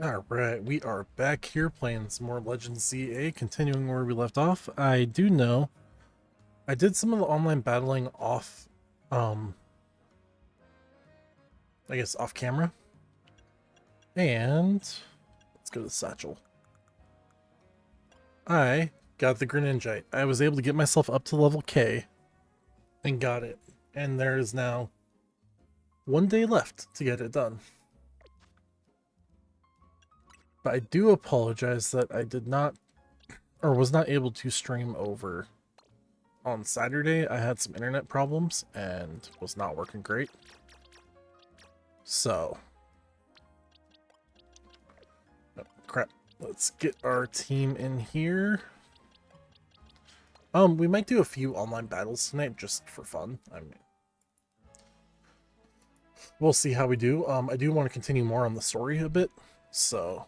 Alright, we are back here playing some more Legends CA, continuing where we left off. I do know I did some of the online battling off, um, I guess off camera. And let's go to the satchel. I got the Greninjite. I was able to get myself up to level K and got it. And there is now 1 day left to get it done. But I do apologize that I did not, or was not able to stream over on Saturday. I had some internet problems and was not working great. So, oh, crap. Let's get our team in here. We might do a few online battles tonight just for fun. I mean, we'll see how we do. I do want to continue more on the story a bit, so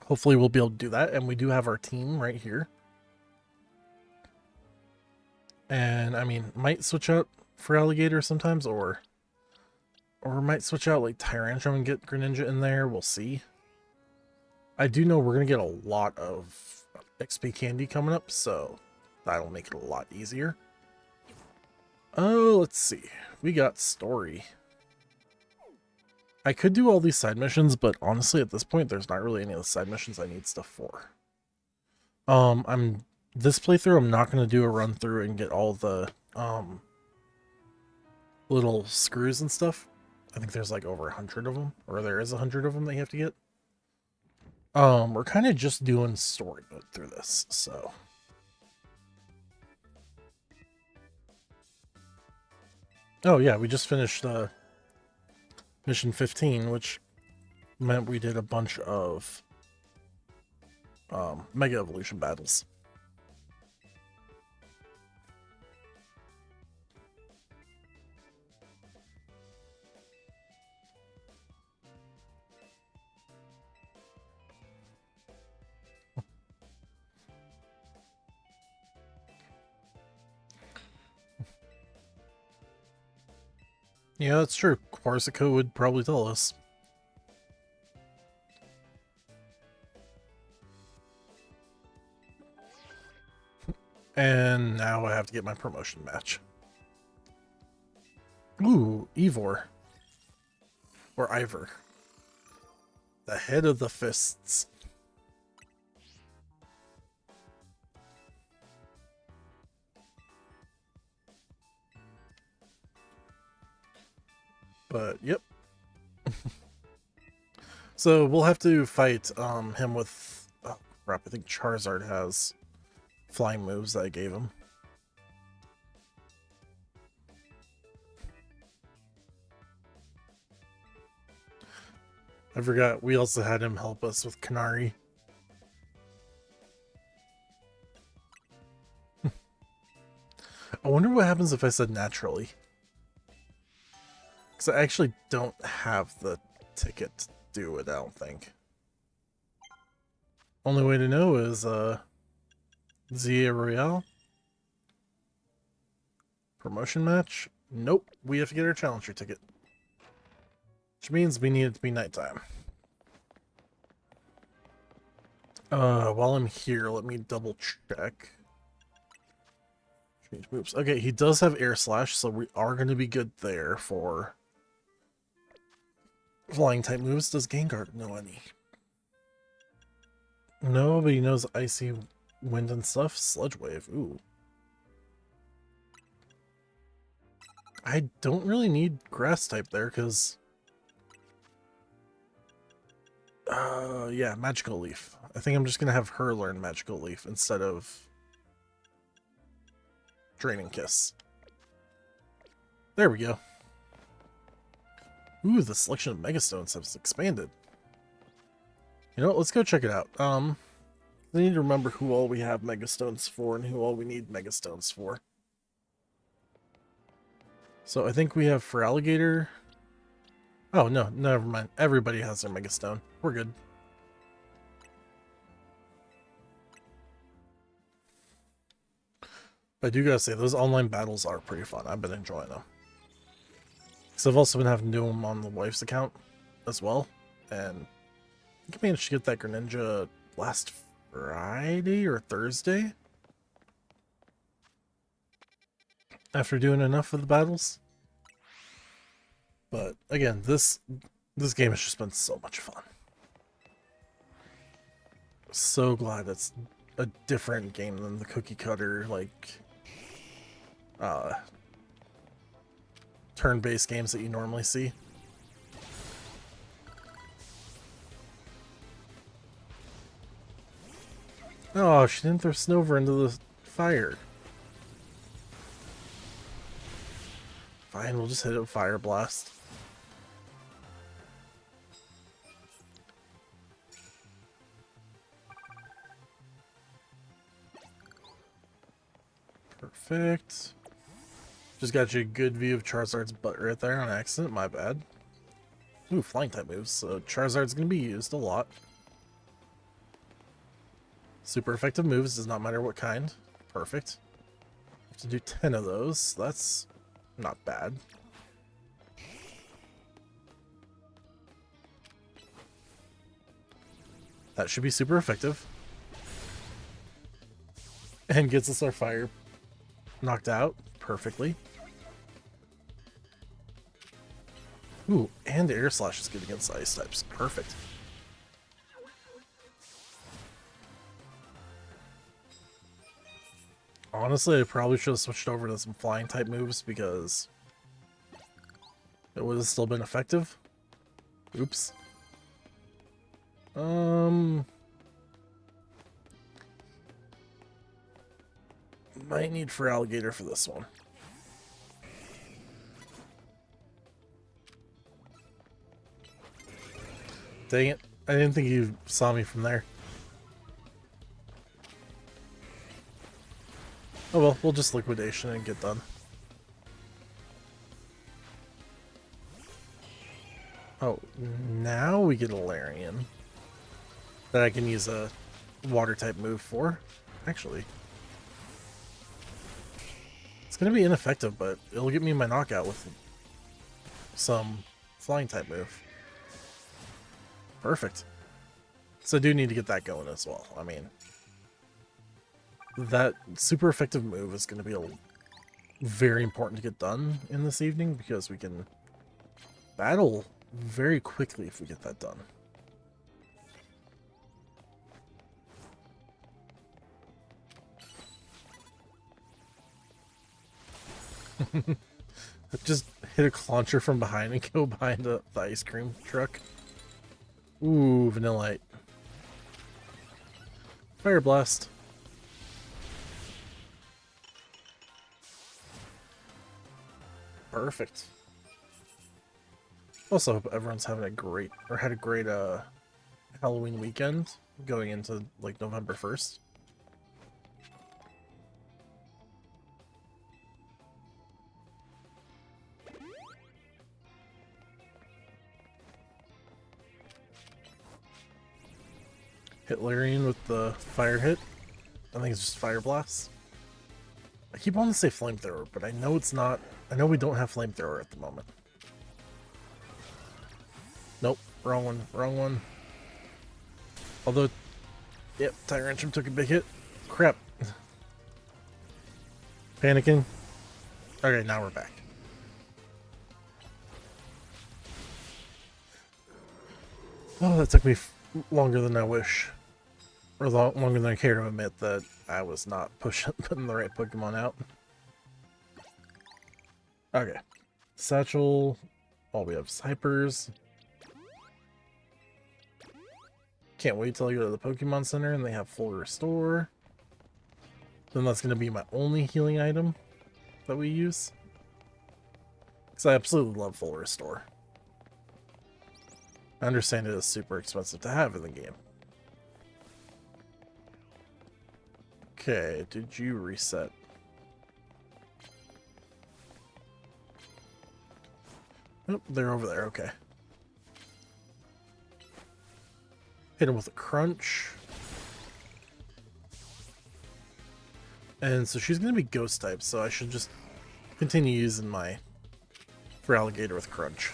hopefully we'll be able to do that. And we do have our team right here. And I mean, might switch out for Alligator sometimes, or might switch out like Tyrantrum and get Greninja in there. We'll see. I do know we're going to get a lot of XP candy coming up, so that'll make it a lot easier. Oh, let's see. We got story. I could do all these side missions, but honestly, at this point, there's not really any of the side missions I need stuff for. This playthrough, I'm not going to do a run through and get all the little screws and stuff. I think there's like over 100 of them, or there is 100 of them that you have to get. We're kind of just doing story mode through this, so. Oh yeah, we just finished mission 15, which meant we did a bunch of Mega Evolution battles. Yeah, that's true. Corsica would probably tell us. And now I have to get my promotion match. Ooh, Ivor. Or Ivor. The head of the fists. But, yep. So, we'll have to fight him with... Oh, crap, I think Charizard has flying moves that I gave him. I forgot, we also had him help us with Canary. I wonder what happens if I said naturally. Because I actually don't have the ticket to do it, I don't think. Only way to know is, Zia Royale. Promotion match? Nope, we have to get our challenger ticket. Which means we need it to be nighttime. While I'm here, let me double check. Change moves. Okay, he does have Air Slash, so we are going to be good there for flying type moves. Does Gengar know any? No, but he knows Icy Wind and stuff. Sludge Wave, ooh. I don't really need Grass type there, because... yeah, Magical Leaf. I think I'm just going to have her learn Magical Leaf instead of Draining Kiss. There we go. Ooh, the selection of Megastones has expanded. You know what, let's go check it out. I need to remember who all we have Megastones for and who all we need Megastones for. So I think we have for Alligator... Oh, no, never mind. Everybody has their Megastone. We're good. But I do gotta say, those online battles are pretty fun. I've been enjoying them. Because I've also been having to do them on the wife's account as well. And think I managed to get that Greninja last Friday or Thursday. After doing enough of the battles. But again, this game has just been so much fun. So glad it's a different game than the cookie cutter, like, turn-based games that you normally see. Oh, she didn't throw Snover into the fire. Fine, we'll just hit it with Fire Blast. Perfect. Just got you a good view of Charizard's butt right there on accident, my bad. Ooh, flying type moves, so Charizard's gonna be used a lot. Super effective moves, does not matter what kind. Perfect. Have to do 10 of those, that's not bad. That should be super effective. And gets us our fire knocked out perfectly. Ooh, and Air Slash is good against ice types. Perfect. Honestly, I probably should have switched over to some flying type moves because it would have still been effective. Oops. Might need for alligator for this one. Dang it. I didn't think you saw me from there. Oh well, we'll just liquidation and get done. Oh, now we get a Larian that I can use a water type move for. Actually, it's gonna be ineffective, but it'll get me my knockout with some flying type move. Perfect. So I do need to get that going as well. I mean, that super effective move is going to be very important to get done in this evening because we can battle very quickly if we get that done. Just hit a clauncher from behind and go behind the ice cream truck. Ooh, Vanillite. Fire Blast. Perfect. Also, hope everyone's having a great, or had a great Halloween weekend going into like November 1st. Hit Larian with the fire hit. I think it's just Fire Blast. I keep wanting to say Flamethrower, but I know it's not. I know we don't have Flamethrower at the moment. Nope, wrong one, wrong one. Although, yep, Tyrantrum took a big hit. Crap. Panicking. Okay, now we're back. Oh, that took me longer than I wish. Or longer than I care to admit that I was not putting the right Pokemon out. Okay. Satchel. Oh, we have Cypers. Can't wait till I go to the Pokemon Center and they have full restore. Then that's going to be my only healing item that we use. Because I absolutely love full restore. I understand it is super expensive to have in the game. Okay, did you reset? Oh, they're over there, okay. Hit him with a crunch. And so she's going to be ghost type, so I should just continue using my for alligator with crunch.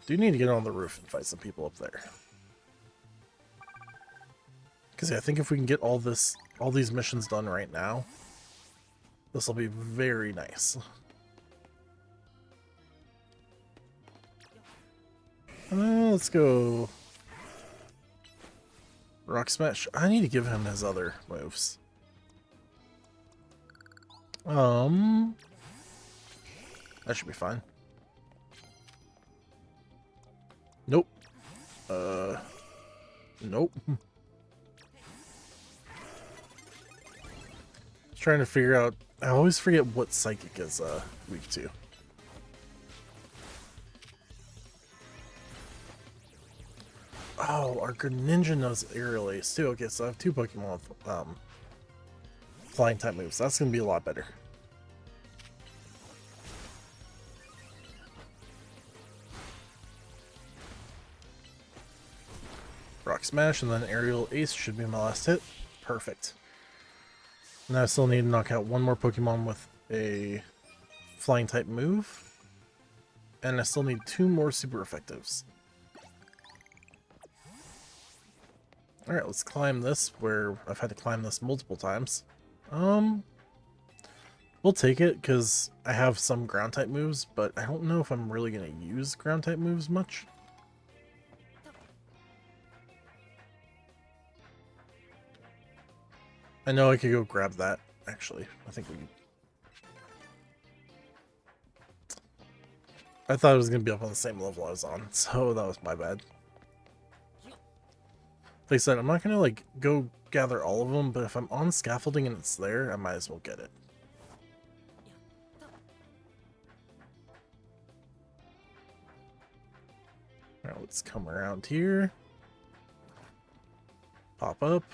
Do need to get on the roof and fight some people up there. Because yeah, I think if we can get all these missions done right now, this will be very nice. Let's go. Rock Smash. I need to give him his other moves. That should be fine. Nope. Nope. Trying to figure out. I always forget what Psychic is weak to. Oh, our Greninja knows Aerial Ace too. Okay, so I have 2 Pokemon with flying type moves. That's gonna be a lot better. Rock Smash and then Aerial Ace should be my last hit. Perfect. Now I still need to knock out 1 more Pokemon with a flying type move. And I still need 2 more super effectives. Alright, let's climb this, where I've had to climb this multiple times. We'll take it, because I have some ground type moves, but I don't know if I'm really going to use ground type moves much. I know I could go grab that, actually. I think we could. I thought it was going to be up on the same level I was on, so that was my bad. Like I said, I'm not going to like go gather all of them, but if I'm on scaffolding and it's there, I might as well get it. Alright, let's come around here. Pop up.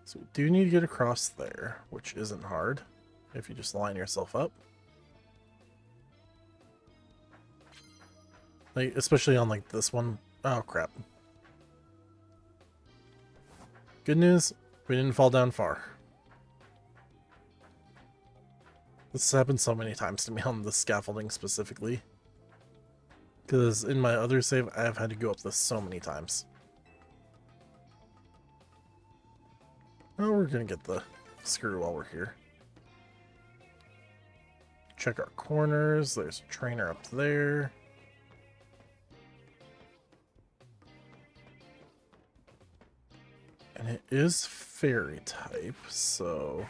So we do need to get across there, which isn't hard if you just line yourself up. Like, especially on like this one. Oh crap. Good news, we didn't fall down far. This has happened so many times to me on the scaffolding specifically. Because in my other save, I have had to go up this so many times. Oh, we're gonna get the screw while we're here. Check our corners. There's a trainer up there. And it is fairy type, so...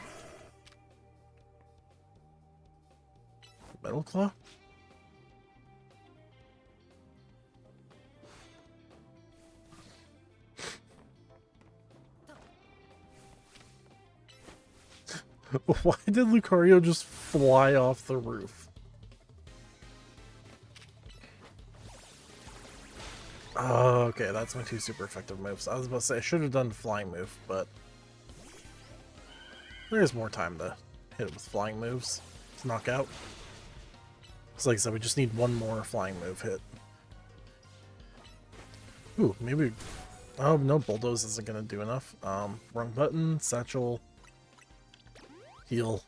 Metal Claw? Why did Lucario just fly off the roof? Oh, okay, that's my 2 super effective moves. I was about to say I should have done the flying move, but there's more time to hit it with flying moves to knock out. So like I said, we just need 1 more flying move hit. Ooh, maybe... Oh, no, Bulldoze isn't going to do enough. Wrong button, Satchel, heal.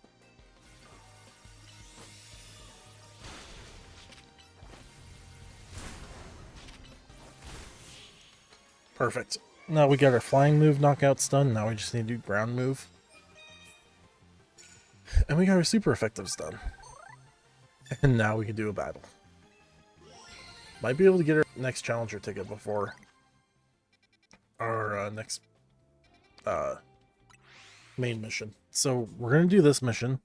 Perfect. Now we got our flying move knockouts done. Now we just need to do ground move. And we got our super effectives done. And now we can do a battle. Might be able to get our next challenger ticket before our next main mission. So we're going to do this mission.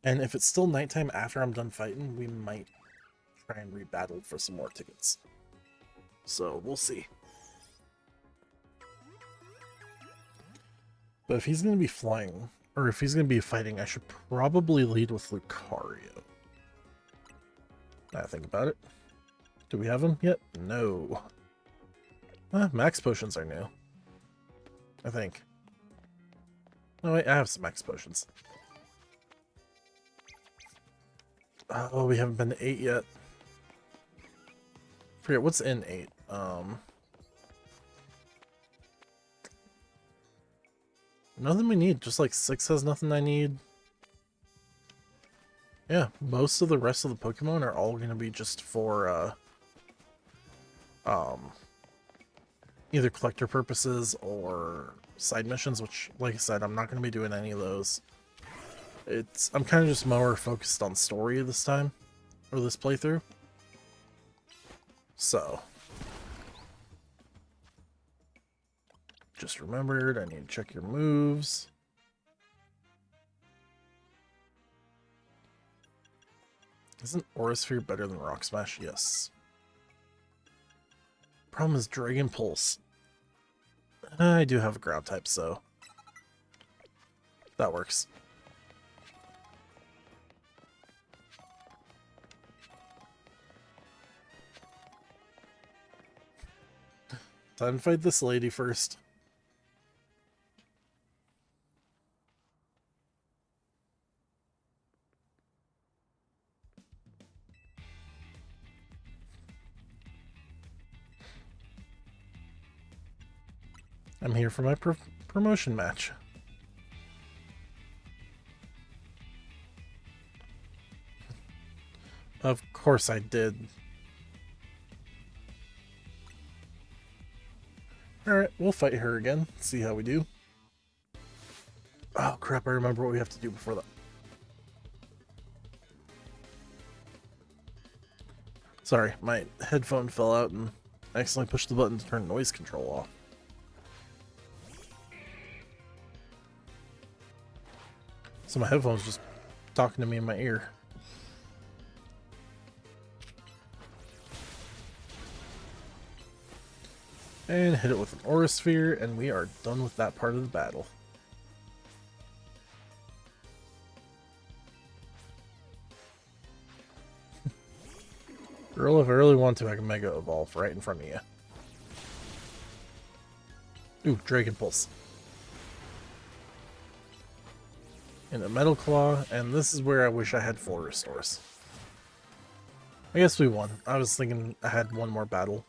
And if it's still nighttime after I'm done fighting, we might try and rebattle for some more tickets. So we'll see. But if he's going to be flying, or if he's going to be fighting, I should probably lead with Lucario. Now I think about it. Do we have him yet? No. Max potions are new. I think. Oh wait, I have some max potions. Oh, we haven't been to 8 yet. Forget what's in 8. Nothing we need. Just like 6 has nothing I need. Yeah, most of the rest of the Pokemon are all going to be just for um, either collector purposes or side missions, which, like I said, I'm not going to be doing any of those. I'm kind of just more focused on story this time, or this playthrough. So, just remembered, I need to check your moves. Isn't Aura Sphere better than Rock Smash? Yes. Problem is Dragon Pulse. I do have a ground type, so that works. Time to fight this lady first. I'm here for my promotion match. Of course I did. Alright, we'll fight her again. See how we do. Oh crap, I remember what we have to do before that. Sorry, my headphone fell out and I accidentally pushed the button to turn noise control off. So my headphone's just talking to me in my ear. And hit it with an Aura Sphere, and we are done with that part of the battle. Girl, if I really want to, I can Mega Evolve right in front of you. Ooh, Dragon Pulse. And a Metal Claw, and this is where I wish I had full restores. I guess we won. I was thinking I had one more battle.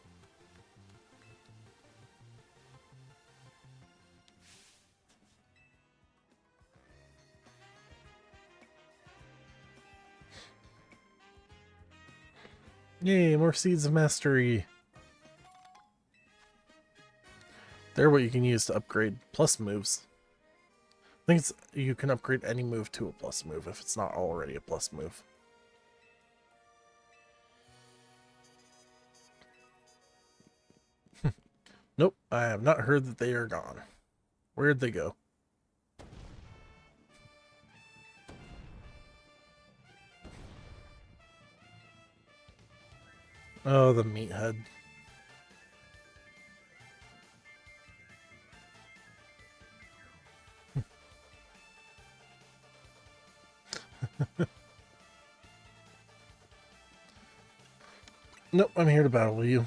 Yay, more Seeds of Mastery. They're what you can use to upgrade plus moves. I think you can upgrade any move to a plus move if it's not already a plus move. Nope, I have not heard that they are gone. Where'd they go? Oh, the meathead. Nope, I'm here to battle with you.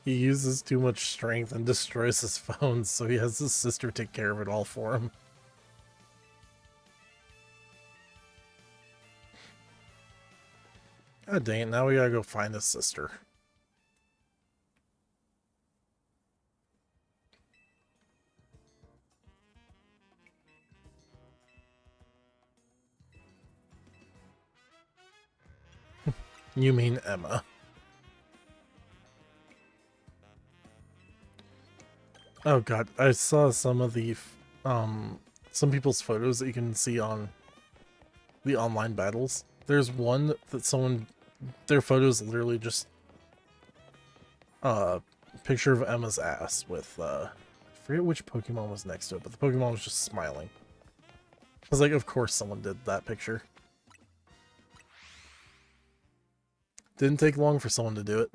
He uses too much strength and destroys his phone, so he has his sister take care of it all for him. God dang it, now we gotta go find his sister. You mean Emma. Oh god, I saw some of the, some people's photos that you can see on the online battles. There's one that someone, their photos literally just, picture of Emma's ass with, I forget which Pokemon was next to it, but the Pokemon was just smiling. I was like, of course someone did that picture. Didn't take long for someone to do it.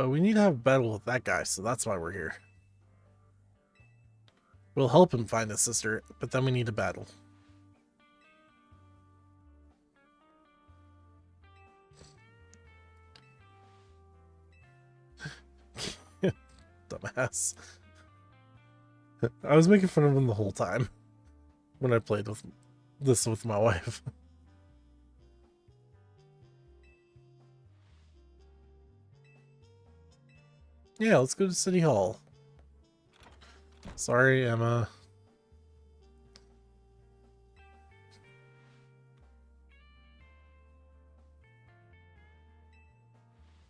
We need to have a battle with that guy, so that's why we're here. We'll help him find his sister, but then we need a battle. Dumbass. I was making fun of him the whole time when I played with this with my wife. Yeah, let's go to City Hall. Sorry, Emma.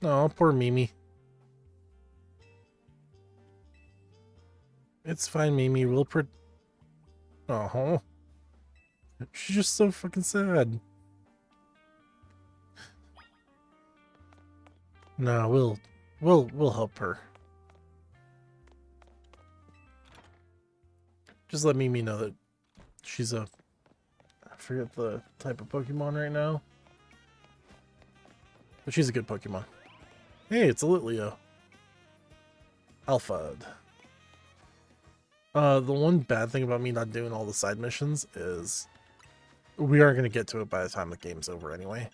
Oh, poor Mimi. It's fine, Mimi. We'll Oh, she's just so fucking sad. No, we'll help her. Just let Mimi know that she's I forget the type of Pokemon right now. But she's a good Pokemon. Hey, it's a Litleo. Alphad. The one bad thing about me not doing all the side missions is we aren't going to get to it by the time the game's over anyway.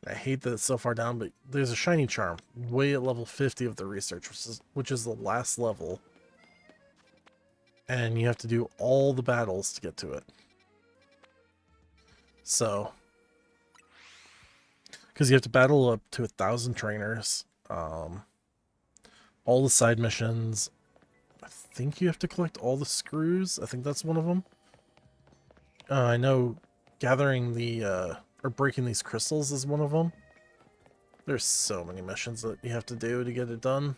I hate that it's so far down, but there's a shiny charm way at level 50 of the research, which is the last level. And you have to do all the battles to get to it. So, because you have to battle up to 1,000 trainers, all the side missions. I think you have to collect all the screws. I think that's one of them. I know gathering the or breaking these crystals is one of them. There's so many missions that you have to do to get it done.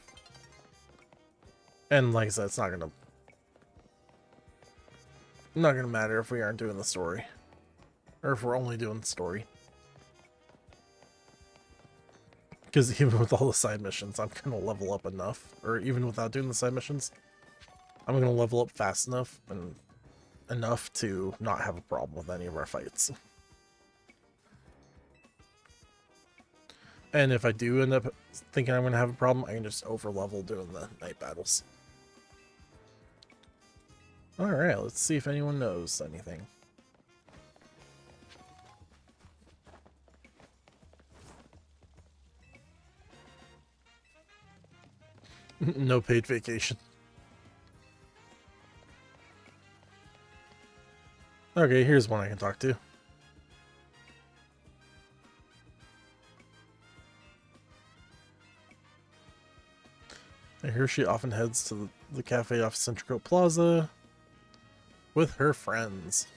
And like I said, it's not gonna matter if we aren't doing the story. Or if we're only doing the story. Because even with all the side missions, I'm gonna level up enough. Or even without doing the side missions, I'm gonna level up fast enough and enough to not have a problem with any of our fights. And if I do end up thinking I'm gonna have a problem, I can just over level doing the night battles. Alright, let's see if anyone knows anything. No paid vacation. Okay, here's one I can talk to. I hear she often heads to the cafe off Centrico Plaza with her friends.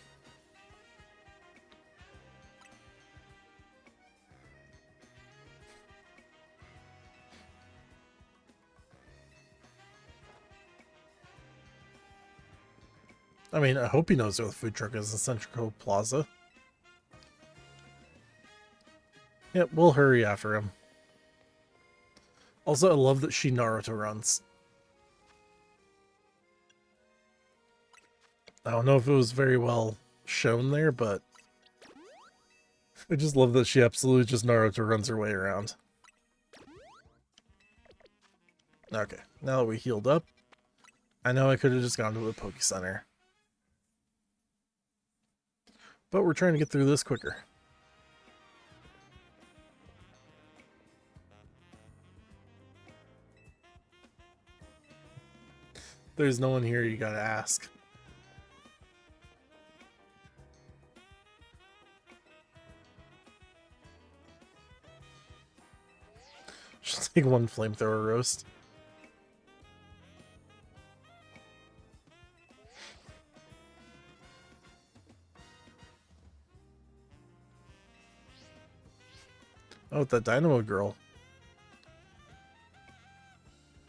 I mean, I hope he knows where the food truck is in Centrico Plaza. Yep, we'll hurry after him. Also, I love that she Naruto runs. I don't know if it was very well shown there, but I just love that she absolutely just Naruto runs her way around. Okay, now that we healed up, I know I could have just gone to the Poke Center. But we're trying to get through this quicker. There's no one here, you gotta ask. Just take one flamethrower roast. Oh, that Dynamo girl.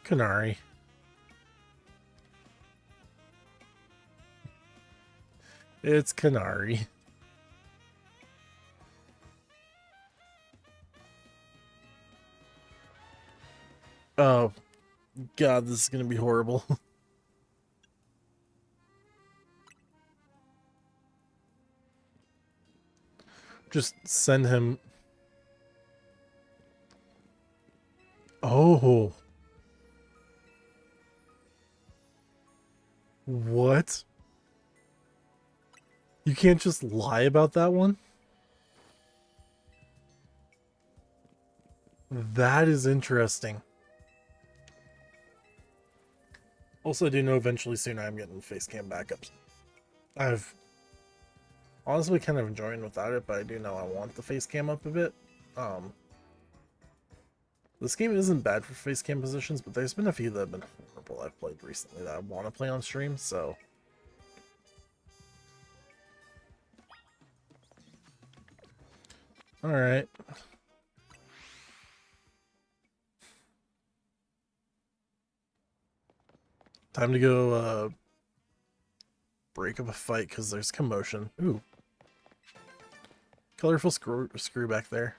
Canary. It's Canary. Oh, God, this is gonna be horrible. Just send him... Oh. What? You can't just lie about that one? That is interesting. Also, I do know eventually soon I'm getting face cam backups. I've honestly kind of enjoying without it, but I do know I want the face cam up a bit. This game isn't bad for face cam positions, but there's been a few that have been horrible I've played recently that I want to play on stream, so... Alright. Time to go, break up a fight, because there's commotion. Ooh. Colorful screw back there.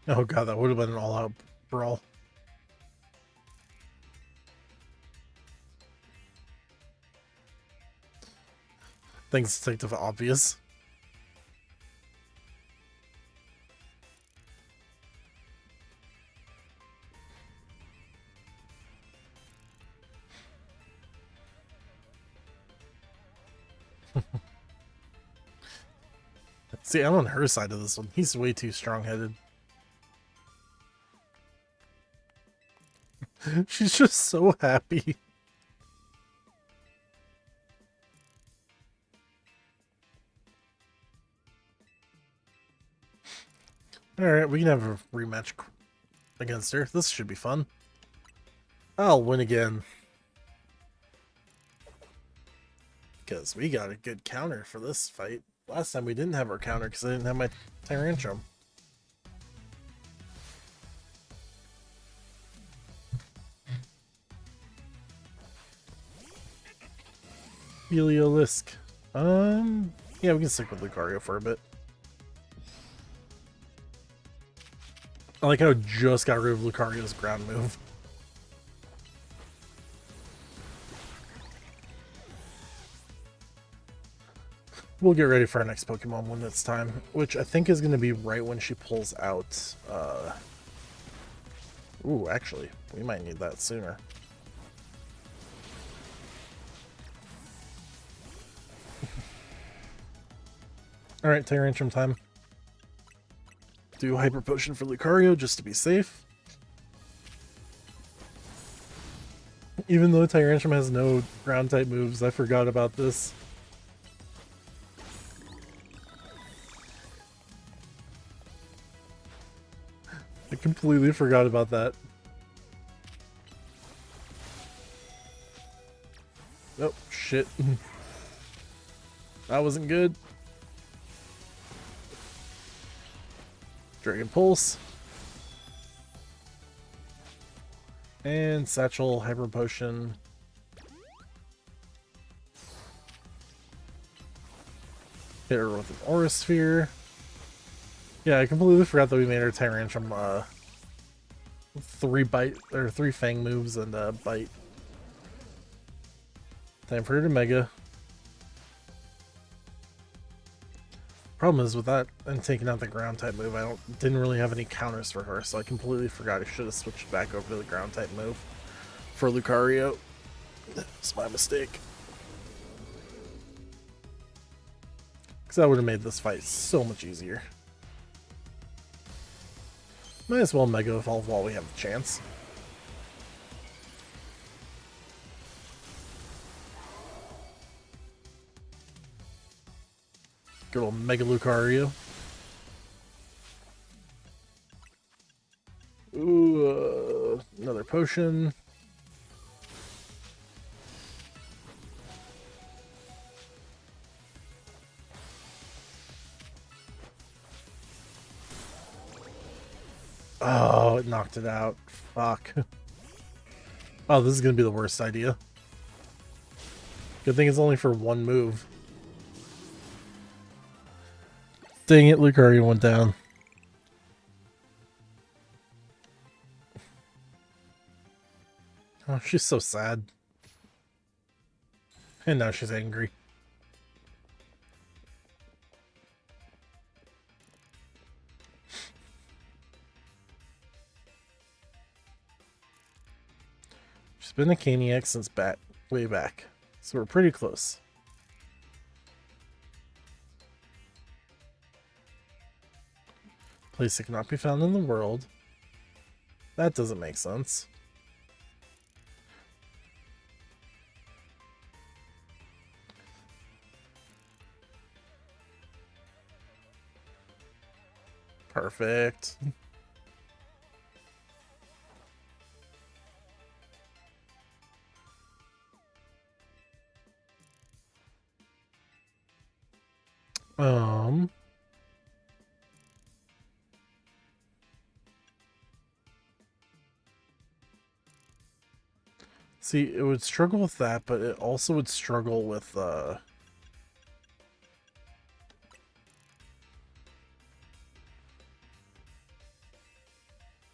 Oh god, that would have been an all-out brawl. Things take to obvious. See, I'm on her side of this one. He's way too strong-headed. She's just so happy. Alright, we can have a rematch against her. This should be fun. I'll win again. Because we got a good counter for this fight. Last time we didn't have our counter because I didn't have my Tyrantrum. Heliolisk. Yeah, we can stick with Lucario for a bit. I like how I just got rid of Lucario's ground move. We'll get ready for our next Pokemon when it's time, which I think is going to be right when she pulls out, Ooh, actually, we might need that sooner. Alright, Tyrantrum time. Do Hyper Potion for Lucario just to be safe. Even though Tyrantrum has no ground type moves, I forgot about this. I completely forgot about that. Oh, shit. That wasn't good. Dragon Pulse. And Satchel, Hyper Potion. Hit her with an Aura Sphere. Yeah, I completely forgot that we made our Tyrantrum three Fang moves and bite. Time for her to Mega. Problem is with that and taking out the ground type move, didn't really have any counters for her, so I completely forgot I should have switched back over to the ground type move for Lucario. It's my mistake. Because that would have made this fight so much easier. Might as well Mega Evolve while we have the chance. Good old Mega Lucario. Ooh, another potion. Oh, it knocked it out. Fuck. Oh, this is gonna be the worst idea. Good thing it's only for one move. Dang it, Lucario went down. Oh, she's so sad. And now she's angry. been a Caniac since way back. So we're pretty close. Place that cannot be found in the world. That doesn't make sense. Perfect. See, it would struggle with that, but it also would struggle with,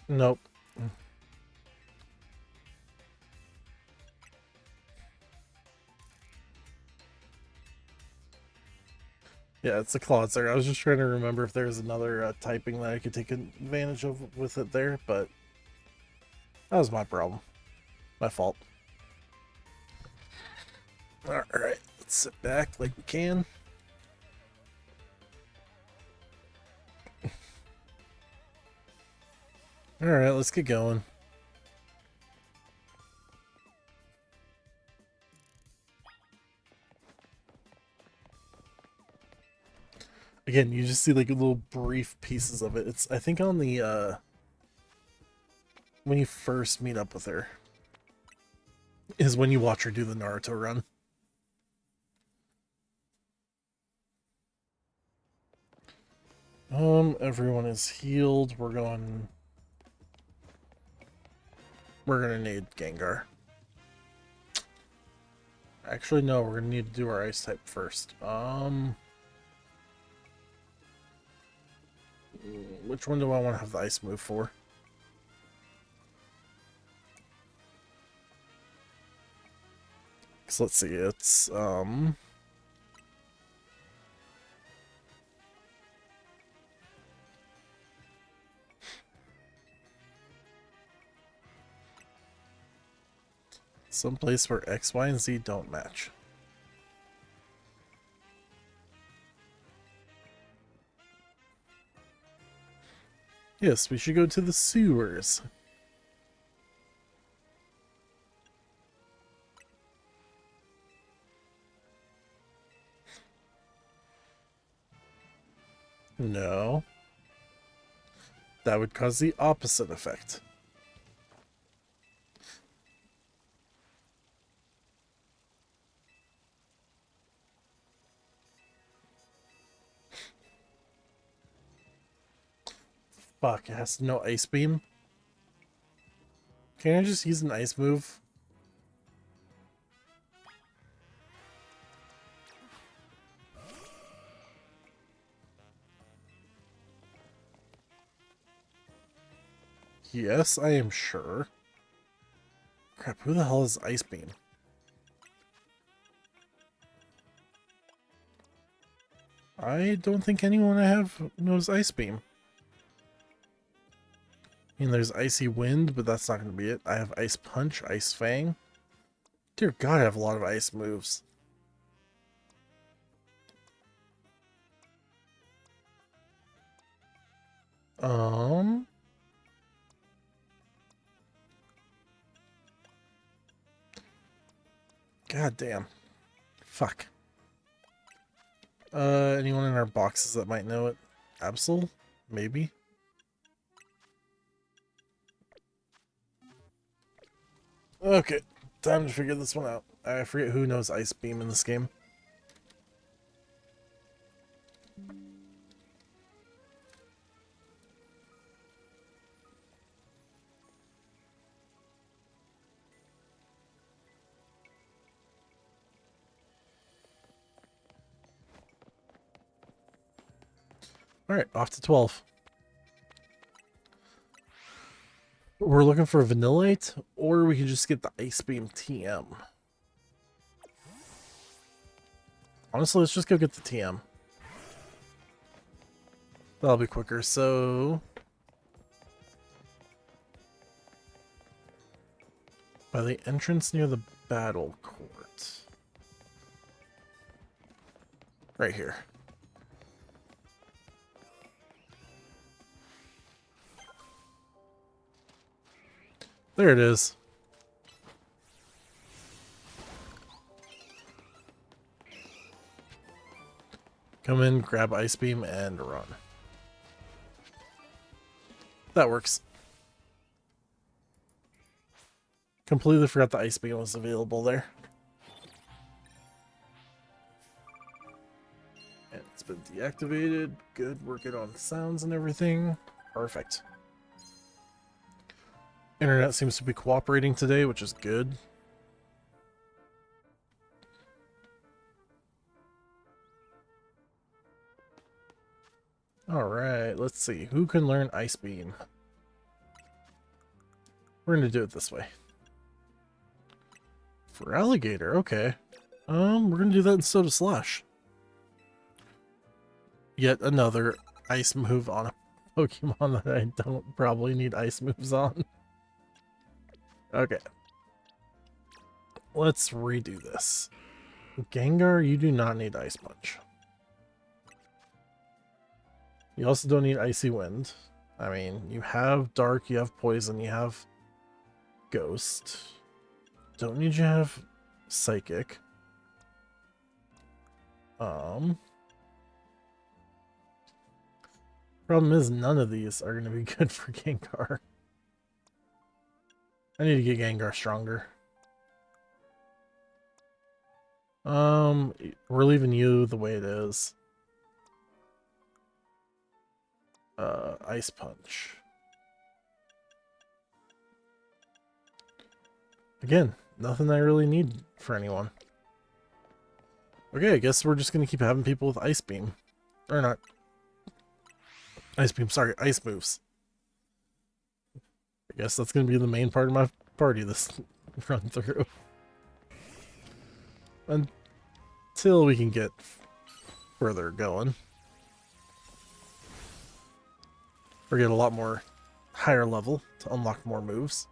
nope. Yeah, it's the claws there. I was just trying to remember if there's another typing that I could take advantage of with it there, but that was my problem. My fault. Alright, let's sit back like we can. Alright, let's get going. Again, you just see like little brief pieces of it. It's, I think, on the, when you first meet up with her, is when you watch her do the Naruto run. Everyone is healed. We're gonna need Gengar. Actually, no, we're gonna need to do our ice type first. Which one do I want to have the ice move for? So let's see, it's some place where X, Y, and Z don't match. Yes, we should go to the sewers. No. That would cause the opposite effect. Fuck, it has no ice beam. Can I just use an ice move? Yes, I am sure. Crap, who the hell is Ice Beam? I don't think anyone I have knows Ice Beam. I mean, there's Icy Wind, but that's not going to be it. I have Ice Punch, Ice Fang. Dear God, I have a lot of ice moves. God damn. Fuck. Anyone in our boxes that might know it? Absol? Maybe? Okay, time to figure this one out. I forget who knows Ice Beam in this game. Alright, off to 12. We're looking for a Vanillite, or we can just get the Ice Beam TM. Honestly, let's just go get the TM. That'll be quicker, so... By the entrance near the battle court. Right here. There it is. Come in, grab Ice Beam, and run. That works. Completely forgot the Ice Beam was available there. And it's been deactivated. Good, we're good on sounds and everything. Perfect. Internet seems to be cooperating today, which is good. Alright, let's see. Who can learn Ice Beam? We're going to do it this way. For Alligator, okay. We're going to do that instead of Slash. Yet another ice move on a Pokemon that I don't probably need ice moves on. Okay. Let's redo this. Gengar, you do not need Ice Punch. You also don't need Icy Wind. I mean, you have Dark, you have Poison, you have Ghost. Don't need you to have Psychic. Problem is, none of these are going to be good for Gengar. I need to get Gengar stronger. We're leaving you the way it is. Ice Punch. Again, nothing I really need for anyone. Okay, I guess we're just gonna keep having people with Ice Beam. Or not. Ice Beam, sorry, Ice moves. I guess that's gonna be the main part of my party this run through. Until we can get further going. Or get a lot more higher level to unlock more moves.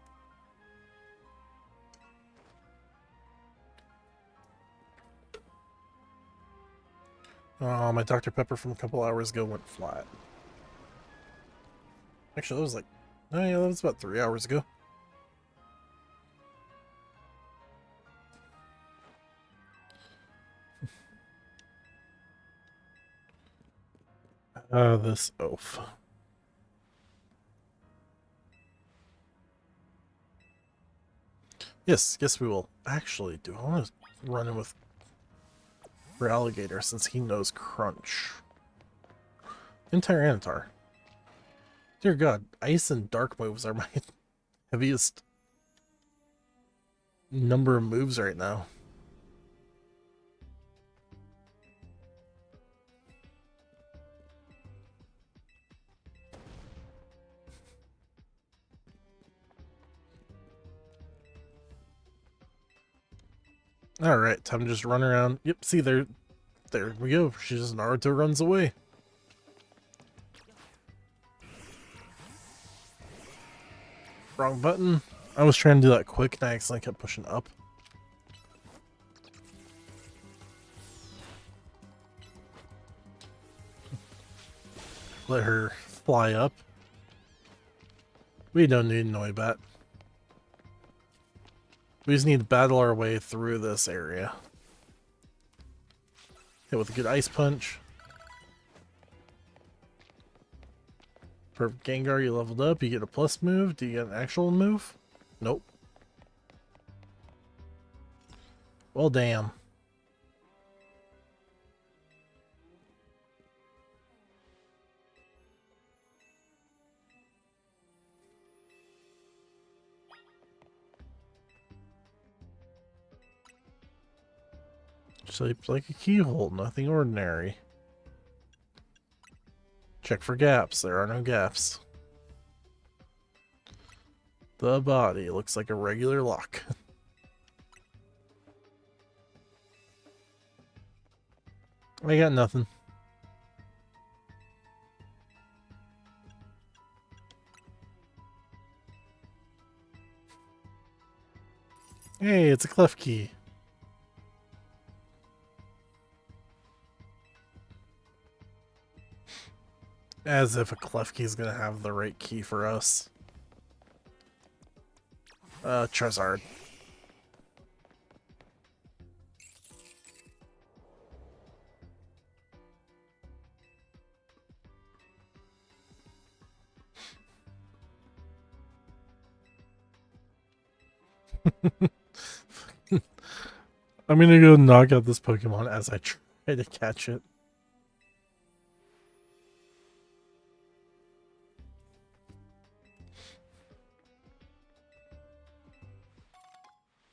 Oh, my Dr. Pepper from a couple hours ago went flat. Actually, that was like... Oh yeah, that was about 3 hours ago. This oaf. Yes, we will. Actually, do I want to run in with for Alligator since he knows Crunch? And Tyranitar. Dear God, Ice and Dark moves are my heaviest number of moves right now. Alright, time to just run around. Yep, see, there we go. She just Naruto runs away. Wrong button. I was trying to do that quick and I accidentally kept pushing up. Let her fly up. We don't need Noibat. We just need to battle our way through this area. Hit with a good Ice Punch. For Gengar, you leveled up. You get a plus move. Do you get an actual move? Nope. Well, damn. Shaped like a keyhole, nothing ordinary. Check for gaps. There are no gaps. The body looks like a regular lock. I got nothing. Hey, it's a clef key. As if a clef key is gonna have the right key for us. Trezard. I'm gonna go knock out this Pokemon as I try to catch it.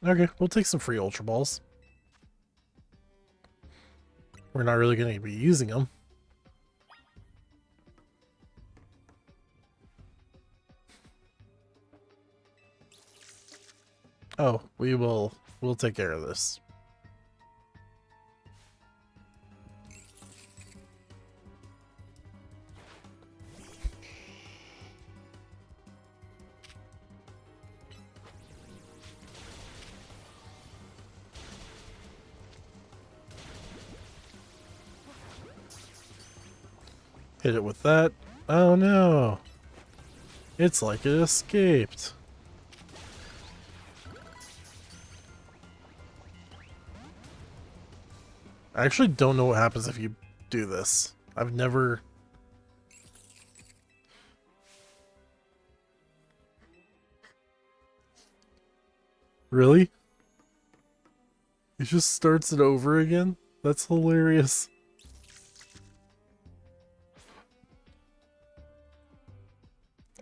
Okay, we'll take some free Ultra Balls. We're not really going to be using them. Oh, we'll take care of this. Hit it with that. Oh no! It's like it escaped. I actually don't know what happens if you do this. I've never... Really? It just starts it over again? That's hilarious.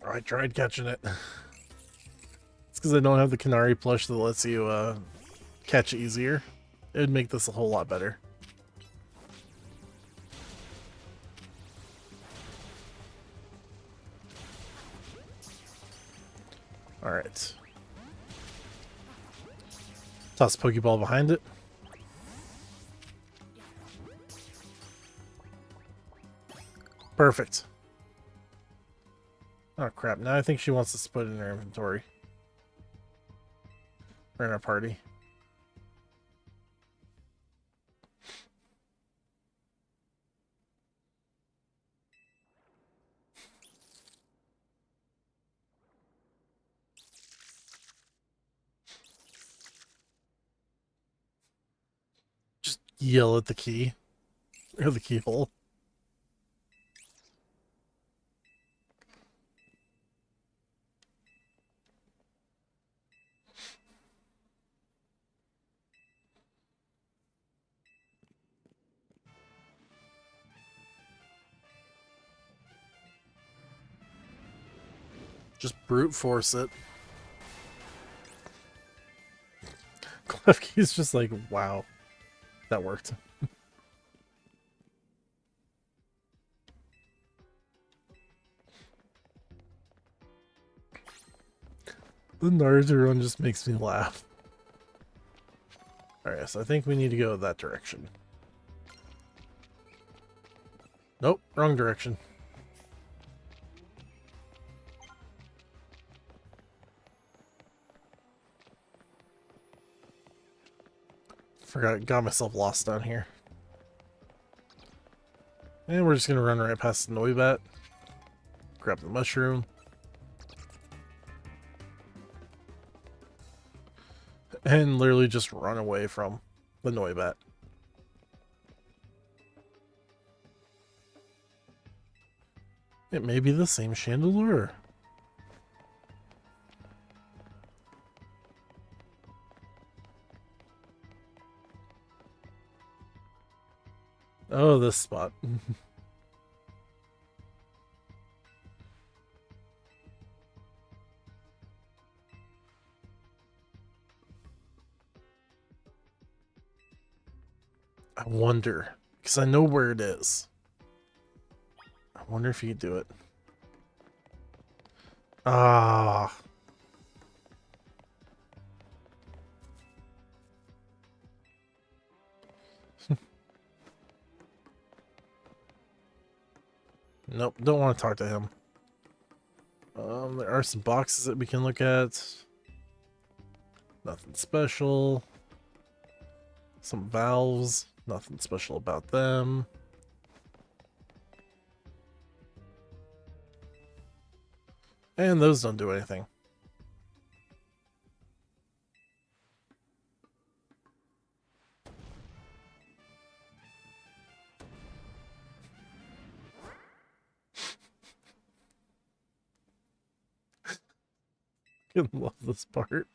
Oh, I tried catching it. It's because I don't have the Canary plush that lets you catch easier. It would make this a whole lot better. Alright. Toss a Pokeball behind it. Perfect. Oh crap, now I think she wants us to put it in her inventory. Or in our party. Just yell at the key. Or the keyhole. Just brute force it. Klefki's just like, wow. That worked. The Naruto run just makes me laugh. Alright, so I think we need to go that direction. Nope, wrong direction. Got myself lost down here. And we're just gonna run right past the Noibat. Grab the mushroom. And literally just run away from the Noibat. It may be the same Chandelure. Oh, this spot. I wonder, because I know where it is. I wonder if you could do it. Ah. Nope, don't want to talk to him. There are some boxes that we can look at. Nothing special. Some valves. Nothing special about them. And those don't do anything. I love this part.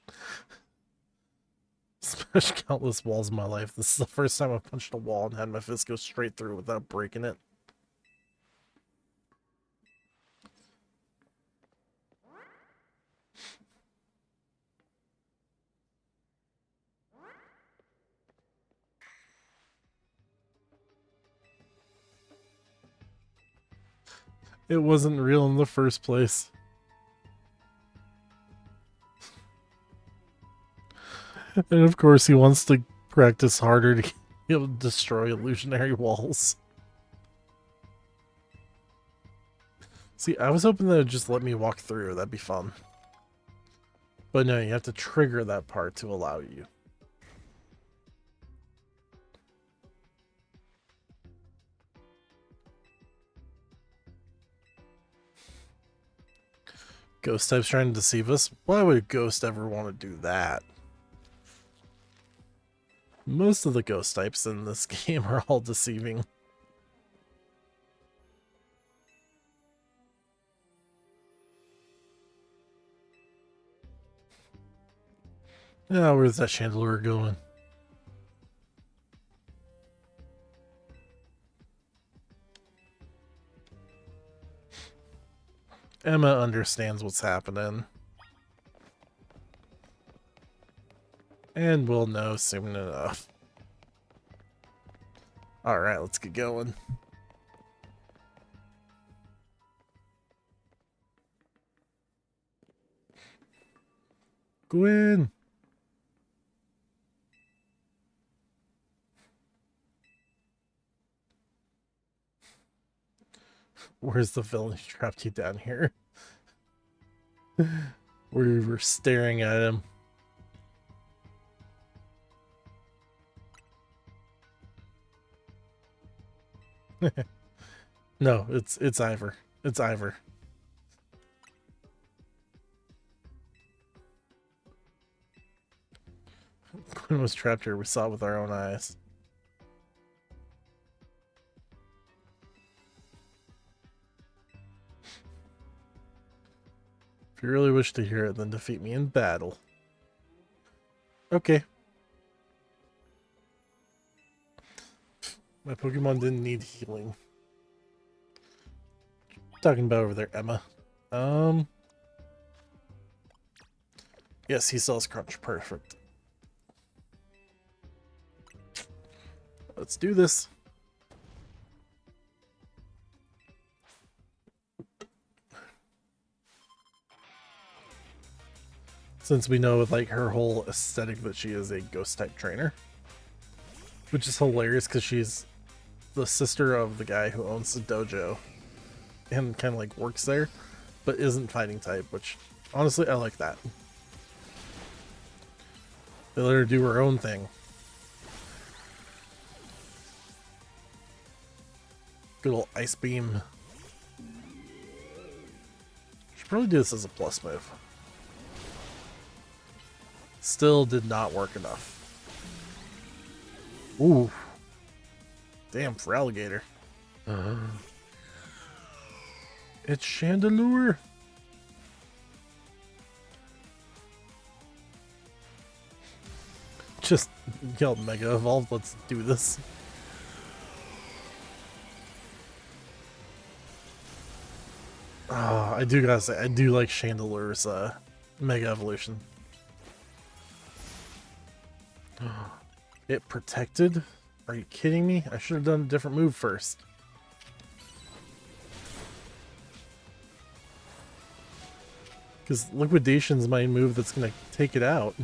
Smashed countless walls in my life. This is the first time I've punched a wall and had my fist go straight through without breaking it. It wasn't real in the first place. And of course he wants to practice harder to be able to destroy illusionary walls. See, I was hoping that it'd just let me walk through. That'd be fun. But no, you have to trigger that part to allow you. Ghost types trying to deceive us? Why would a ghost ever want to do that? Most of the ghost types in this game are all deceiving. Now, where's that chandelier going? Emma understands what's happening. And we'll know soon enough. Alright, let's get going. Gwen! Where's the villain who trapped you down here? We were staring at him. No, it's Ivor. It's Ivor. Gwen was trapped here. We saw it with our own eyes. If you really wish to hear it, then defeat me in battle. Okay. My Pokemon didn't need healing. Talking about over there, Emma. Yes, he sells Crunch. Perfect. Let's do this. Since we know with like her whole aesthetic that she is a ghost type trainer. Which is hilarious because she's the sister of the guy who owns the dojo and kind of like works there, but isn't fighting type, which honestly I like that. They let her do her own thing. Good old Ice Beam. Should probably do this as a plus move. Still did not work enough. Ooh. Damn, for alligator. It's Chandelure. Just yelled Mega Evolve. Let's do this. Oh, I do gotta say, I do like Chandelure's Mega Evolution. It protected? Are you kidding me? I should have done a different move first. Because Liquidation's my move that's going to take it out.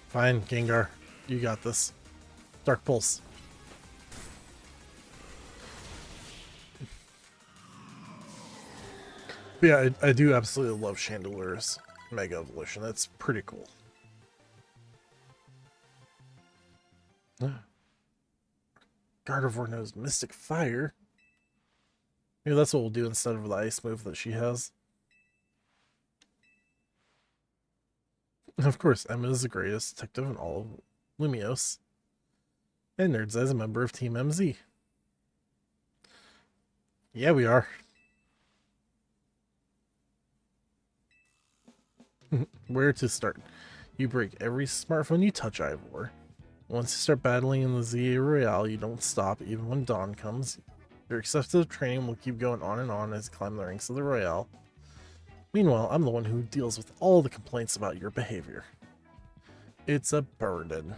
Fine, Gengar. You got this. Dark Pulse. But yeah, I do absolutely love Chandeler's Mega Evolution. That's pretty cool. Gardevoir knows Mystic Fire. Maybe that's what we'll do instead of the ice move that she has. Of course, Emma is the greatest detective in all of Lumiose. And Nerds as a member of Team MZ. Yeah, we are. Where to start? You break every smartphone you touch, Ivor. Once you start battling in the ZA Royale, you don't stop even when dawn comes. Your excessive training will keep going on and on as you climb the ranks of the Royale. Meanwhile, I'm the one who deals with all the complaints about your behavior. It's a burden.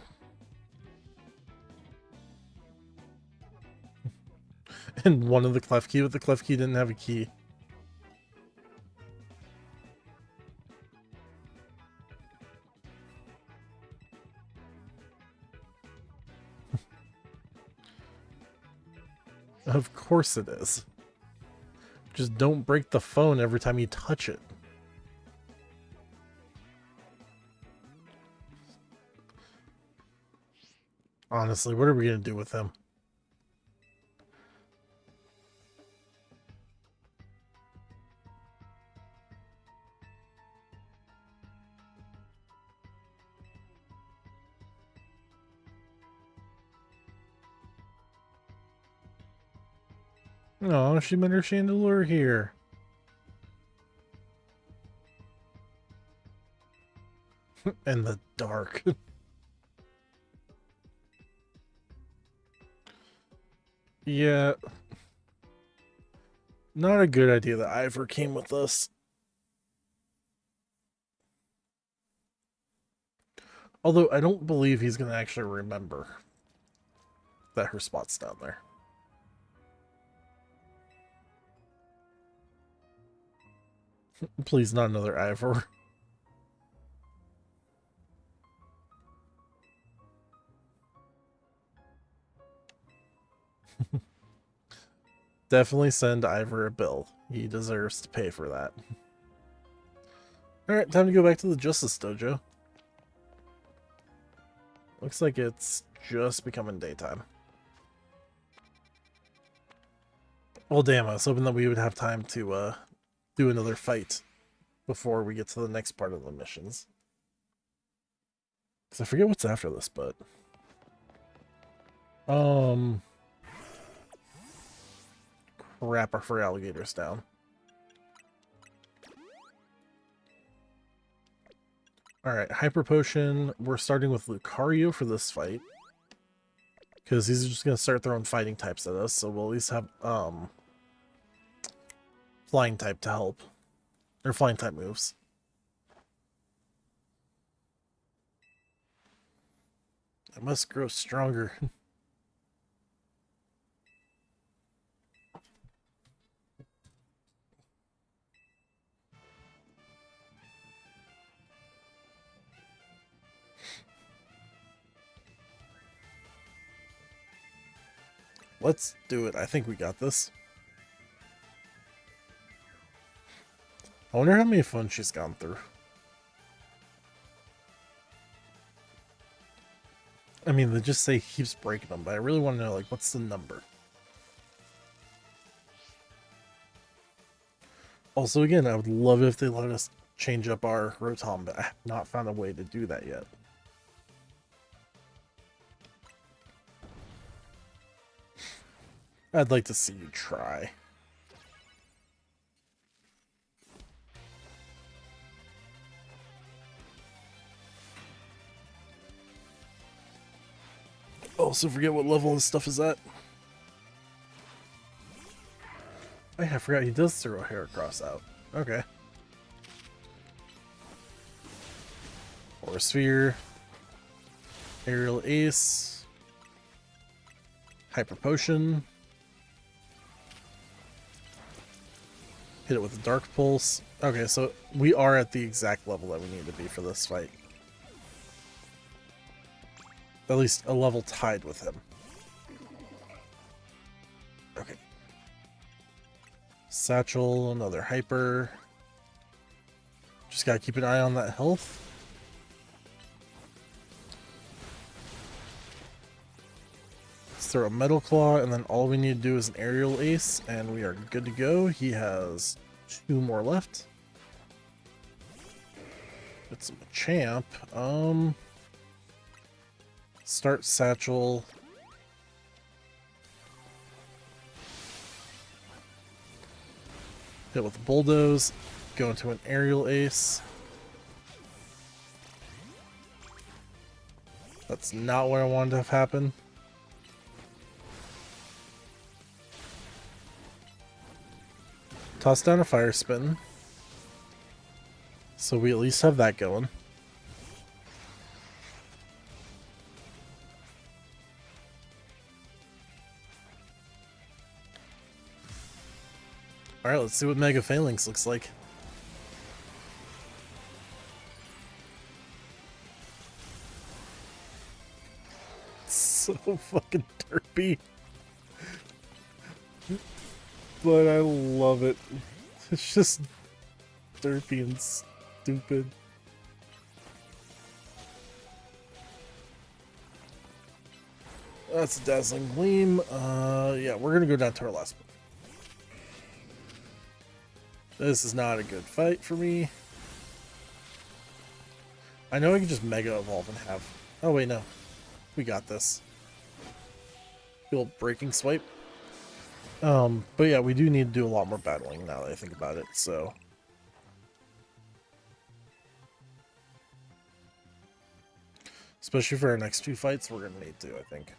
And one of the clef key, but the clef key didn't have a key. Of course it is. Just don't break the phone every time you touch it. Honestly, what are we going to do with him? Oh, she met her Chandelure here. And the dark. Yeah. Not a good idea that Ivor came with us. Although I don't believe he's going to actually remember that her spot's down there. Please, not another Ivor. Definitely send Ivor a bill. He deserves to pay for that. Alright, time to go back to the Justice Dojo. Looks like it's just becoming daytime. Well, damn, I was hoping that we would have time to do another fight before we get to the next part of the missions. Because I forget what's after this, but... Crap, our fur alligator's down. Alright, Hyper Potion. We're starting with Lucario for this fight. Because he's just going to start throwing fighting types at us, so we'll at least have, flying type to help. Or flying type moves. I must grow stronger. Let's do it. I think we got this. I wonder how many phones she's gone through. I mean, they just say he keeps breaking them, but I really want to know, like, what's the number? Also, again, I would love it if they let us change up our Rotom, but I have not found a way to do that yet. I'd like to see you try. Also, forget what level this stuff is at. Oh, yeah, I forgot he does throw a Heracross out. Okay. Or a Sphere. Aerial Ace. Hyper Potion. Hit it with a Dark Pulse. Okay, so we are at the exact level that we need to be for this fight. At least a level tied with him. Okay. Satchel, another hyper. Just gotta keep an eye on that health. Let's throw a Metal Claw, and then all we need to do is an Aerial Ace, and we are good to go. He has 2 more left. It's a champ. Start Satchel. Hit with Bulldoze. Go into an Aerial Ace. That's not what I wanted to have happen. Toss down a Fire Spin. So we at least have that going. Alright, let's see what Mega Phalanx looks like. It's so fucking derpy. But I love it. It's just derpy and stupid. That's a Dazzling Gleam. Yeah, we're gonna go down to our last one. This is not a good fight for me. I know I can just Mega Evolve and have... Oh wait, no. We got this. Little Breaking Swipe. But yeah, we do need to do a lot more battling now that I think about it, so... Especially for our next 2 fights, we're gonna need to, I think.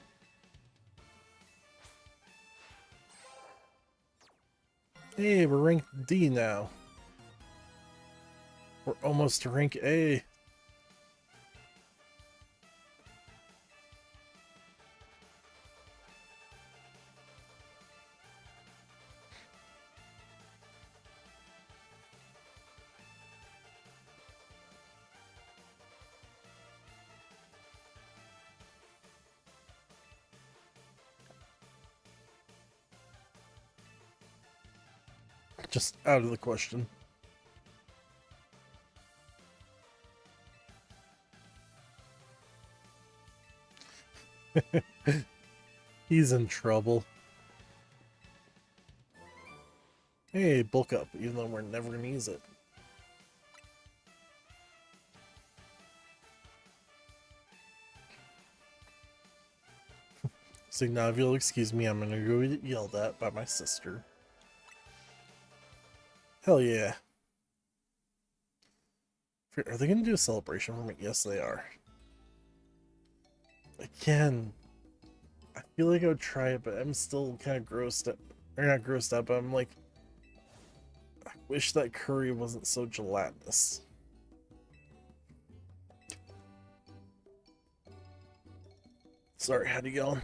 Hey, we're rank D now. We're almost to rank A. Just out of the question. He's in trouble. Hey, bulk up, even though we're never gonna use it. So now if you'll excuse me, I'm gonna go get yelled at by my sister. Hell yeah. Are they gonna do a celebration for me? Yes, they are. Again, I feel like I would try it, but I'm still kind of grossed out. Or not grossed out, but I'm like, I wish that curry wasn't so gelatinous. Sorry, how'd you going?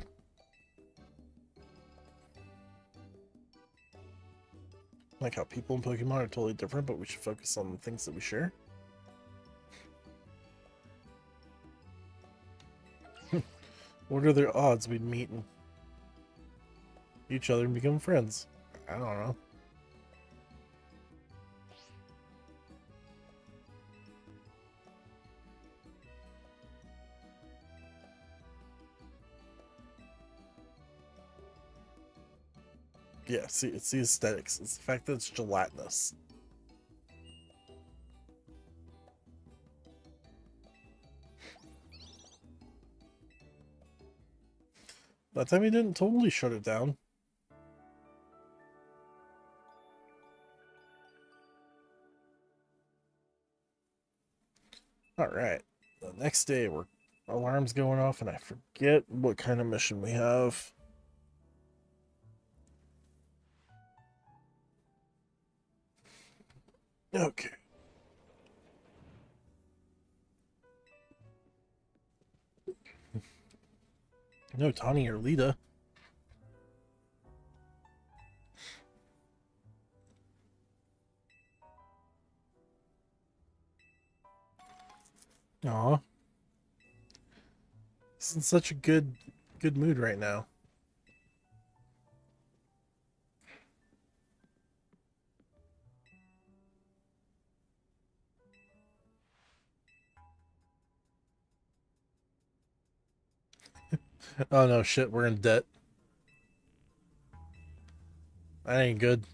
Like how people in Pokemon are totally different, but we should focus on the things that we share. What are the odds we'd meet and each other and become friends? I don't know. Yeah, see, it's the aesthetics. It's the fact that it's gelatinous. That time he didn't totally shut it down. Alright. The next day, alarm's going off, and I forget what kind of mission we have. Okay. No, Tawny or Lita. Aw. He's in such a good mood right now. Oh no, shit, we're in debt. That ain't good.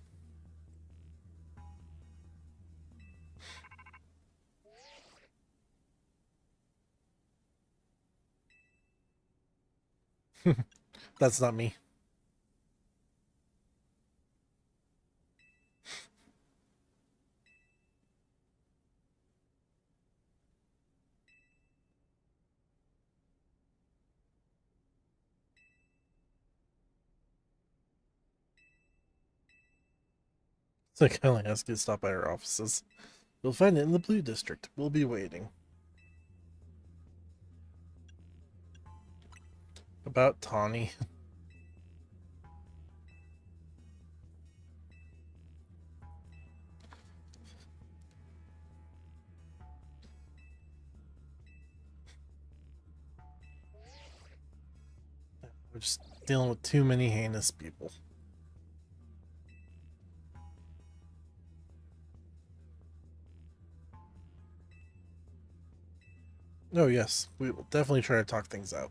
That's not me. So I kind of ask you to stop by our offices. You'll find it in the Blue District. We'll be waiting. About Tawny. We're just dealing with too many heinous people. Oh yes, we will definitely try to talk things out.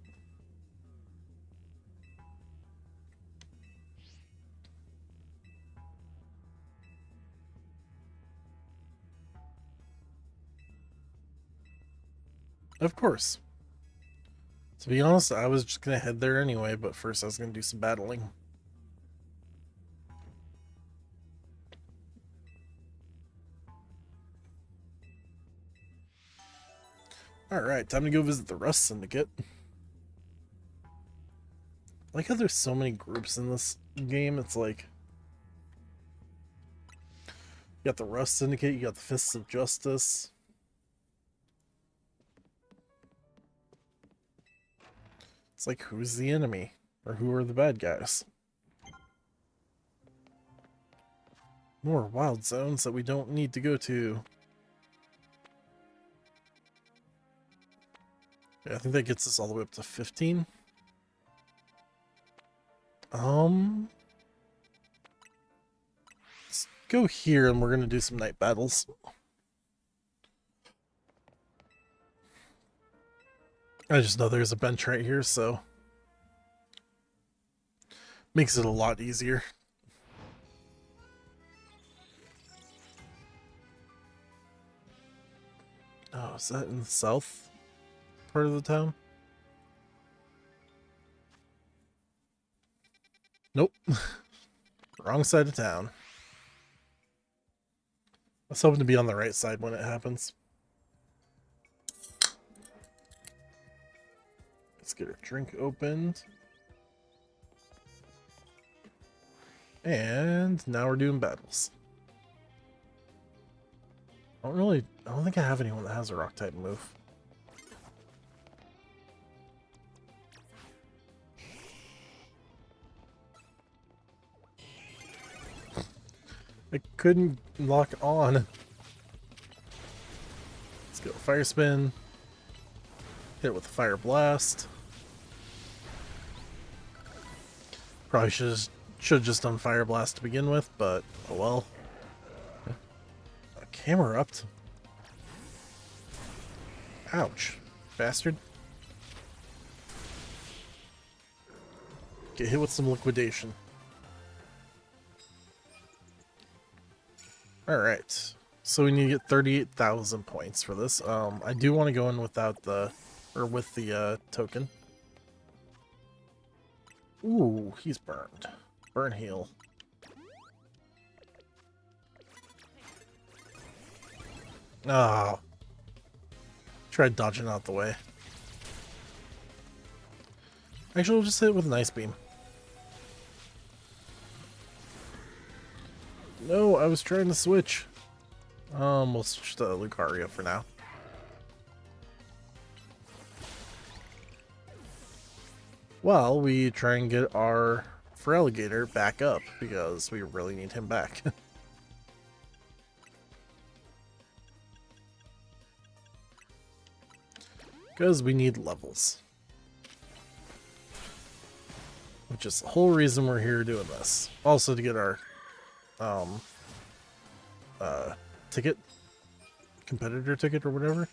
Of course. To be honest, I was just gonna head there anyway, but first I was gonna do some battling. Alright, time to go visit the Rust Syndicate. I like how there's so many groups in this game. It's like you got the Rust Syndicate, you got the Fists of Justice. It's like, who's the enemy? Or who are the bad guys? More wild zones that we don't need to go to. Yeah, I think that gets us all the way up to 15. Let's go here and we're gonna do some night battles. I just know there's a bench right here, so makes it a lot easier. Oh, is that in the south part of the town? Nope. Wrong side of town. I was hoping to be on the right side when it happens. Let's get our drink opened. And now we're doing battles. I don't think I have anyone that has a rock type move. I couldn't lock on. Let's go fire spin. Hit it with a fire blast. Probably should have just done fire blast to begin with, but oh well. A camera up. Ouch, bastard. Get hit with some liquidation. Alright. So we need to get 38,000 points for this. I do want to go in without the, or with the token. Ooh, he's burned. Burn heal. Oh. Tried dodging out the way. Actually, we'll just hit it with an ice beam. No, I was trying to switch. We'll switch to Lucario for now. While we try and get our Feraligatr back up, because we really need him back. Because we need levels. Which is the whole reason we're here doing this. Also to get our ticket, competitor ticket or whatever.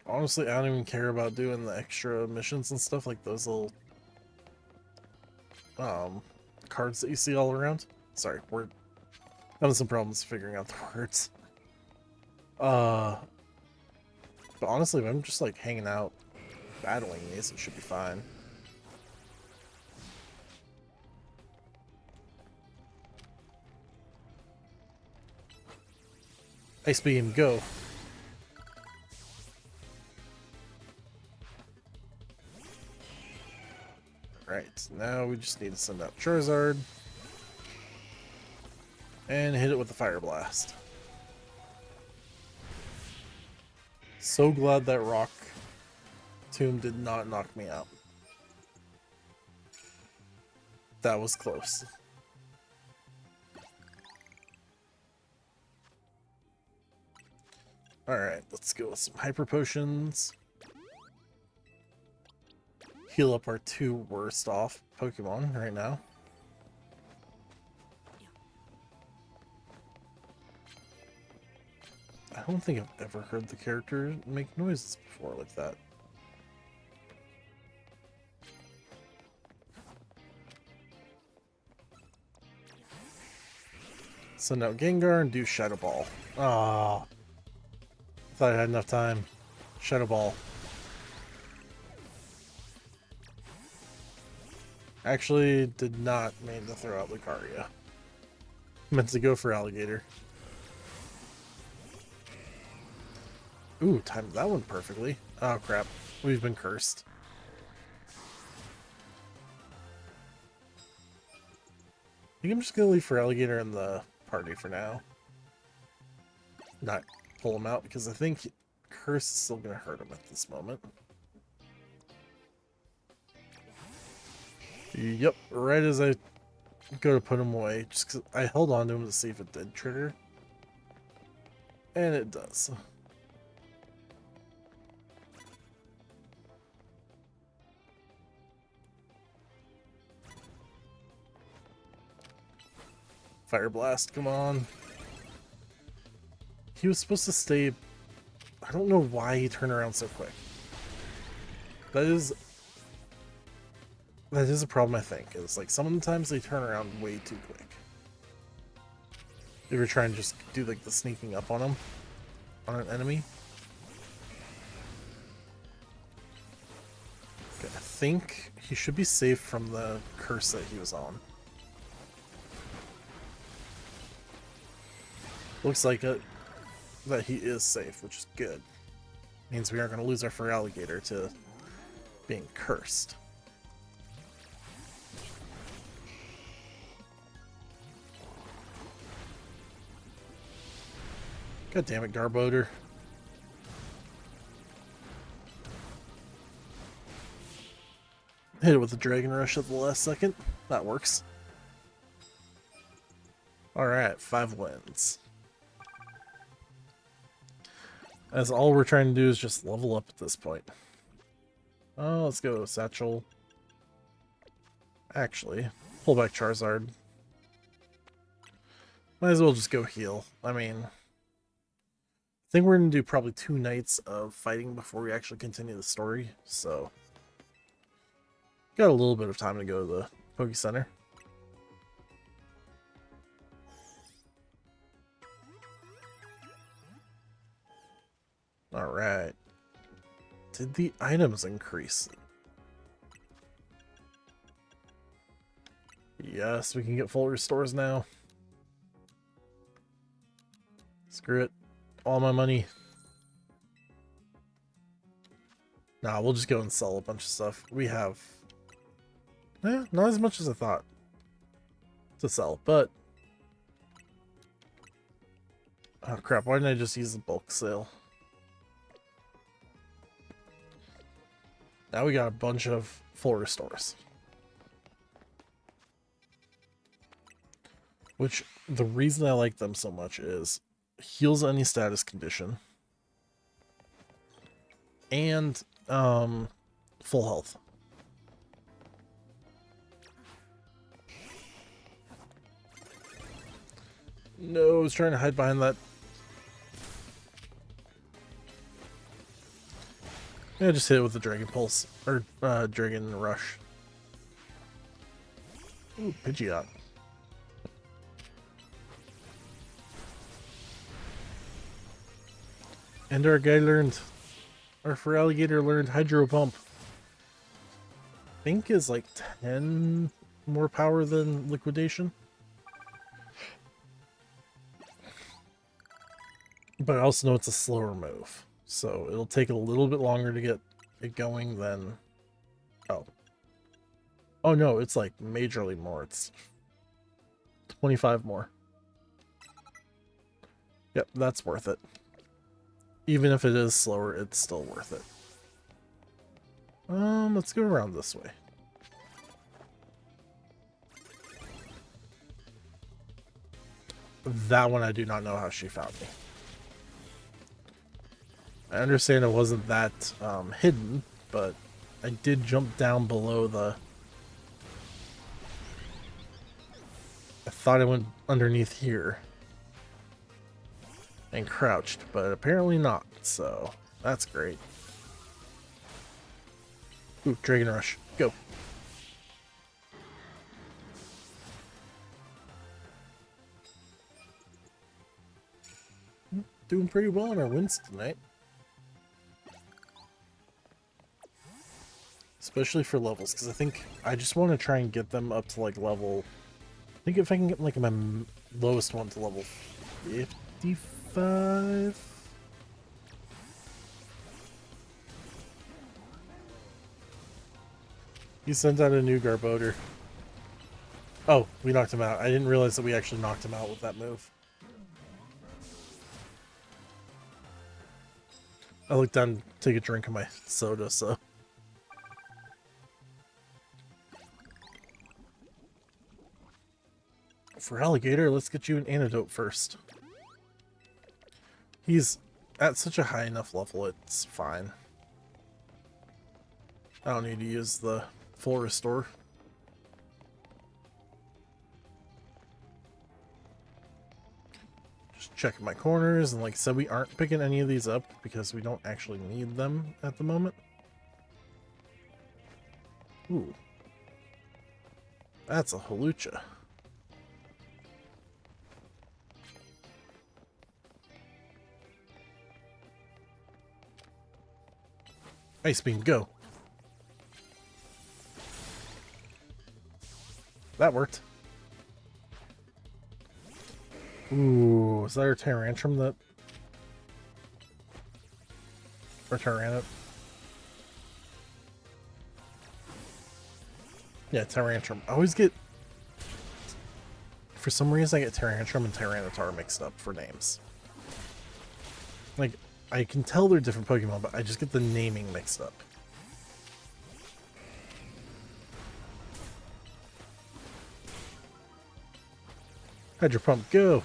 Honestly, I don't even care about doing the extra missions and stuff, like those little cards that you see all around. Sorry, we're having some problems figuring out the words. But honestly, if I'm just like hanging out, battling these, it should be fine. Ice Beam, go! Right, now we just need to send out Charizard. And hit it with the Fire Blast. So glad that Rock Tomb did not knock me out. That was close. Alright, let's go with some Hyper Potions. Heal up our two worst off Pokemon right now. I don't think I've ever heard the character make noises before like that. Send out Gengar and do Shadow Ball. Ah, I thought I had enough time. Shadow Ball. Actually, did not mean to throw out Lucario. Meant to go for Alligator. Ooh, timed that one perfectly. Oh crap, we've been cursed. I think I'm just gonna leave for Alligator in the party for now. Not pull him out, because I think Curse is still gonna hurt him at this moment. Yep, right as I go to put him away, just because I held on to him to see if it did trigger. And it does. Fire Blast, come on. He was supposed to stay... I don't know why he turned around so quick. That is a problem, I think. It's like sometimes they turn around way too quick. If you're trying to just do like the sneaking up on them, on an enemy. Okay, I think he should be safe from the curse that he was on. Looks like it, that he is safe, which is good. Means we aren't going to lose our Feraligatr to being cursed. God damn it, Garbodor. Hit it with the Dragon Rush at the last second. That works. Alright, 5 wins. As all we're trying to do is just level up at this point. Oh, let's go Satchel. Actually, pull back Charizard. Might as well just go heal. I mean, I think we're going to do probably 2 nights of fighting before we actually continue the story, so got a little bit of time to go to the Poke Center. Alright. Did the items increase? Yes, we can get full restores now. Screw it. All my money. Nah, we'll just go and sell a bunch of stuff. We have... not as much as I thought to sell, but... Oh crap, why didn't I just use the bulk sale? Now we got a bunch of full restores. Which, the reason I like them so much is heals any status condition. And, full health. No, I was trying to hide behind that. Yeah, just hit it with the Dragon Pulse, or Dragon Rush. Ooh, Pidgeot. And our guy learned, our Feraligatr learned Hydro Pump. I think is like 10 more power than Liquidation. But I also know it's a slower move, so it'll take a little bit longer to get it going than... Oh. Oh no, it's like majorly more. It's 25 more. Yep, that's worth it. Even if it is slower, it's still worth it. Let's go around this way. That one I do not know how she found me. I understand it wasn't that hidden, but I did jump down below the... I thought I went underneath here and crouched, but apparently not, so that's great. Ooh, Dragon Rush, go. Doing pretty well on our wins tonight. Especially for levels, because I think I just want to try and get them up to like level... I think if I can get like my lowest one to level 55... He sent out a new Garbodor. Oh, we knocked him out. I didn't realize that we actually knocked him out with that move. I looked down to take a drink of my soda, so... Feraligatr, let's get you an antidote first. He's at such a high enough level, it's fine. I don't need to use the full restore. Just checking my corners, and like I said, we aren't picking any of these up because we don't actually need them at the moment. Ooh. That's a Hawlucha. Ice Beam, go. That worked. Ooh, is that our Tyrantrum that... Or Tyranitar? Yeah, Tyrantrum. I always get... For some reason, I get Tyrantrum and Tyranitar mixed up for names. Like, I can tell they're different Pokemon, but I just get the naming mixed up. Hydro Pump, go!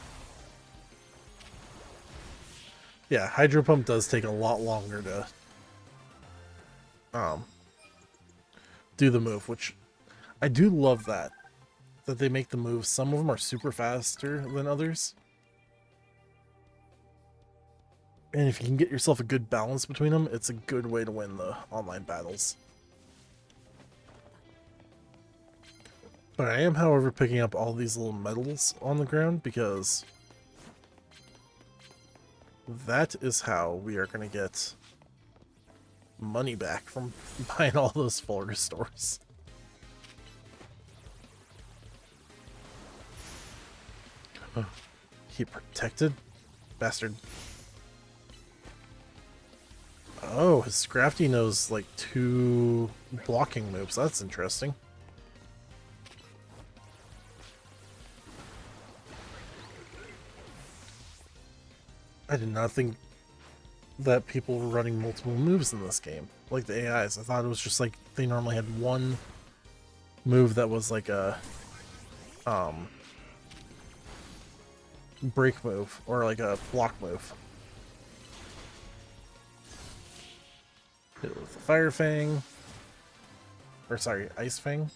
Yeah, Hydro Pump does take a lot longer to do the move, which I do love that they make the moves. Some of them are super faster than others. And if you can get yourself a good balance between them, it's a good way to win the online battles. But I am, however, picking up all these little medals on the ground because that is how we are going to get money back from buying all those full restores. He protected? Bastard. Oh, his Scrafty knows like 2 blocking moves. That's interesting. I did not think that people were running multiple moves in this game. Like the AIs. I thought it was just like they normally had one move that was like a break move or like a block move. Hit it with the Fire Fang. Or sorry, Ice Fang.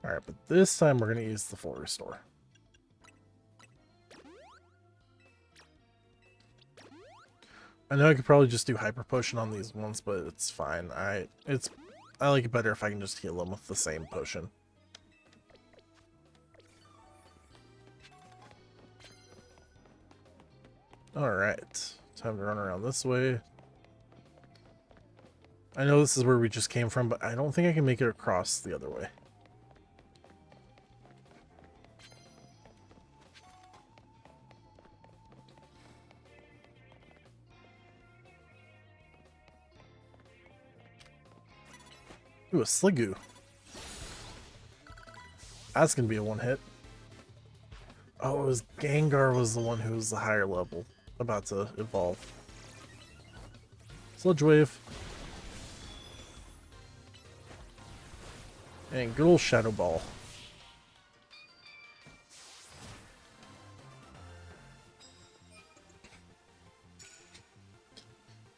Alright, but this time we're going to use the full restore. I know I could probably just do hyper potion on these ones, but it's fine. I like it better if I can just heal them with the same potion. Alright, time to run around this way. I know this is where we just came from, but I don't think I can make it across the other way. Ooh, a Sliggoo. That's gonna be a one hit. Oh, it was Gengar was the one who was the higher level, about to evolve. Sludge Wave. And good old Shadow Ball.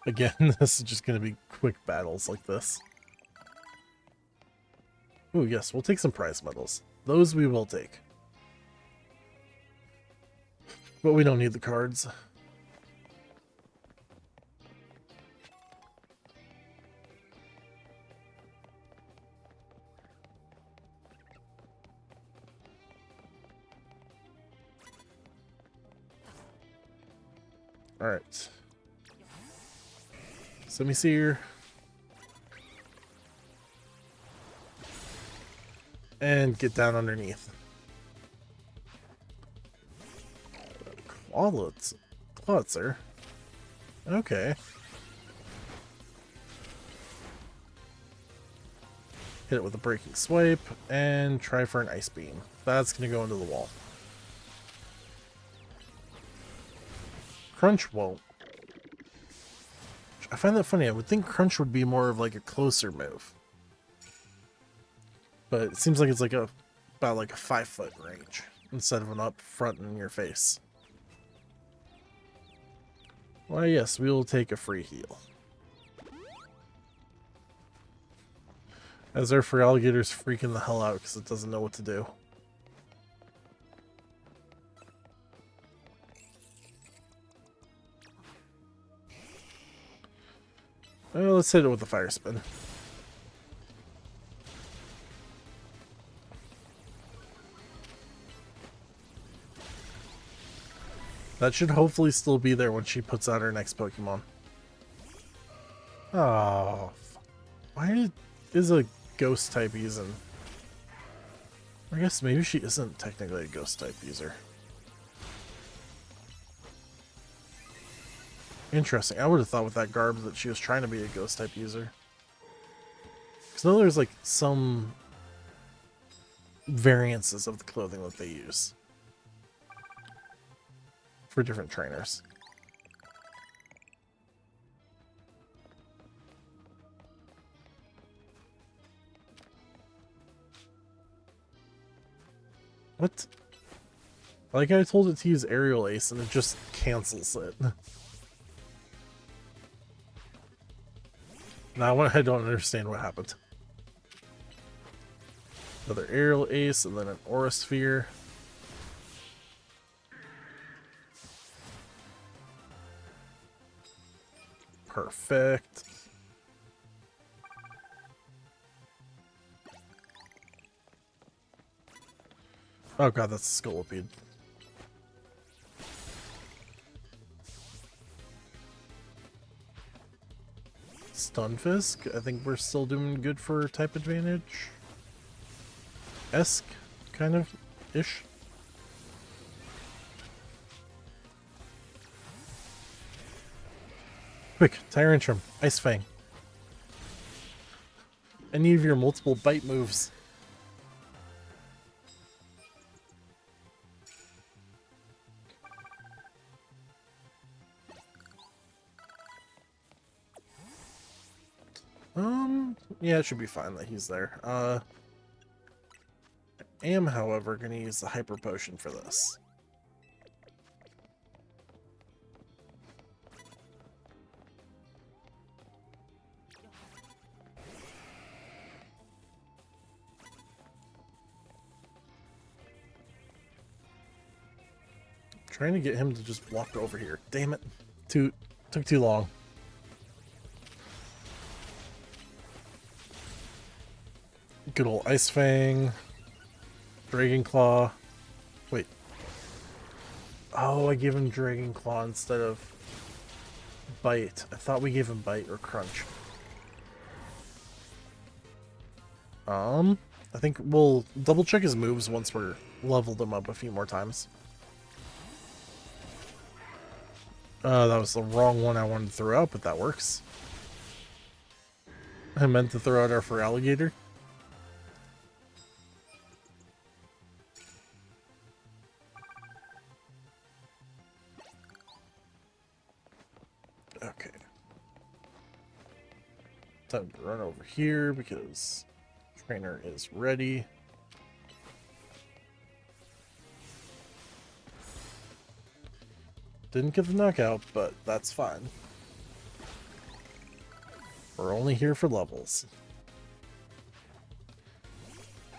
Again, this is just gonna be quick battles like this. Ooh, yes, we'll take some prize medals. Those we will take. But we don't need the cards. Alright. Semi-Seer. And get down underneath. Clawitzer. Okay. Hit it with a breaking swipe and try for an ice beam. That's gonna go into the wall. Crunch won't. I find that funny. I would think Crunch would be more of like a closer move. But it seems like it's like about like a 5-foot range instead of an up front in your face. Why, yes, we will take a free heal. As our Feraligator's freaking the hell out because it doesn't know what to do. Let's hit it with a Fire Spin. That should hopefully still be there when she puts out her next Pokemon. Oh, why is a ghost type using? I guess maybe she isn't technically a ghost type user. Interesting. I would have thought with that garb that she was trying to be a ghost type user. Because I know there's like some variances of the clothing that they use for different trainers. What? Like I told it to use Aerial Ace and it just cancels it. Now I don't understand what happened. Another Aerial Ace and then an Aura Sphere. Perfect. Oh god, that's a Scolipede. Stunfisk, I think we're still doing good for type advantage. Esque, kind of, ish. Quick, Tyrantrum, Ice Fang. Any of your multiple bite moves. Yeah, it should be fine that he's there. I am, however, going to use the Hyper Potion for this. Trying to get him to just walk over here. Damn it. Took too long. Good old Ice Fang. Dragon Claw. Wait. Oh, I gave him Dragon Claw instead of Bite. I thought we gave him Bite or Crunch. I think we'll double check his moves once we're leveled him up a few more times. That was the wrong one I wanted to throw out, but that works. I meant to throw out our Feraligatr. Okay. Time to run over here because trainer is ready. Didn't get the knockout, but that's fine. We're only here for levels.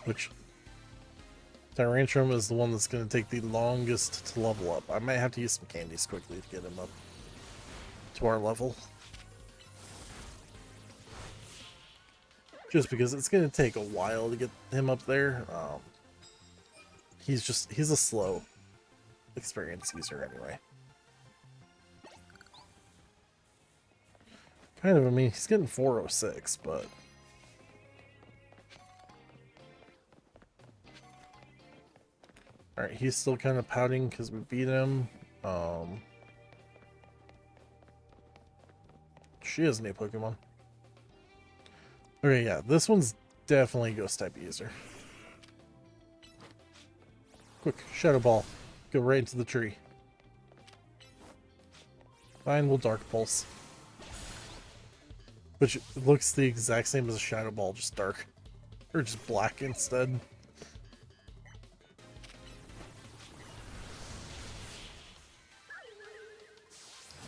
Which Tyrantrum is the one that's going to take the longest to level up. I might have to use some candies quickly to get him up to our level. Just because it's going to take a while to get him up there. He's a slow experienced user anyway. Kind of, I mean, he's getting 406, but... Alright, he's still kind of pouting because we beat him. She has a new Pokemon. Okay, yeah, this one's definitely a Ghost-type user. Quick, Shadow Ball. Go right into the tree. Fine, we'll Dark Pulse. Which looks the exact same as a Shadow Ball, just dark. Or just black instead.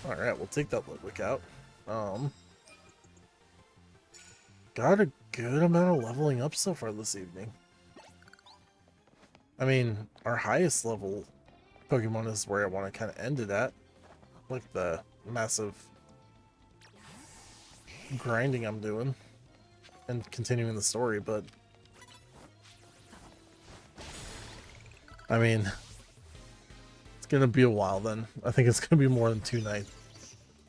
Alright, we'll take that Ludwig out. Got a good amount of leveling up so far this evening. I mean, our highest level Pokemon is where I want to kind of end it at. Like the massive grinding I'm doing and continuing the story, but I mean, it's gonna be a while then. I think it's gonna be more than 2 nights.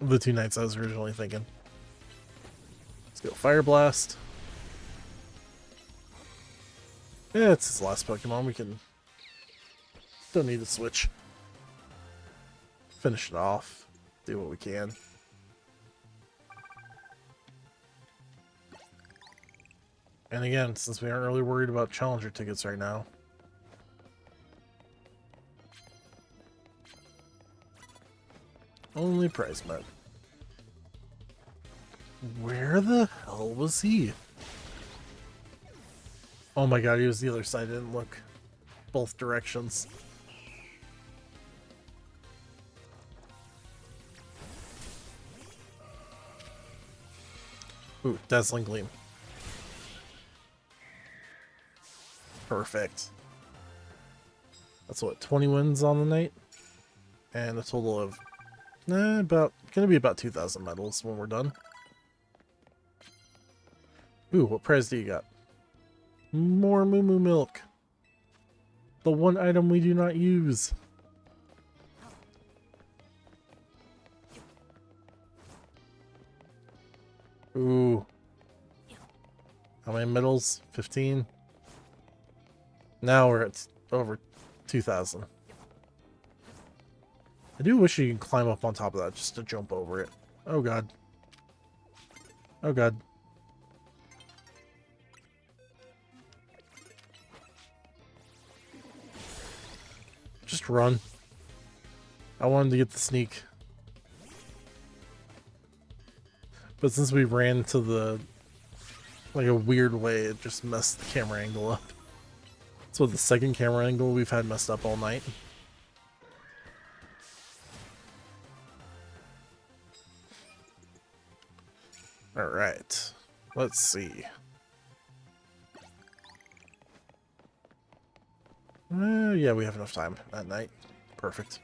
The 2 nights I was originally thinking. Let's go Fire Blast. Yeah, it's his last Pokemon. We don't need to switch. Finish it off. Do what we can. And again, since we aren't really worried about Challenger tickets right now. Only prize met. Where the hell was he? Oh my god, he was the other side. I didn't look both directions. Ooh, Dazzling Gleam. Perfect. That's what, 20 wins on the night? And a total of gonna be about 2,000 medals when we're done. Ooh, what prize do you got? More Moo Moo Milk. The one item we do not use. Ooh. How many medals? 15? Now we're at over 2,000. I do wish you could climb up on top of that just to jump over it. Oh god. Oh god. Just run. I wanted to get the sneak. But since we ran to the... like a weird way, it just messed the camera angle up. So the second camera angle we've had messed up all night. Alright. Let's see. Yeah, we have enough time at night. Perfect.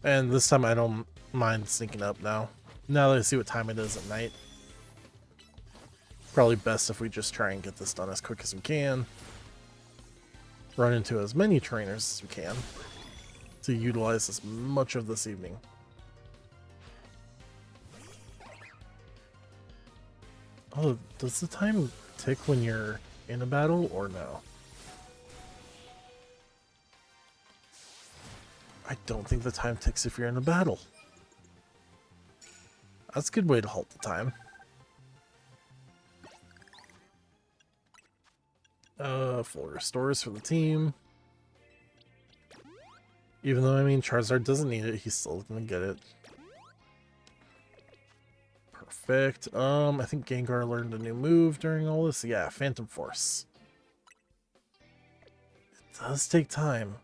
And this time I don't mind sneaking up now. Now that I see what time it is at night. Probably best if we just try and get this done as quick as we can. Run into as many trainers as we can to utilize as much of this evening. Oh, does the time tick when you're in a battle or no? I don't think the time ticks if you're in a battle. That's a good way to halt the time. Full restores for the team. Even though, I mean, Charizard doesn't need it, he's still gonna get it. Perfect. I think Gengar learned a new move during all this. Yeah, Phantom Force. It does take time.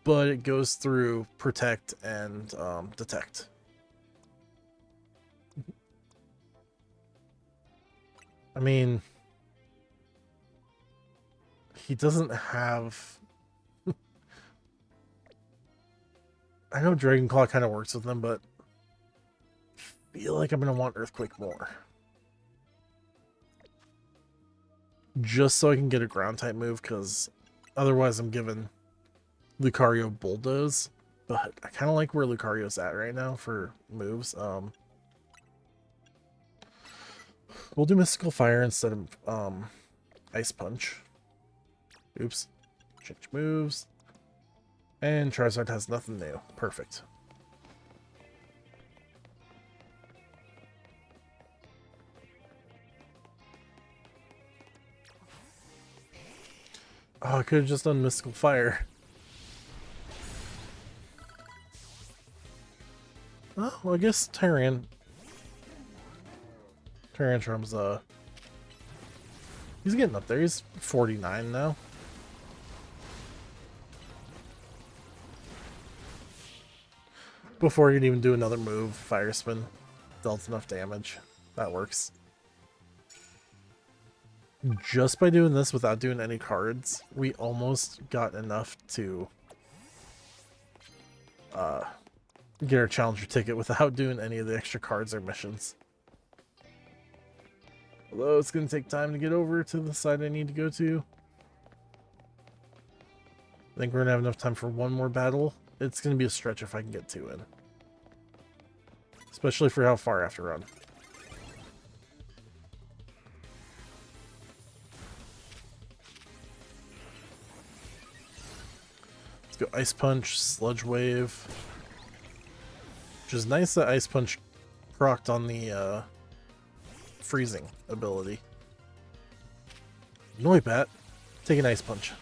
But it goes through Protect and Detect. I mean, he doesn't have... I know Dragon Claw kind of works with them, but I feel like I'm going to want Earthquake more. Just so I can get a ground type move, because otherwise I'm given Lucario Bulldoze. But I kind of like where Lucario's at right now for moves. We'll do Mystical Fire instead of Ice Punch. Oops. Change moves. And Charizard has nothing new. Perfect. Oh, I could have just done Mystical Fire. Oh, well, I guess Tyrantrum's, he's getting up there. He's 49 now. Before you can even do another move, Fire Spin dealt enough damage. That works. Just by doing this without doing any cards, we almost got enough to get our challenger ticket without doing any of the extra cards or missions. Although it's going to take time to get over to the side I need to go to. I think we're going to have enough time for one more battle. It's going to be a stretch if I can get two in. Especially for how far I have to run. Let's go Ice Punch, Sludge Wave. Which is nice that Ice Punch procced on the freezing ability. Noibat, take an Ice Punch.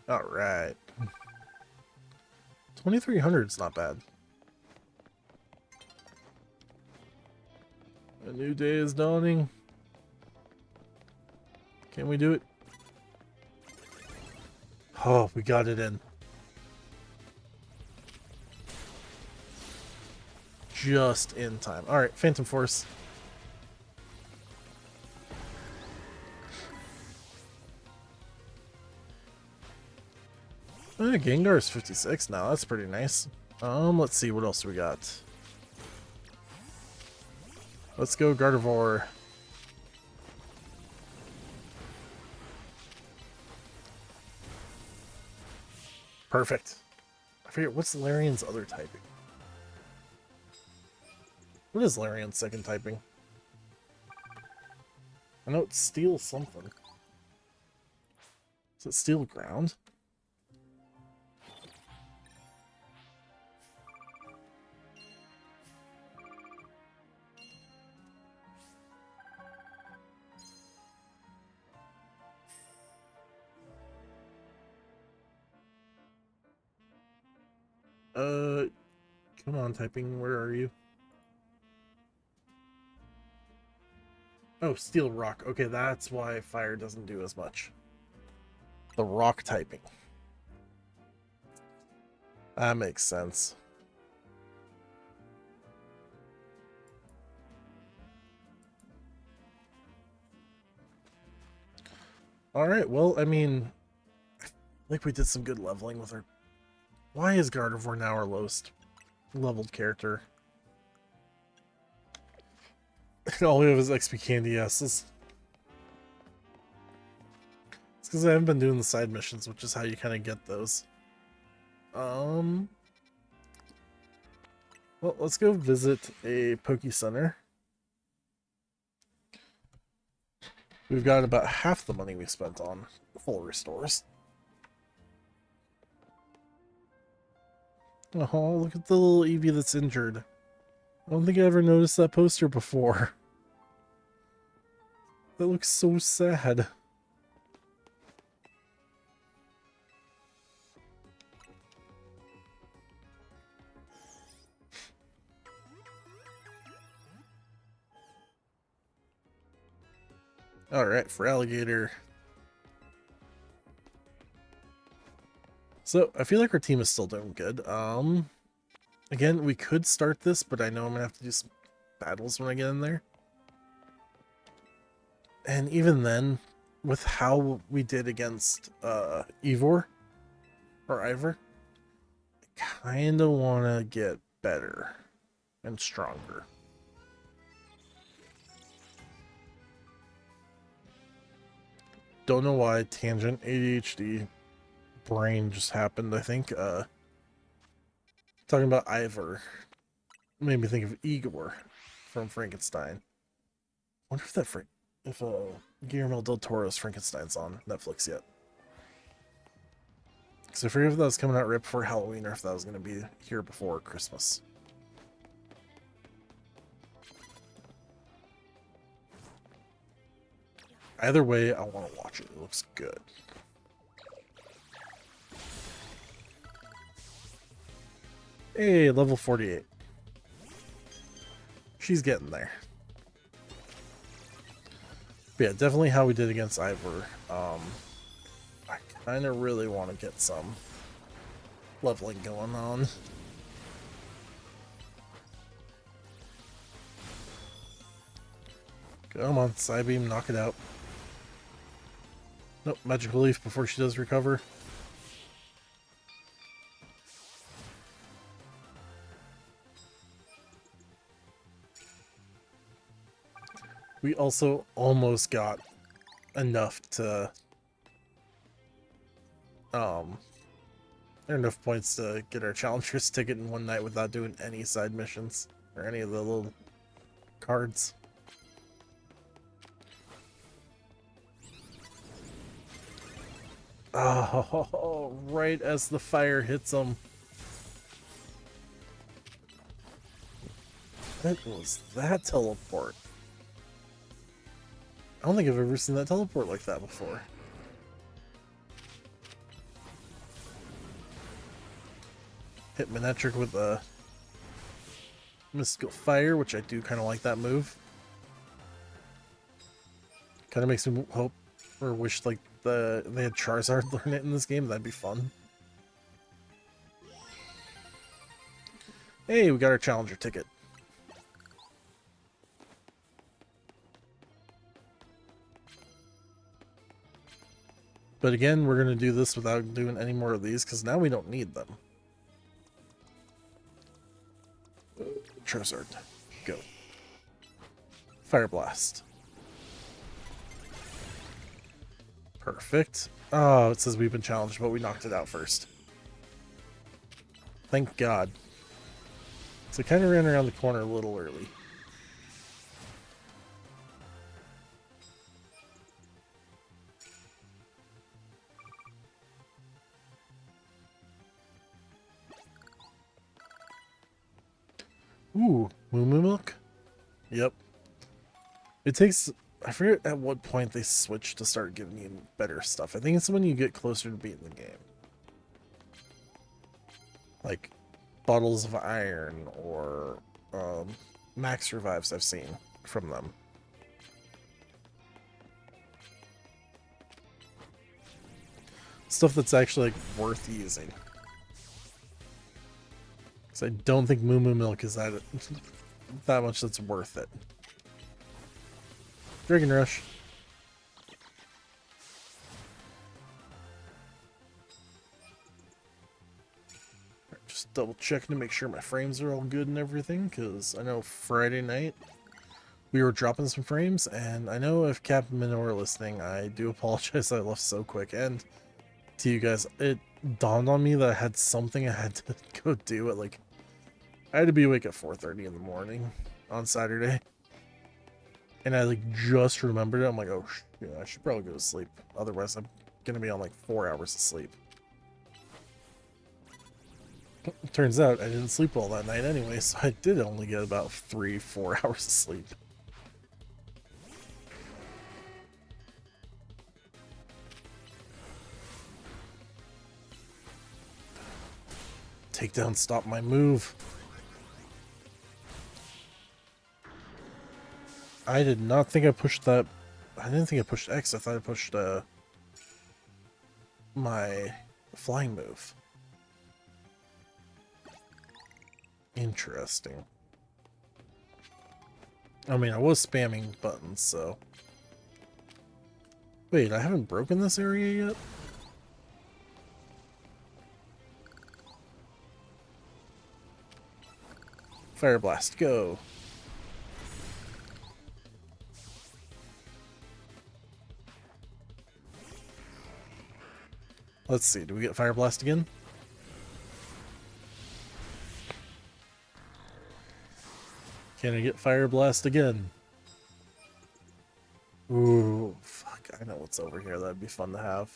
Alright. 2300 is not bad. A new day is dawning. Can we do it? Oh, we got it in. Just in time. Alright, Phantom Force. Gengar is 56 now. That's pretty nice. Let's see what else we got. Let's go Gardevoir. Perfect. I forget, what's Larian's other typing? What is Larian's second typing? I know it's Steel something. Is it Steel Ground? Come on, typing, where are you? Oh, Steel Rock. Okay, that's why Fire doesn't do as much. The Rock typing. That makes sense. Alright, well, I mean, like we did some good leveling with her. Why is Gardevoir now our lowest leveled character? All we have is XP Candy S's. It's because I haven't been doing the side missions, which is how you kind of get those. Well, let's go visit a Poke Center. We've got about half the money we spent on full restores. Oh, look at the little Eevee that's injured. I don't think I ever noticed that poster before. That looks so sad. Alright, for Alligator. So, I feel like our team is still doing good. Again, we could start this, but I know I'm gonna have to do some battles when I get in there. And even then, with how we did against Ivor, I kinda wanna get better and stronger. Don't know why, tangent, ADHD, brain just happened, I think. Talking about Ivor made me think of Igor from Frankenstein. I wonder if Guillermo del Toro's Frankenstein's on Netflix yet. Because I forget if that was coming out right before Halloween or if that was going to be here before Christmas. Either way, I want to watch it. It looks good. Hey, level 48. She's getting there. But yeah, definitely how we did against Ivor. I kind of really want to get some leveling going on. Come on, Psybeam, knock it out. Nope, Magical Leaf before she does recover. We also almost got enough to enough points to get our Challengers ticket in one night without doing any side missions or any of the little cards. Oh, right as the fire hits him. What was that teleport? I don't think I've ever seen that teleport like that before. Hit Manectric with a Mystical Fire, which I do kind of like that move. Kind of makes me hope or wish like they had Charizard learn it in this game. That'd be fun. Hey, we got our Challenger ticket. But again, we're going to do this without doing any more of these, because now we don't need them. Charizard, go. Fire Blast. Perfect. Oh, it says we've been challenged, but we knocked it out first. Thank God. So kind of ran around the corner a little early. Ooh, Moo Moo Milk? Yep. It takes... I forget at what point they switch to start giving you better stuff. I think it's when you get closer to beating the game. Like, bottles of iron or max revives I've seen from them. Stuff that's actually like worth using. Because I don't think Moo Moo Milk is that much that's worth it. Dragon Rush. double checking to make sure my frames are all good and everything, because I know Friday night we were dropping some frames, and I know if Captain Minor listening, I do apologize I left so quick, and to you guys, it dawned on me that I had something I had to go do at like, I had to be awake at 4:30 in the morning on Saturday, and I like just remembered it. I'm like, oh yeah, I should probably go to sleep, otherwise I'm gonna be on like 4 hours of sleep. Turns out I didn't sleep well that night anyway, so I did only get about 3-4 hours of sleep. Takedown, stop my move. I did not think I pushed that. I didn't think I pushed X. I thought I pushed my flying move. Interesting. I mean, I was spamming buttons, so... Wait, I haven't broken this area yet? Fire Blast, go! Let's see, do we get Fire Blast again? Can I get Fire Blast again? Ooh, fuck, I know what's over here. That'd be fun to have.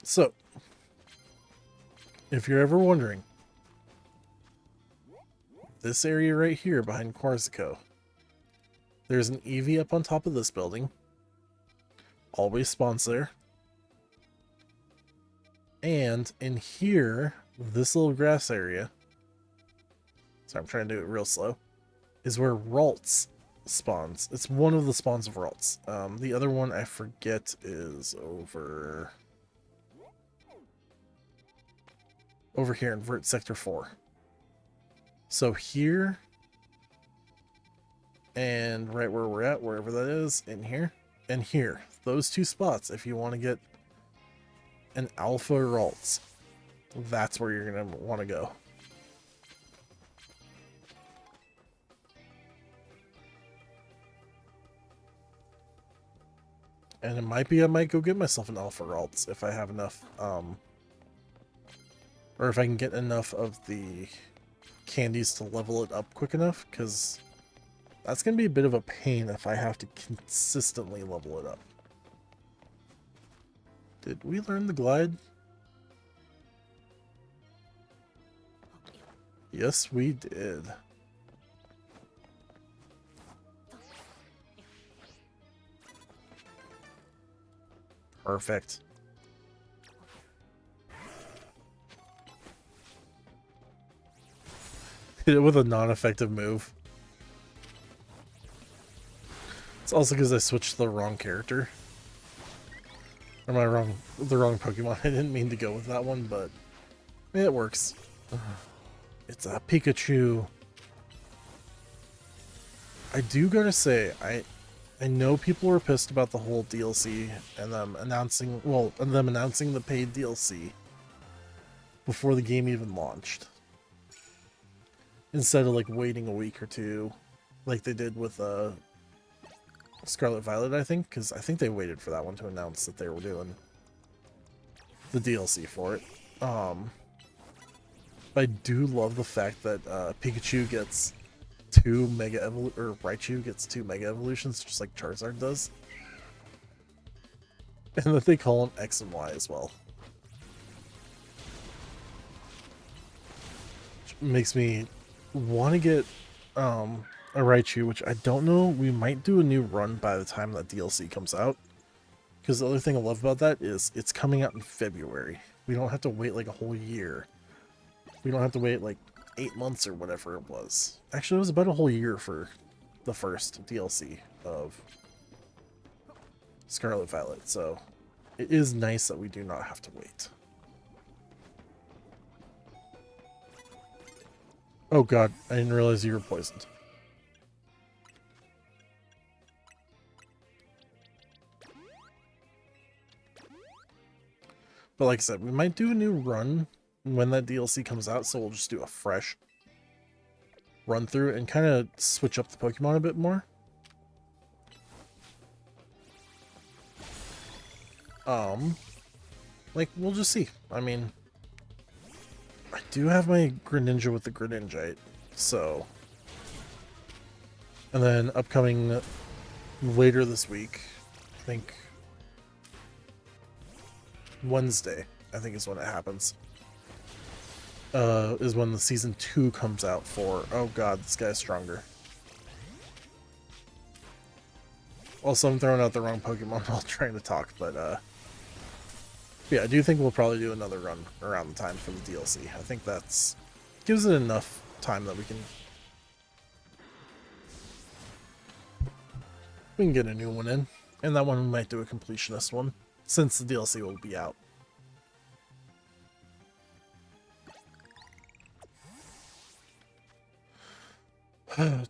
So, if you're ever wondering, this area right here behind Corsico, there's an EV up on top of this building. Always spawns there. And in here, this little grass area, sorry, I'm trying to do it real slow, is where Ralts spawns. It's one of the spawns of Ralts. The other one I forget is over here in Vert Sector 4. So here, and right where we're at, wherever that is, in here, and here. Those two spots, if you want to get an Alpha Ralts, that's where you're going to want to go. And it might be I might go get myself an Alpha Ralts if I have enough, or if I can get enough of the candies to level it up quick enough, because that's going to be a bit of a pain if I have to consistently level it up. Did we learn the glide? Yes, we did. Perfect. Hit it with a non-effective move. It's also because I switched to the wrong character. Or the wrong Pokemon. I didn't mean to go with that one, but it works. It's a Pikachu. I do gotta say, I know people were pissed about the whole DLC and them announcing the paid DLC before the game even launched, instead of like waiting a week or two like they did with Scarlet Violet, I think, because I think they waited for that one to announce that they were doing the DLC for it. I do love the fact that Pikachu gets Raichu gets 2 Mega Evolutions, just like Charizard does. And that they call them X and Y as well. Which makes me want to get a Raichu, which I don't know, we might do a new run by the time that DLC comes out. Because the other thing I love about that is it's coming out in February. We don't have to wait like a whole year. We don't have to wait like 8 months or whatever it was. Actually, it was about a whole year for the first DLC of Scarlet Violet, so it is nice that we do not have to wait. Oh god, I didn't realize you were poisoned. But like I said, we might do a new run when that DLC comes out, so we'll just do a fresh run through and kind of switch up the Pokemon a bit more. Like, we'll just see. I mean, I do have my Greninja with the Greninjite, so... And then upcoming later this week, I think Wednesday, I think is when it happens. Is when the Season 2 comes out for... Oh god, this guy's stronger. Also, I'm throwing out the wrong Pokemon while trying to talk, but yeah, I do think we'll probably do another run around the time for the DLC. I think that's... gives it enough time that we can get a new one in. And that one we might do a completionist one, since the DLC will be out.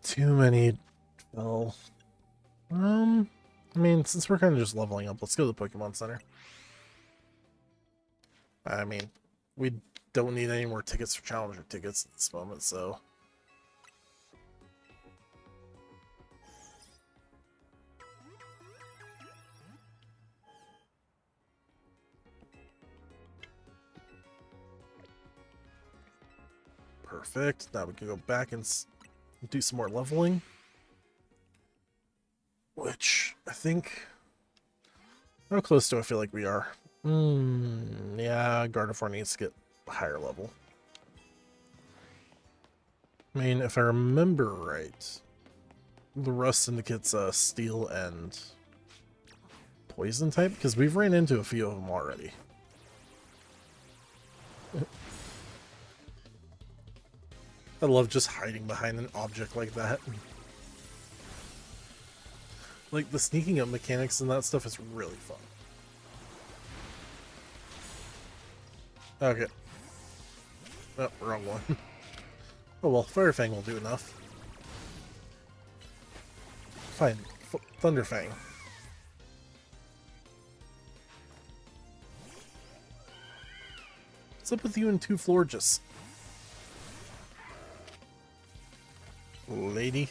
Too many... Well... I mean, since we're kind of just leveling up, let's go to the Pokemon Center. I mean, we don't need any more tickets for Challenger tickets at this moment, so... Perfect. Now we can go back and do some more leveling. Which, I think... How close do I feel like we are? Yeah, Gardevoir needs to get a higher level. I mean, if I remember right, the Rust Syndicate's Steel and Poison type, because we've ran into a few of them already. I love just hiding behind an object like that. Like, the sneaking up mechanics and that stuff is really fun. Okay. Oh, wrong one. Oh well, Fire Fang will do enough. Fine. Thunder Fang. What's up with you and two Florges? Lady.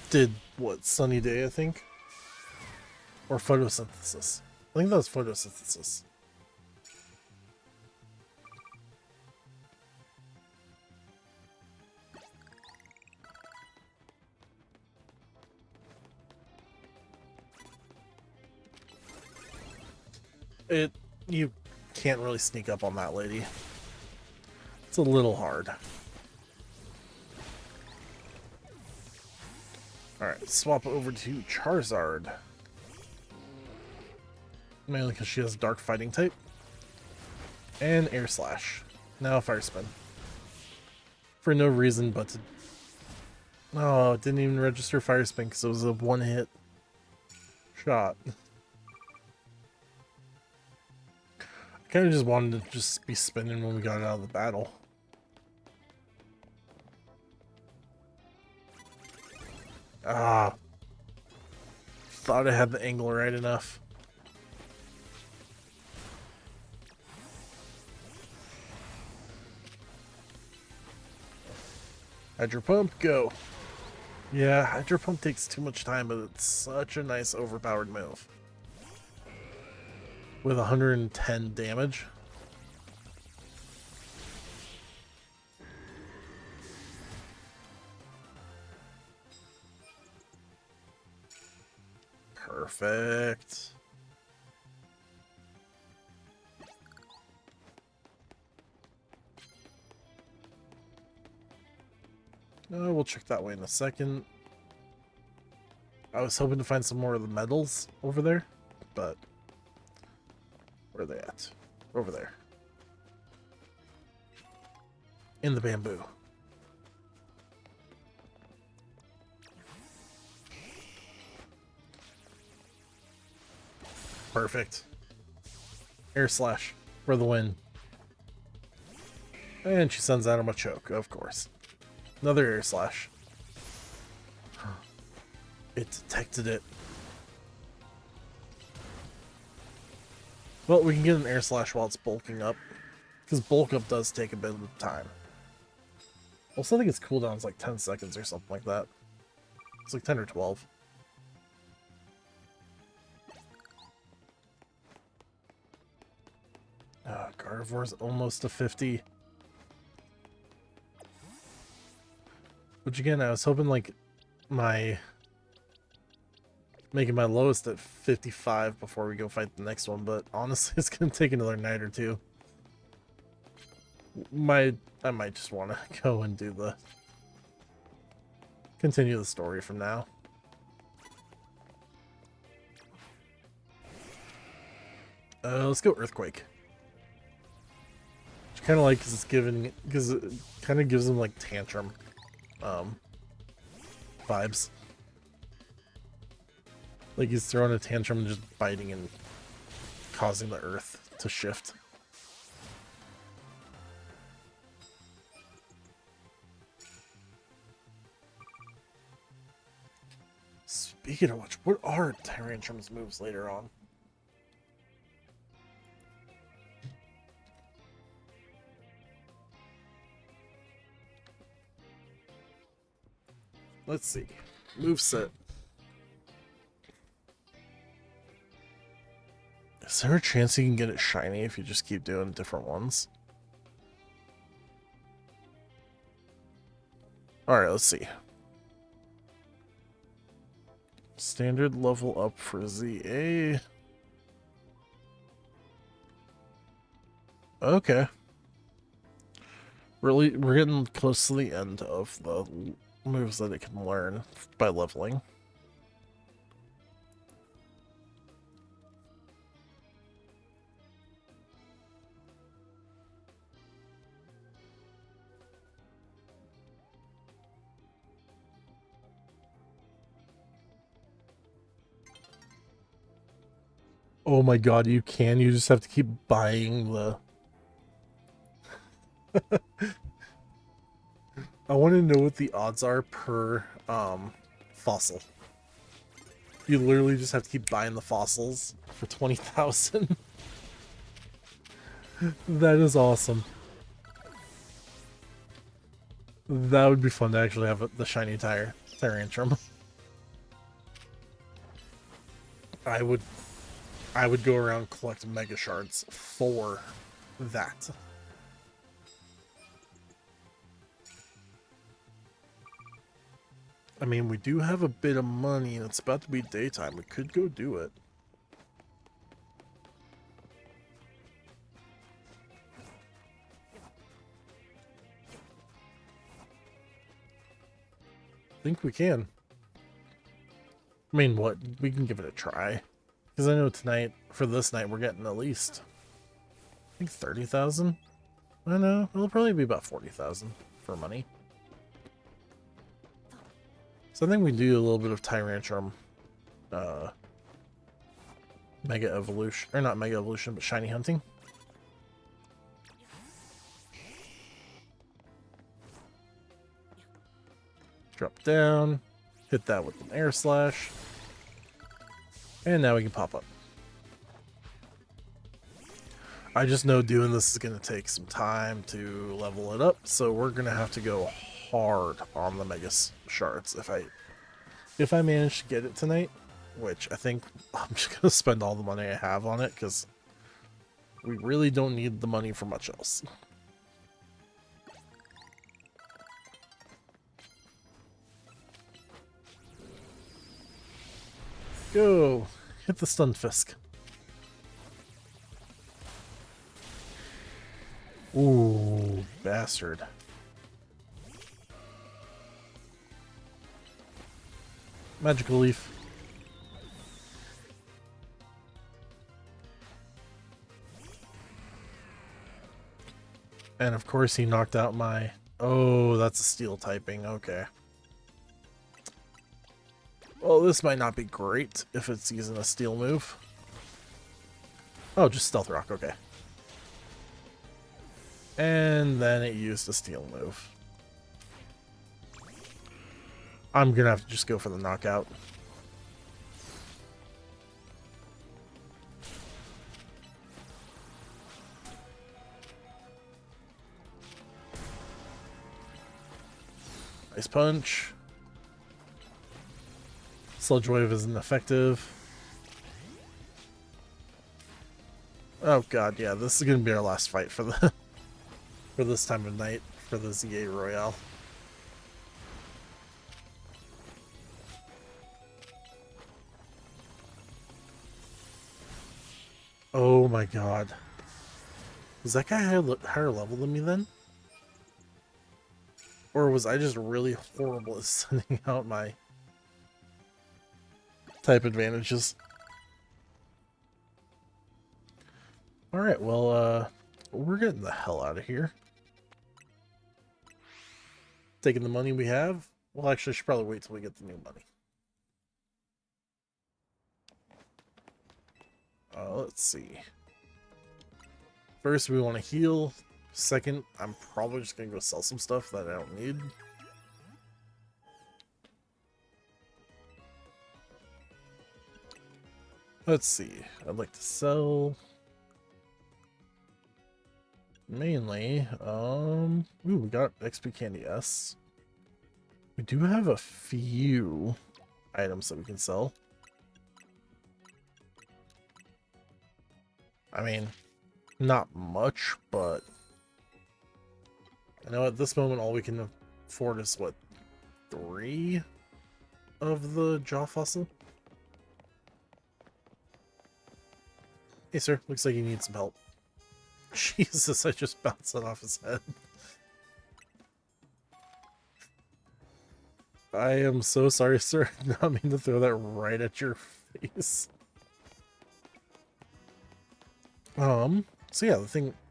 Did what? Sunny Day, I think? Or photosynthesis. I think that was photosynthesis. You can't really sneak up on that lady. It's a little hard. Alright, swap over to Charizard. Mainly because she has Dark Fighting type. And Air Slash. Now Fire Spin. For no reason but to... Oh, it didn't even register Fire Spin because it was a one-hit shot. I kind of just wanted to just be spinning when we got out of the battle. Ah. Thought I had the angle right enough. Hydro Pump, go. Yeah, Hydro Pump takes too much time, but it's such a nice overpowered move. With 110 damage. Perfect. We'll check that way in a second. I was hoping to find some more of the medals over there, but where are they at? Over there. In the bamboo. Perfect. Air Slash for the win. And she sends out him a choke, of course. Another Air Slash. It detected it. Well, we can get an air slash while it's bulking up. Because bulk up does take a bit of time. Also, I think its cooldown is like 10 seconds or something like that. It's like 10 or 12. Gardevoir's almost to 50. Which again, I was hoping like making my lowest at 55 before we go fight the next one, but honestly it's gonna take another night or two. I might just want to go and continue the story from now. Let's go Earthquake. Which kind of like because it kind of gives them like tantrum vibes. Like he's throwing a tantrum and just biting and causing the earth to shift. Speaking of which, what are Tyrantrum's moves later on? Let's see. Moveset. Is there a chance you can get it shiny if you just keep doing different ones? Alright, let's see. Standard level up for ZA. Okay. Really, we're getting close to the end of the moves that it can learn by leveling. Oh my god, you can. You just have to keep buying the... I want to know what the odds are per fossil. You literally just have to keep buying the fossils for 20,000. That is awesome. That would be fun to actually have the shiny Tyrantrum. I would go around collect mega shards for that. I mean, we do have a bit of money and it's about to be daytime. We could go do it. I think we can. I mean, what? We can give it a try. Because I know tonight, for this night, we're getting at least, I think 30,000? I don't know. It'll probably be about 40,000 for money. So I think we do a little bit of Tyrantrum Mega Evolution, or not Mega Evolution, but Shiny Hunting. Drop down, hit that with an Air Slash, and now we can pop up. I just know doing this is going to take some time to level it up, so we're going to have to go hard on the Mega Shards if I manage to get it tonight, which I think I'm just going to spend all the money I have on it, because we really don't need the money for much else. Go! Hit the Stunfisk. Ooh, bastard. Magical Leaf. And of course he knocked out my... Oh, that's a steel typing. Okay. Well, this might not be great if it's using a steel move. Oh, just Stealth Rock. Okay. And then it used a steel move. I'm gonna have to just go for the knockout. Ice Punch. Sludge Wave isn't effective. Oh god, yeah, this is gonna be our last fight for the for this time of night for the ZA Royale. Oh my god. Was that guy higher level than me then? Or was I just really horrible at sending out my type advantages? Alright, well, we're getting the hell out of here. Taking the money we have. Well, actually, I should probably wait till we get the new money. Let's see. First, we want to heal. Second, I'm probably just going to go sell some stuff that I don't need. Let's see. I'd like to sell... mainly, ooh, we got XP Candy S. We do have a few items that we can sell. I mean, not much, but I know at this moment all we can afford is, what, 3 of the jaw fossil? Hey sir, looks like you need some help. Jesus, I just bounced that off his head. I am so sorry, sir. I did not mean to throw that right at your face. So yeah,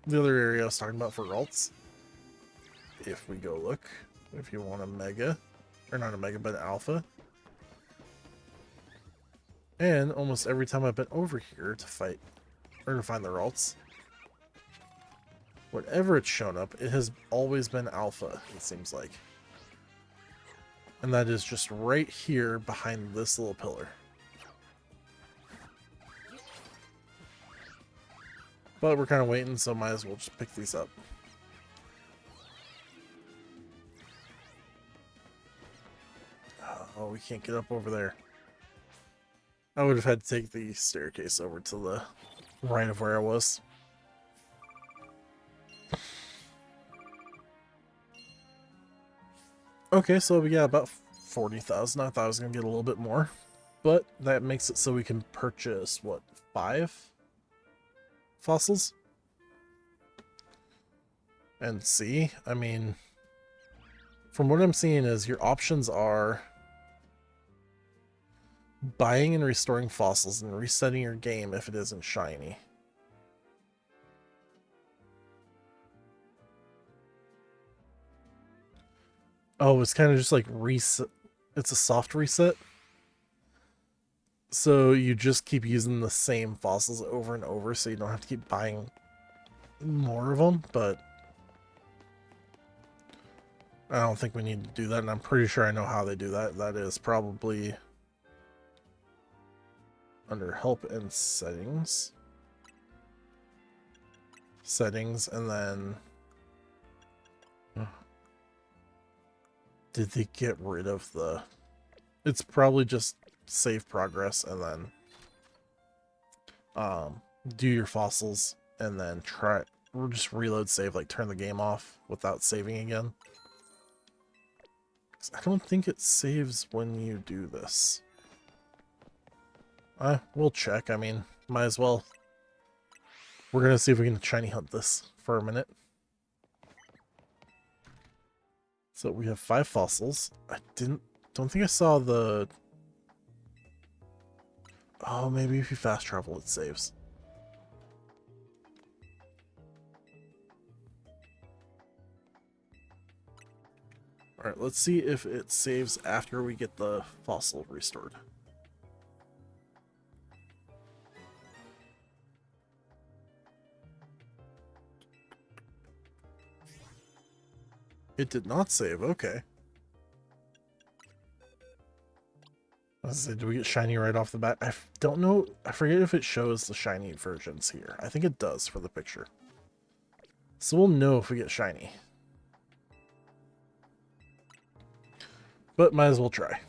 the other area I was talking about for alts, if we go look, if you want a mega, or not a mega, but an alpha. And almost every time I've been over here to fight, or to find the alts, whatever it's shown up, it has always been alpha, it seems like. And that is just right here behind this little pillar. But we're kind of waiting, so might as well just pick these up. Oh, we can't get up over there. I would have had to take the staircase over to the right of where I was. Okay, so we got about 40,000. I thought I was going to get a little bit more. But that makes it so we can purchase, what, 5 fossils? And see, I mean, from what I'm seeing is your options are buying and restoring fossils and resetting your game if it isn't shiny. Oh, it's kind of just like reset. It's a soft reset. So you just keep using the same fossils over and over, so you don't have to keep buying more of them, but I don't think we need to do that, and I'm pretty sure I know how they do that. That is probably under help and settings. Settings, and then... did they get rid of the... It's probably just save progress and then do your fossils and then try... or just reload save, like turn the game off without saving again. I don't think it saves when you do this. We'll check. I mean, might as well. We're gonna see if we can shiny hunt this for a minute. So we have 5 fossils. I don't think I saw the... oh, maybe if you fast travel it saves. Alright, let's see if it saves after we get the fossil restored. It did not save, okay. I was gonna say, do we get shiny right off the bat? I don't know, I forget if it shows the shiny versions here. I think it does for the picture. So we'll know if we get shiny. But might as well try.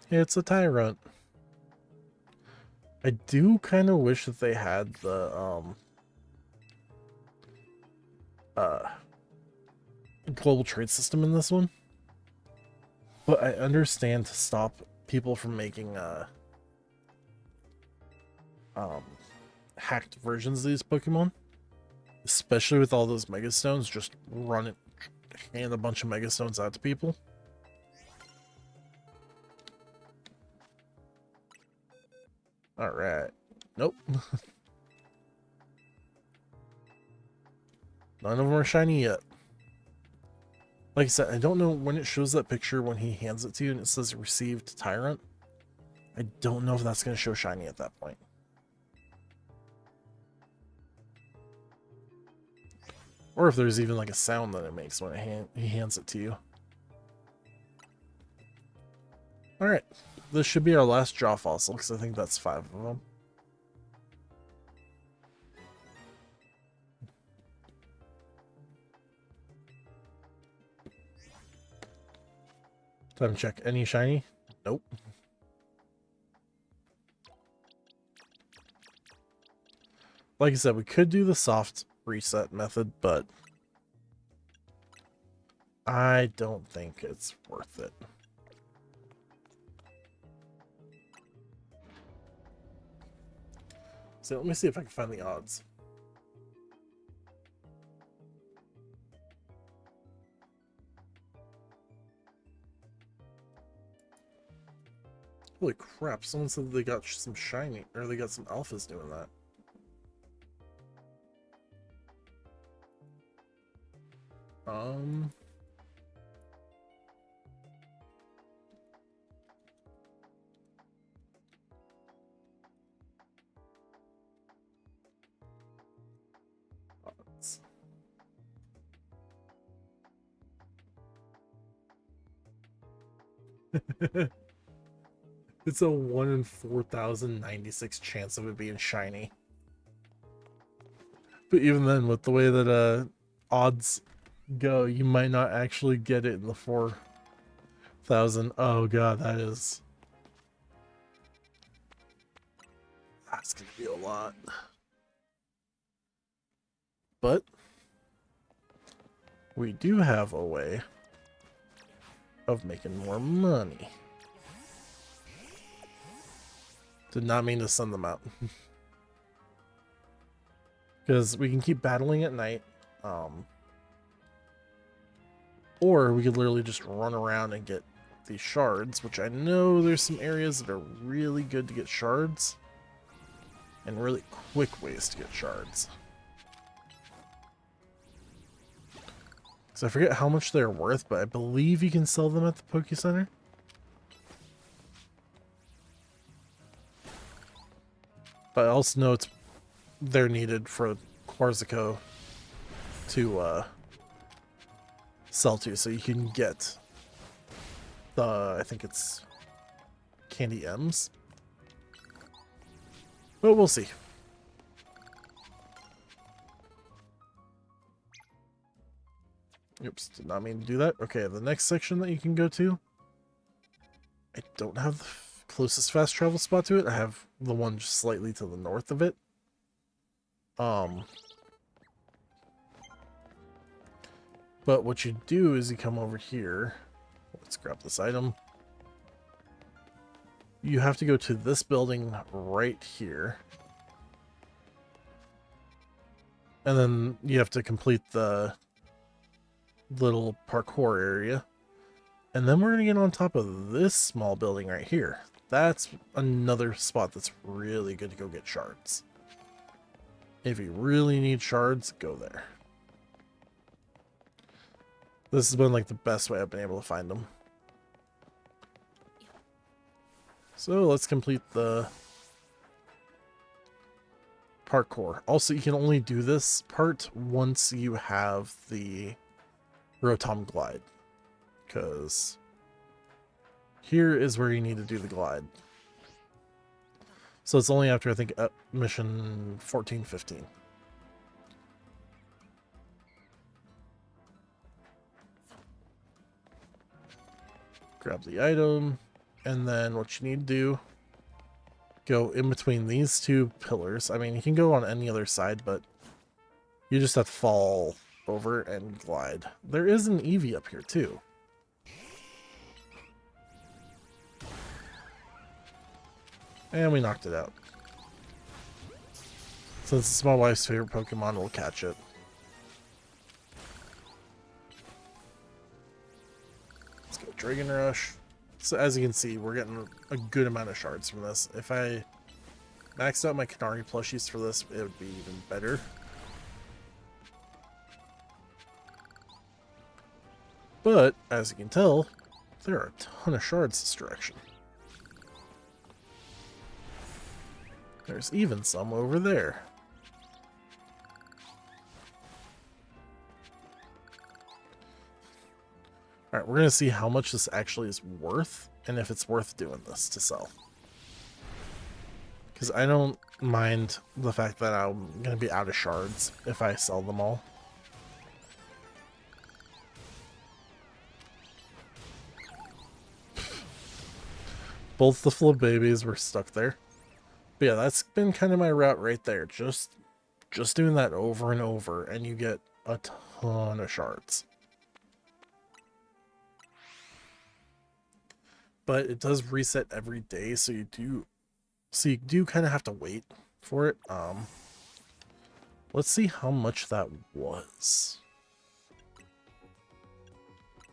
It's a tyrant. I do kind of wish that they had the global trade system in this one. But I understand to stop people from making hacked versions of these Pokemon. Especially with all those Mega Stones, just run it, hand a bunch of Mega Stones out to people. Alright. Nope. None of them are shiny yet. Like I said, I don't know when it shows that picture when he hands it to you and it says received Tyrant. I don't know if that's going to show shiny at that point. Or if there's even like a sound that it makes when he hands it to you. Alright, this should be our last jaw fossil because I think that's 5 of them. Time to check. Any shiny? Nope. Like I said, we could do the soft reset method, but I don't think it's worth it. So let me see if I can find the odds. Holy crap, someone said they got some shiny, or they got some alphas doing that. Odds. It's a 1 in 4,096 chance of it being shiny. But even then, with the way that odds go, you might not actually get it in the 4,000. Oh god, that's gonna be a lot. But we do have a way of making more money. Did not mean to send them out. Because we can keep battling at night. Or we could literally just run around and get these shards, which I know there's some areas that are really good to get shards. And really quick ways to get shards. So I forget how much they're worth, but I believe you can sell them at the Poke Center. But I also know they're needed for Quarzico to sell to, so you can get the, I think it's Candy M's. But we'll see. Oops, did not mean to do that. Okay, the next section that you can go to, I don't have the closest fast travel spot to it. I have the one just slightly to the north of it. But what you do is you come over here. Let's grab this item. You have to go to this building right here. And then you have to complete the little parkour area. And then we're going to get on top of this small building right here. That's another spot that's really good to go get shards. If you really need shards, go there. This has been like the best way I've been able to find them. So let's complete the parkour. Also, you can only do this part once you have the Rotom Glide. Because here is where you need to do the glide. So it's only after, I think, mission 14-15. Grab the item, and then what you need to do, go in between these two pillars. I mean, you can go on any other side, but you just have to fall over and glide. There is an Eevee up here too. And we knocked it out. Since it's my wife's favorite Pokemon, we'll catch it. Let's go Dragon Rush. So as you can see, we're getting a good amount of shards from this. If I maxed out my Canary plushies for this, it would be even better. But, as you can tell, there are a ton of shards this direction. There's even some over there. Alright, we're going to see how much this actually is worth, and if it's worth doing this to sell. Because I don't mind the fact that I'm going to be out of shards if I sell them all. Both the flip babies were stuck there. But yeah, that's been kind of my route right there. Just doing that over and over, and you get a ton of shards. But it does reset every day, so you do kind of have to wait for it. Let's see how much that was.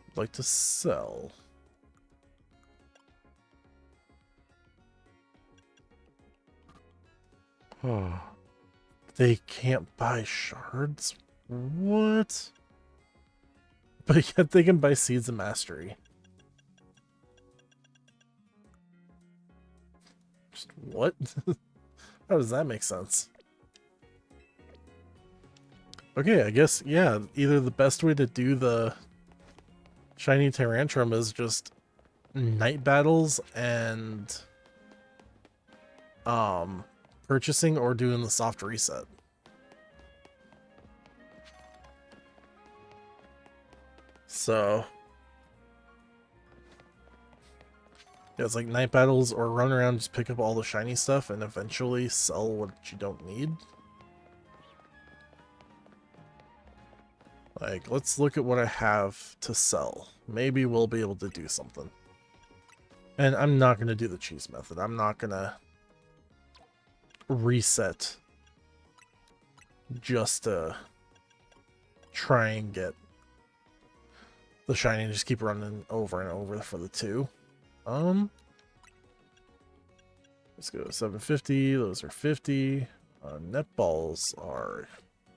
I'd like to sell. Oh, they can't buy shards? What? But yet they can buy Seeds of Mastery. Just what? How does that make sense? Okay, I guess, yeah, either the best way to do the Shiny Tyrantrum is just night battles and purchasing, or doing the soft reset. So yeah, it's like night battles, or run around, just pick up all the shiny stuff and eventually sell what you don't need. Like, let's look at what I have to sell. Maybe we'll be able to do something. And I'm not going to do the cheese method. I'm not going to reset just to try and get the shiny and just keep running over and over for the two. Let's go 750. Those are 50. Net balls are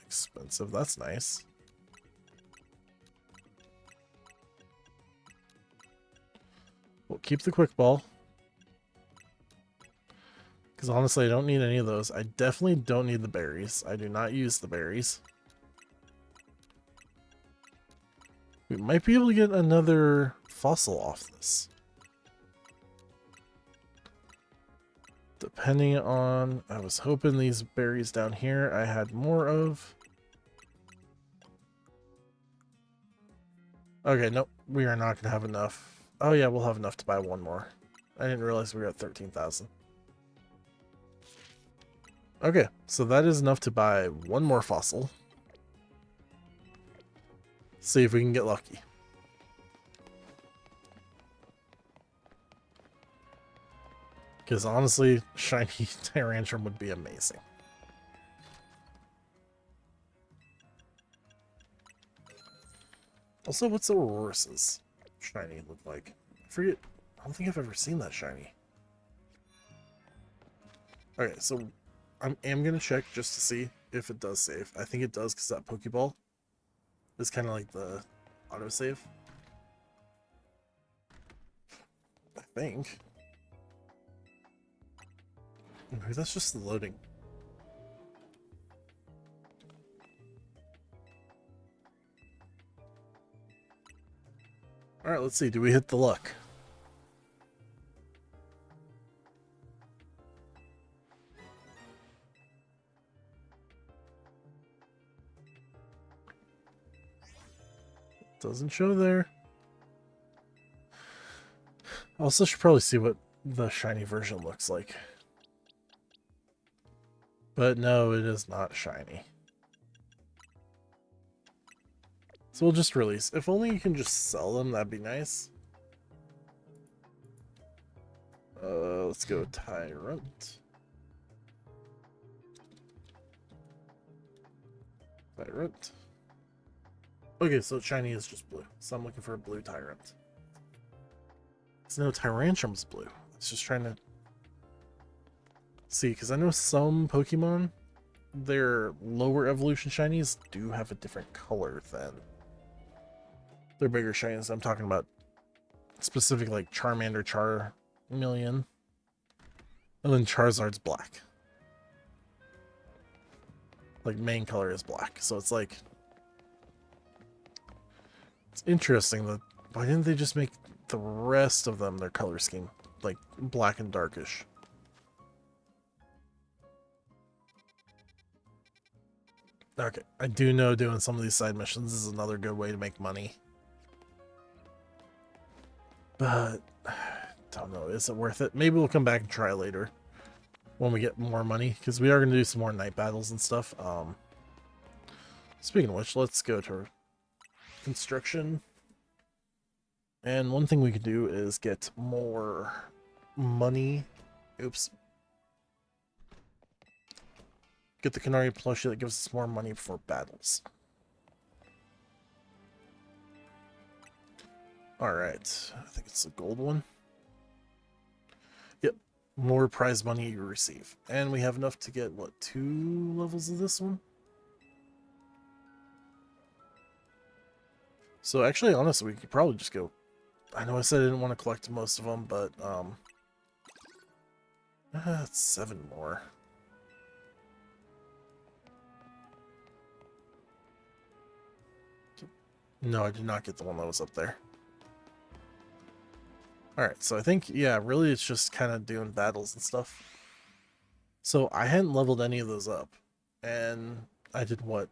expensive. That's nice. We'll keep the quick ball. Because honestly, I don't need any of those. I definitely don't need the berries. I do not use the berries. We might be able to get another fossil off this. Depending on... I was hoping these berries down here I had more of. Okay, nope. We are not going to have enough. Oh yeah, we'll have enough to buy one more. I didn't realize we were at 13,000. Okay, so that is enough to buy one more fossil. See if we can get lucky. Because honestly, shiny Tyrantrum would be amazing. Also, what's Aurora's shiny look like? I forget. I don't think I've ever seen that shiny. Okay, so I am going to check just to see if it does save. I think it does, because that Pokeball is kind of like the autosave. I think. Maybe that's just the loading. Alright, let's see. Do we hit the luck? Doesn't show there. Also should probably see what the shiny version looks like. But no, it is not shiny. So we'll just release. If only you can just sell them, that'd be nice. Let's go Tyrant. Tyrant. Okay, so shiny is just blue. So I'm looking for a blue Tyrant. It's no Tyrantrum's blue. It's just trying to see, because I know some Pokemon, their lower evolution shinies do have a different color than their bigger shinies. I'm talking about specific like Charmander, Charmeleon, and then Charizard's black. Like main color is black, so it's like it's interesting that why didn't they just make the rest of them their color scheme like black and darkish? Okay, I do know doing some of these side missions is another good way to make money. But, don't know, is it worth it? Maybe we'll come back and try later when we get more money, because we are going to do some more night battles and stuff. Speaking of which, let's go to construction. And one thing we could do is get more money. Oops. Get the Canary plushie that gives us more money for battles. Alright, I think it's the gold one. Yep, more prize money you receive. And we have enough to get, what, 2 levels of this one? So actually, honestly, we could probably just go... I know I said I didn't want to collect most of them, but, it's 7 more. No, I did not get the one that was up there. Alright, so I think, yeah, really it's just kind of doing battles and stuff. So I hadn't leveled any of those up. And I did, what,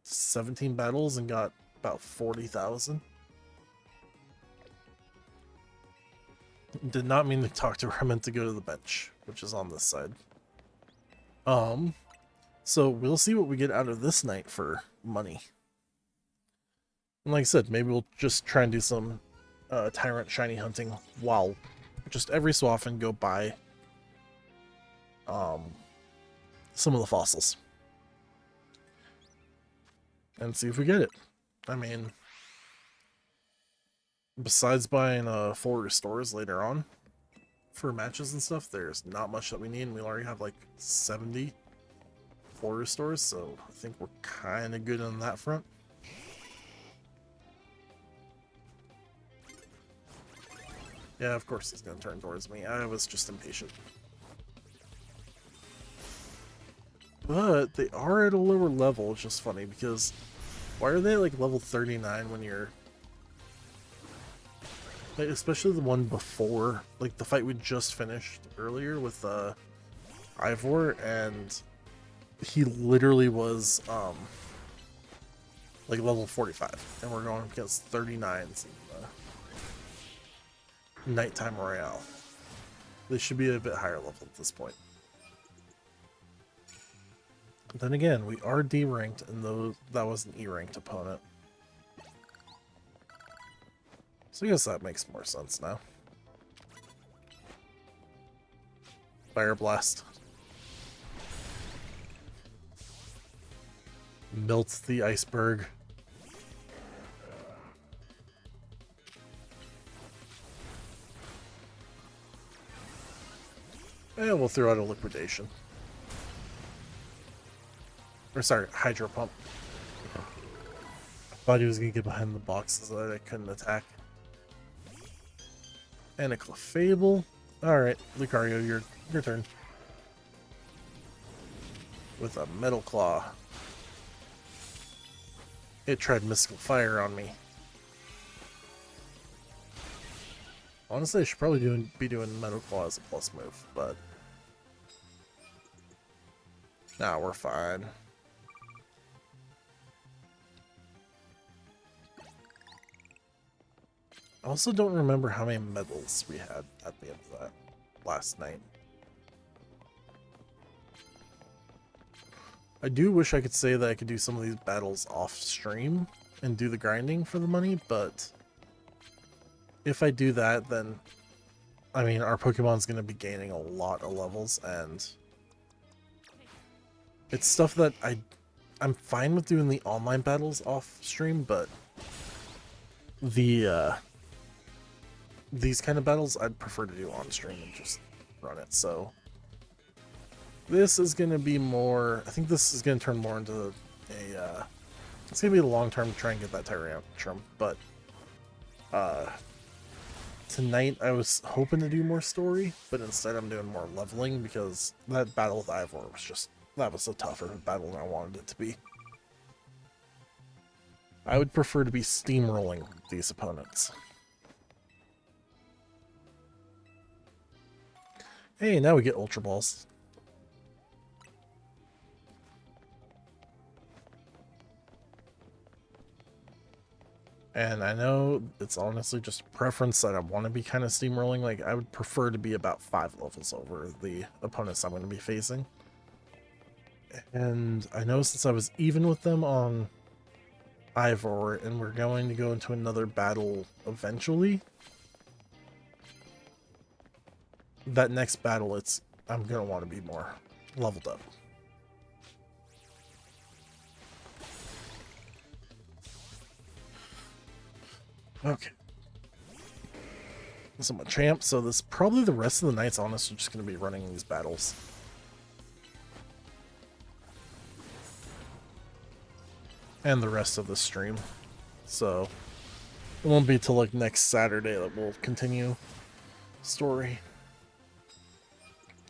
17 battles and got about 40,000? Did not mean to talk to her, I meant to go to the bench, which is on this side. So we'll see what we get out of this night for money. And like I said, maybe we'll just try and do some Tyrant shiny hunting while just every so often go buy some of the fossils. And see if we get it. I mean, besides buying 4 restores later on for matches and stuff, there's not much that we need, and we already have like 70 4 restores, so I think we're kind of good on that front. Yeah, of course he's gonna turn towards me. I was just impatient. But they are at a lower level, which is funny, because why are they like level 39 when you're... Like, especially the one before, like the fight we just finished earlier with Ivor, and he literally was like level 45, and we're going against 39s in Nighttime Royale. They should be a bit higher level at this point. But then again, we are D-ranked, and that was an E-ranked opponent. So I guess that makes more sense now. Fire Blast. Melts the iceberg. And we'll throw out a liquidation. Or sorry, Hydro Pump. I thought he was going to get behind the boxes so that I couldn't attack. And a Clefable. Alright, Lucario, your turn. With a Metal Claw. It tried Mystical Fire on me. Honestly, I should probably be doing Metal Claw as a plus move, but... Nah, we're fine. I also don't remember how many medals we had at the end of that last night. I do wish I could say that I could do some of these battles off stream and do the grinding for the money, but if I do that, then I mean our Pokemon's going to be gaining a lot of levels, and it's stuff that I'm fine with doing the online battles off stream, but the these kind of battles I'd prefer to do on stream and just run it. So this is going to be more, I think this is going to turn more into a it's going to be the long term to try and get that Tyrantrum, but tonight I was hoping to do more story, but instead I'm doing more leveling because that battle with Ivor was just, that was a tougher battle than I wanted it to be. I would prefer to be steamrolling these opponents. Hey, now we get Ultra Balls. And I know it's honestly just preference that I want to be kind of steamrolling. Like, I would prefer to be about 5 levels over the opponents I'm going to be facing. And I know since I was even with them on Ivor, and we're going to go into another battle eventually, that next battle, I'm going to want to be more leveled up. Okay. So I'm a champ, so this probably the rest of the night's honestly just going to be running these battles. And the rest of the stream. So it won't be till like next Saturday that we'll continue story.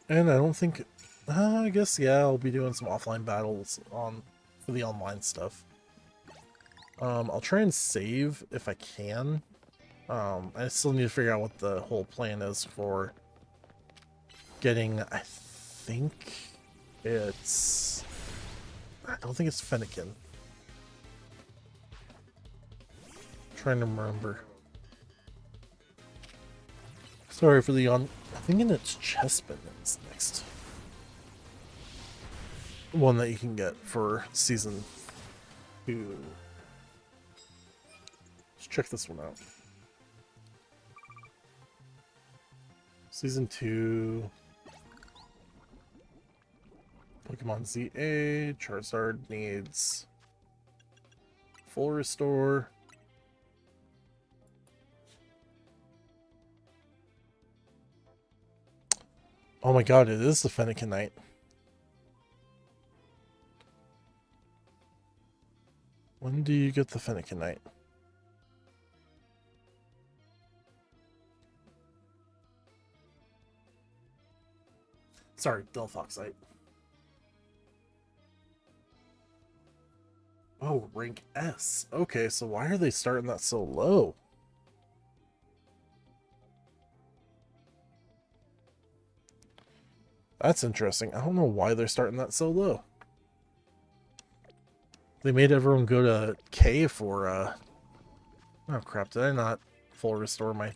And I don't think, I guess, yeah, I'll be doing some offline battles for the online stuff. I'll try and save if I can. I still need to figure out what the whole plan is for getting, I don't think it's Fennekin. Trying to remember. Sorry for the I'm thinking it's Chespin is next one that you can get for season 2. Let's check this one out. Season 2. Pokemon ZA. Charizard needs full restore. Oh my god, it is the Fennekin Knight. When do you get the Fennekin Knight? Sorry, Delphoxite. Oh, rank S. Okay, so why are they starting that so low? That's interesting. I don't know why they're starting that so low. They made everyone go to K for, oh crap, did I not full restore my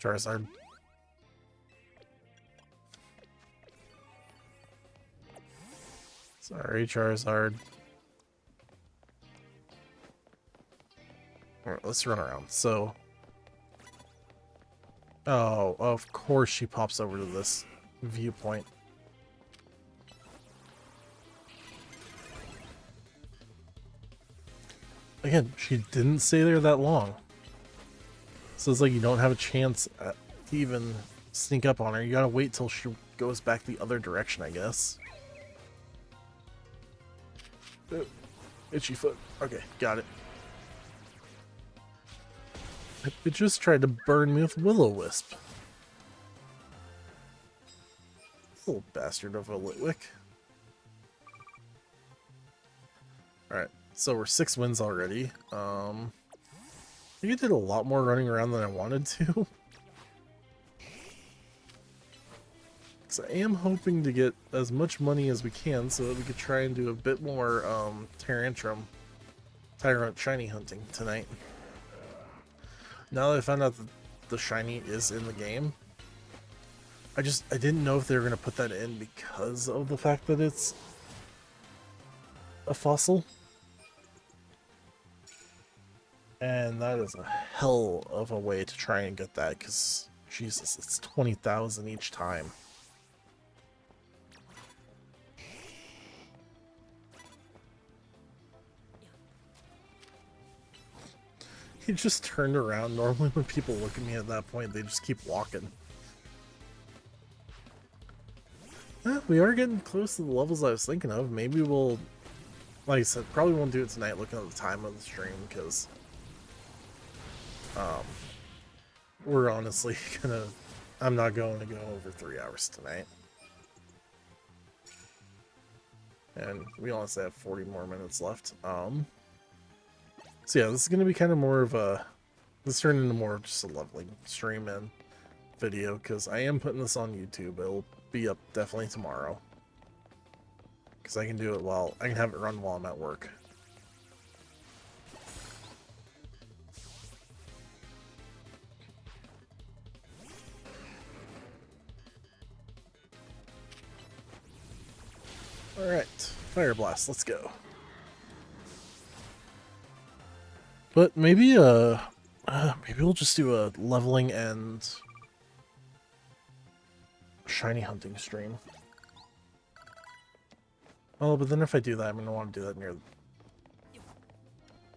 Charizard? Sorry, Charizard. Alright, let's run around. So... oh, of course she pops over to this viewpoint. Again, she didn't stay there that long. So it's like you don't have a chance to even sneak up on her. You gotta wait till she goes back the other direction, I guess. Itchy foot. Okay, got it. It just tried to burn me with Will-O-Wisp. Little bastard of a Litwick. Alright, so we're 6 wins already. I think I did a lot more running around than I wanted to. So I am hoping to get as much money as we can so that we could try and do a bit more Tyrant shiny hunting tonight. Now that I found out that the shiny is in the game, I didn't know if they were going to put that in because of the fact that it's a fossil. And that is a hell of a way to try and get that, because, Jesus, it's 20,000 each time. He just turned around. Normally when people look at me at that point, they just keep walking. We are getting close to the levels I was thinking of. Maybe we'll, like I said, probably won't do it tonight looking at the time of the stream, because we're honestly gonna, I'm not going to go over 3 hours tonight. And we honestly have 40 more minutes left. So yeah, this is gonna be kind of more of a, this turned into more of just a leveling stream and video, because I am putting this on YouTube. It'll be up definitely tomorrow, because I can do it while, I can have it run while I'm at work. Alright, Fire Blast, let's go. But maybe maybe we'll just do a leveling and shiny hunting stream. Oh, but then if I do that, I'm gonna want to do that near,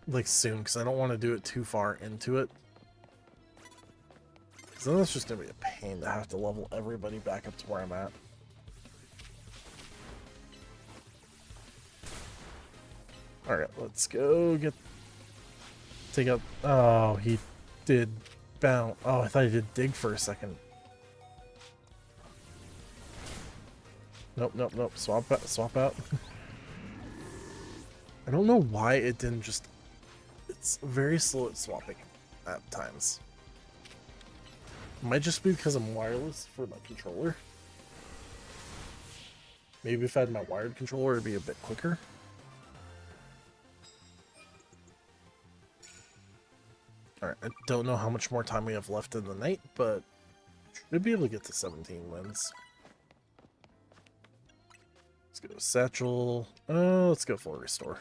like, soon, because I don't want to do it too far into it. Because then it's just gonna be a pain to have to level everybody back up to where I'm at. Alright, let's go get... Take out... Oh, he did bounce. Oh, I thought he did dig for a second. Nope, nope, nope. Swap out. Swap out. I don't know why it didn't just... It's very slow at swapping at times. It might just be because I'm wireless for my controller. Maybe if I had my wired controller, it'd be a bit quicker. Alright, I don't know how much more time we have left in the night, but should be able to get to 17 wins. Let's go Satchel. Let's go full restore.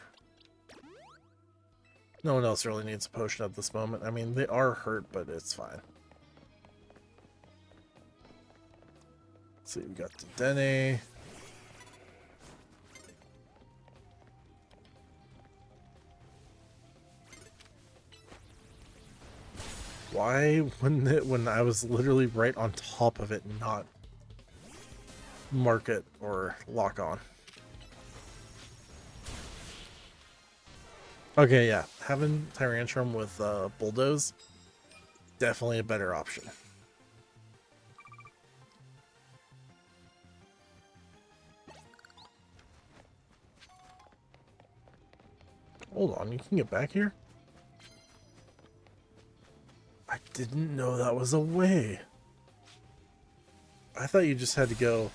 No one else really needs a potion at this moment. I mean, they are hurt, but it's fine. Let's see, we got Dene. Why wouldn't it, when I was literally right on top of it, not mark it or lock on? Okay, yeah. Having Tyrantrum with Bulldoze, definitely a better option. Hold on, you can get back here? I didn't know that was a way. I thought you just had to go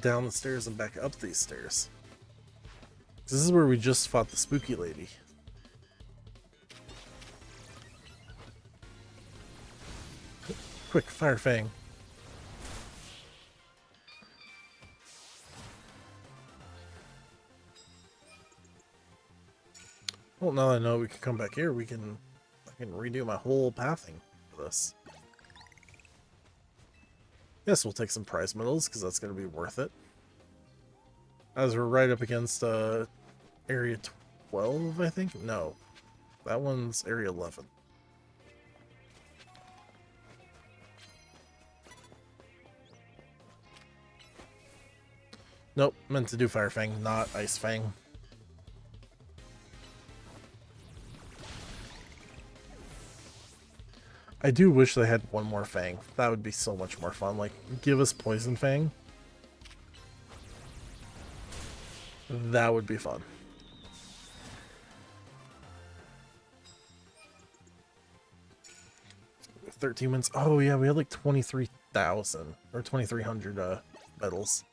down the stairs and back up these stairs. This is where we just fought the spooky lady. Quick, Fire Fang. Well, now that I know we can come back here, I can redo my whole pathing for this. Yes, we'll take some prize medals, because that's going to be worth it. As we're right up against area 12, I think? No. That one's area 11. Nope, meant to do Fire Fang, not Ice Fang. I do wish they had one more Fang. That would be so much more fun. Like, give us Poison Fang. That would be fun. $13 wins. Oh yeah, we had like 23,000 or 2,300 medals.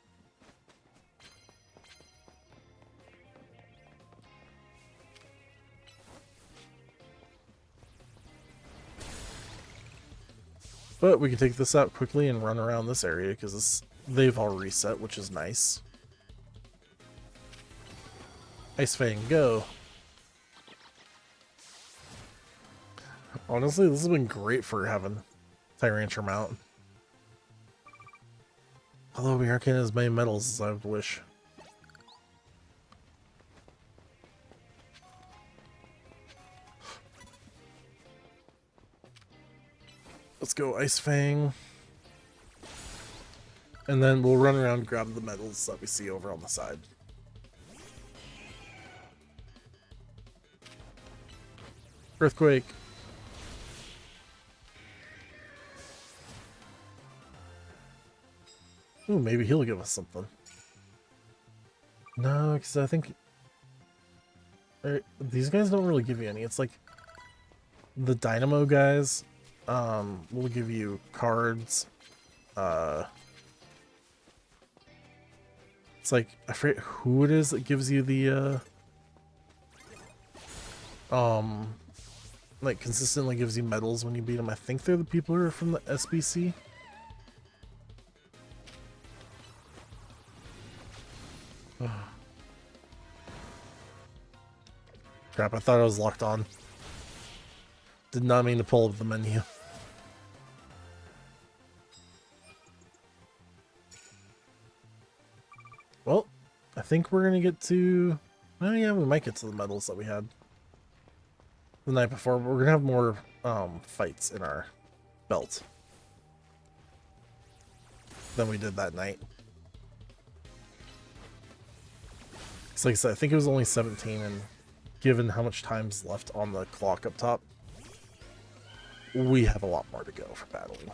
But we can take this out quickly and run around this area because they've all reset, which is nice. Ice Fang, go. Honestly, this has been great for having Tyrantrum out. Although we aren't getting as many medals as I would wish. Let's go Ice Fang. And then we'll run around and grab the medals that we see over on the side. Earthquake. Ooh, maybe he'll give us something. No, because I think these guys don't really give you any. It's like the Dynamo guys will give you cards. It's like, I forget who it is that gives you the like consistently gives you medals when you beat them. I think they're the people who are from the SBC. Crap, I thought I was locked on. Did not mean to pull up the menu. Well, I think we're gonna get to... Oh yeah, we might get to the medals that we had the night before, but we're gonna have more fights in our belt than we did that night. It's like I said, I think it was only 17, and given how much time's left on the clock up top, we have a lot more to go for battling.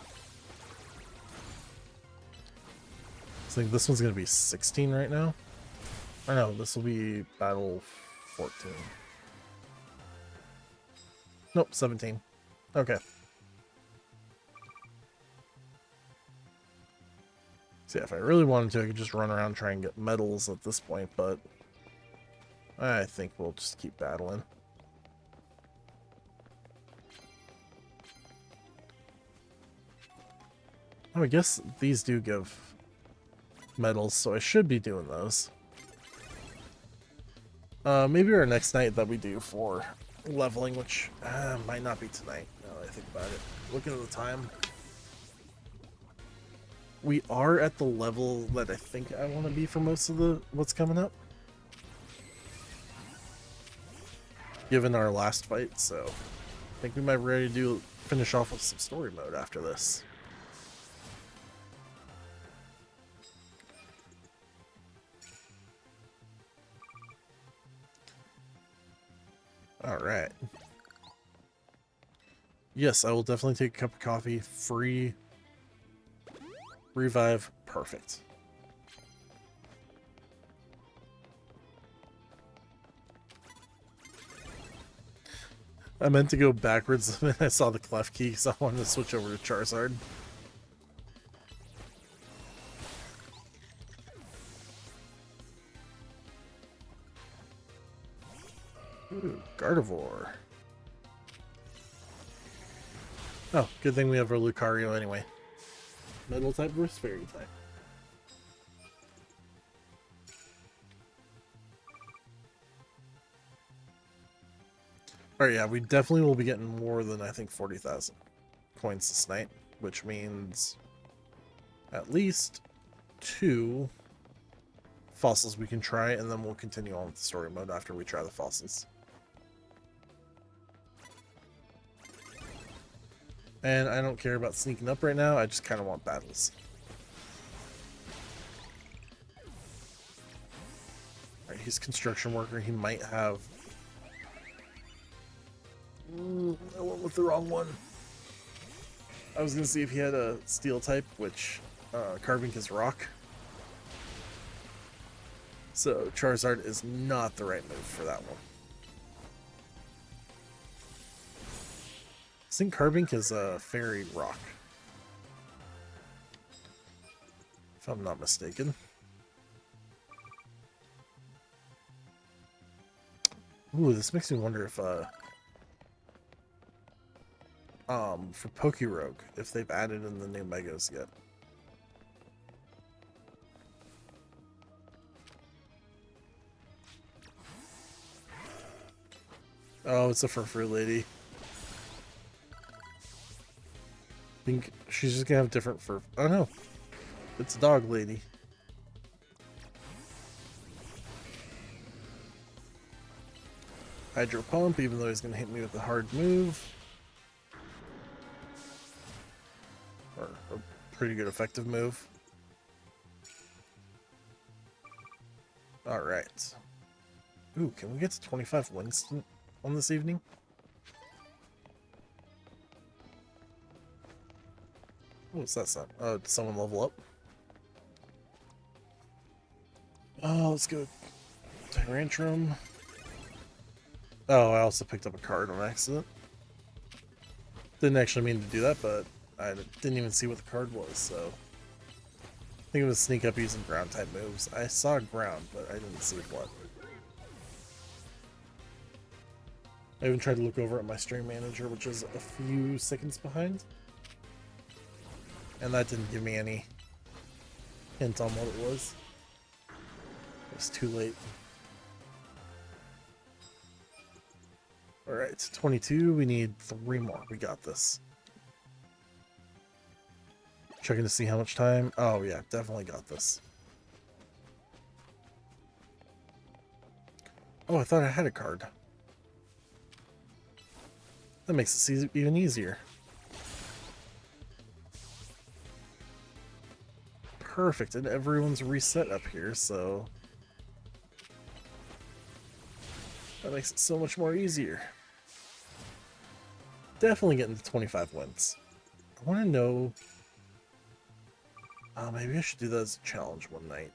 I think this one's going to be 16 right now. Or no, this will be battle 14. Nope, 17. Okay. So yeah, if I really wanted to, I could just run around and try and get medals at this point, but I think we'll just keep battling. Oh, I guess these do give medals, so I should be doing those. Maybe our next night that we do for leveling, which might not be tonight, now that I think about it. Looking at the time, we are at the level that I think I want to be for most of the what's coming up, given our last fight, so I think we might be ready to finish off with some story mode after this. Alright. Yes, I will definitely take a cup of coffee. Free. Revive. Perfect. I meant to go backwards when I saw the clef key, so I wanted to switch over to Charizard. Ooh, Gardevoir. Oh, good thing we have our Lucario anyway. Metal type versus Fairy type. Alright, yeah, we definitely will be getting more than, I think, 40,000 coins this night, which means at least 2 fossils we can try, and then we'll continue on with the story mode after we try the fossils. And I don't care about sneaking up right now, I just kind of want battles. Alright, he's construction worker, he might have... I went with the wrong one. I was going to see if he had a steel type, which Carbink is rock. So Charizard is not the right move for that one. I think Carbink is a fairy rock, if I'm not mistaken. Ooh, this makes me wonder if for Pokerogue, if they've added in the new Megos yet. Oh, it's a fur lady. I think she's just gonna have different fur. Oh no, it's a dog lady. Hydro Pump, even though he's gonna hit me with a hard move. Or a pretty good effective move. Alright. Ooh, can we get to 25 wins on this evening? What's that sound? Oh, did someone level up? Oh, let's go. Tyrantrum. Oh, I also picked up a card on accident. Didn't actually mean to do that, but I didn't even see what the card was, so... I think it was sneak up using ground type moves. I saw ground, but I didn't see what. I even tried to look over at my stream manager, which is a few seconds behind. And that didn't give me any hint on what it was. It was too late. Alright, 22. We need 3 more. We got this. Checking to see how much time. Oh, yeah, definitely got this. Oh, I thought I had a card. That makes this even easier. Perfect, and everyone's reset up here, so... that makes it so much more easier. Definitely getting to 25 wins. I want to know... maybe I should do that as a challenge one night.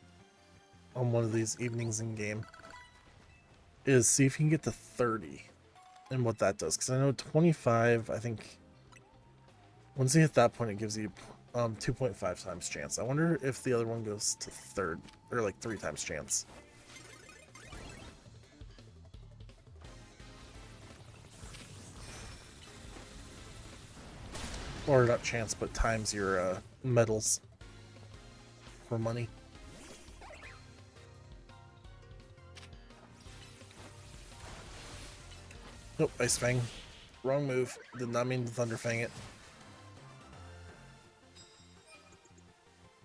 On one of these evenings in game. Is see if you can get to 30. And what that does. Because I know 25, I think... once you hit that point, it gives you 2.5 times chance. I wonder if the other one goes to third. Or like 3 times chance. Or not chance, but times your medals for money. Nope, Ice Fang. Wrong move. Did not mean to Thunder Fang it.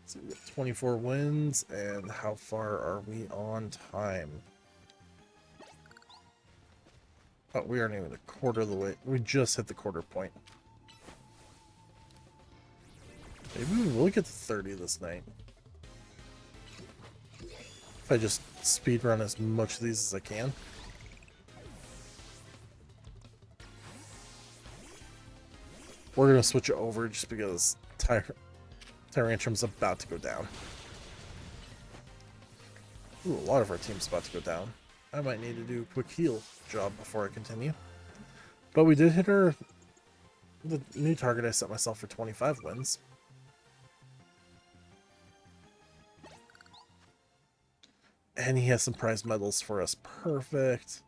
So we got 24 wins, and how far are we on time? Oh, we aren't even a quarter of the way. We just hit the quarter point. Maybe we will get to 30 this night. If I just speedrun as much of these as I can. We're going to switch it over just because Tyrantrum's about to go down. Ooh, a lot of our team's about to go down. I might need to do a quick heal job before I continue. But we did hit the new target I set myself for 25 wins. And he has some prize medals for us. Perfect.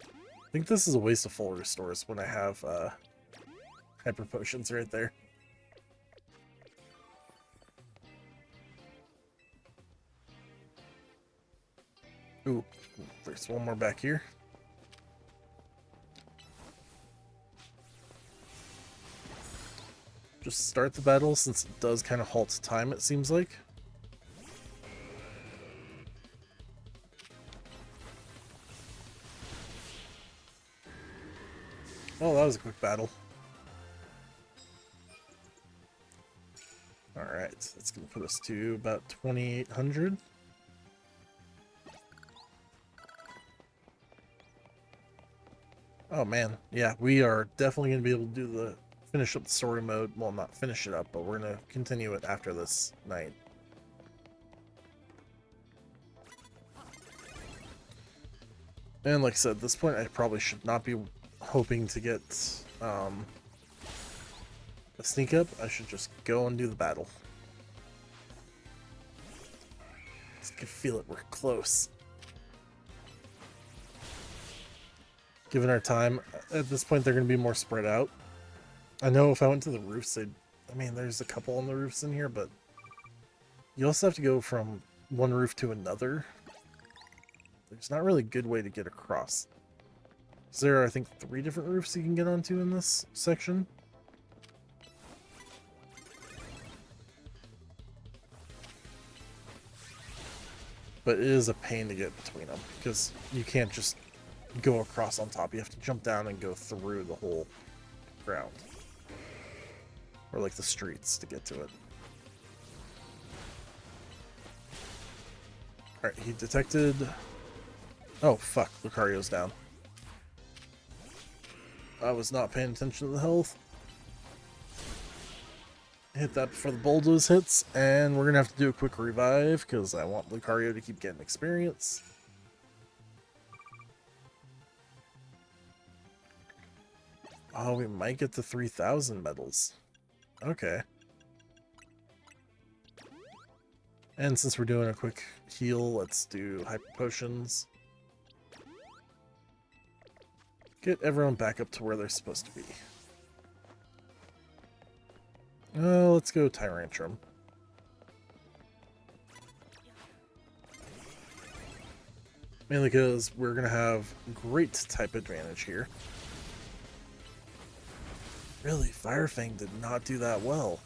I think this is a waste of full restores when I have hyper potions right there. Ooh, there's one more back here. Just start the battle since it does kind of halt time, it seems like. Oh, that was a quick battle. Alright, that's going to put us to about 2,800. Oh man, yeah, we are definitely going to be able to do the finish up the story mode. Well, not finish it up, but we're going to continue it after this night. And like I said, at this point I probably should not be hoping to get a sneak up. I should just go and do the battle. I can feel it, we're close. given our time. At this point, they're going to be more spread out. I know if I went to the roofs, they'd... I mean, there's a couple on the roofs in here, but you also have to go from one roof to another. There's not really a good way to get across. There are, I think, 3 different roofs you can get onto in this section. But it is a pain to get between them, because you can't just go across on top. You have to jump down and go through the whole ground. Or like the streets to get to it. Alright, he detected... Oh, fuck. Lucario's down. I was not paying attention to the health. Hit that before the bulldoze hits, and we're going to have to do a quick revive, because I want Lucario to keep getting experience. Oh, we might get to 3,000 medals. Okay. And since we're doing a quick heal, let's do hyper potions. Get everyone back up to where they're supposed to be. Let's go Tyrantrum. Mainly because we're going to have great type advantage here. Really, Fire Fang did not do that well.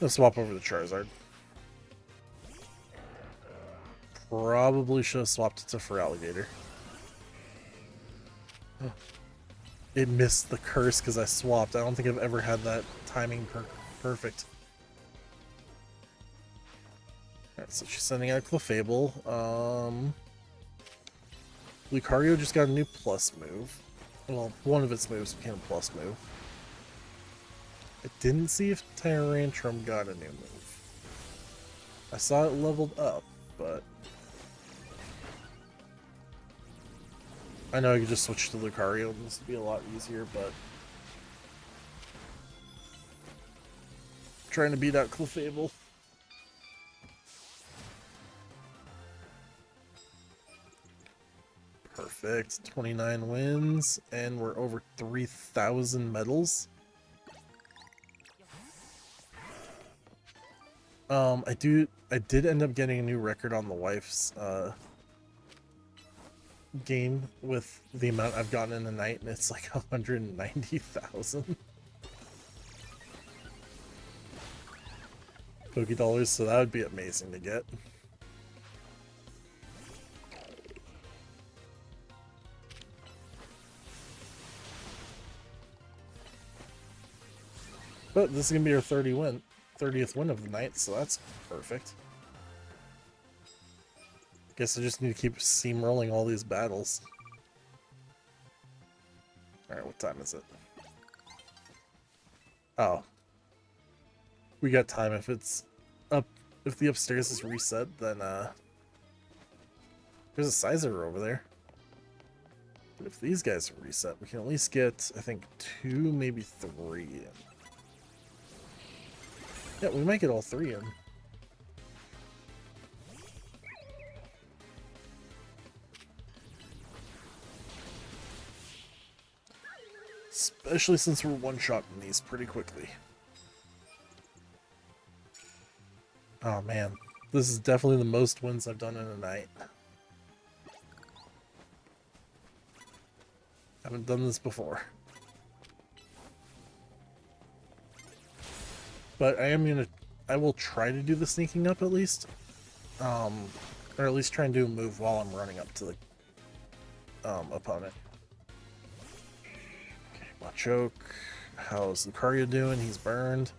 Let's swap over to Charizard. Probably should have swapped it to Feraligatr. Oh. It missed the curse because I swapped. I don't think I've ever had that timing perfect. Alright, so she's sending out Clefable. Lucario just got a new plus move. Well, one of its moves became a plus move. I didn't see if Tyrantrum got a new move. I saw it leveled up, but... I know I could just switch to Lucario, this would be a lot easier, but... trying to beat out Clefable. Perfect. 29 wins, and we're over 3,000 medals. I did end up getting a new record on the wife's game with the amount I've gotten in a night, and it's like 190,000 Pokédollars, so that would be amazing to get. But this is gonna be our 30th win of the night, so that's perfect. Guess I just need to keep steamrolling all these battles. Alright, what time is it? Oh. We got time. If it's up, if the upstairs is reset, then there's a Sizer over there. But if these guys are reset, we can at least get, I think, 2, maybe 3 in. Yeah, we might get all 3 in. Especially since we're one-shotting these pretty quickly. Oh man, this is definitely the most wins I've done in a night. Haven't done this before. But I will try to do the sneaking up at least. Or at least try and do a move while I'm running up to the opponent. Okay, Machoke. How's Lucario doing? He's burned.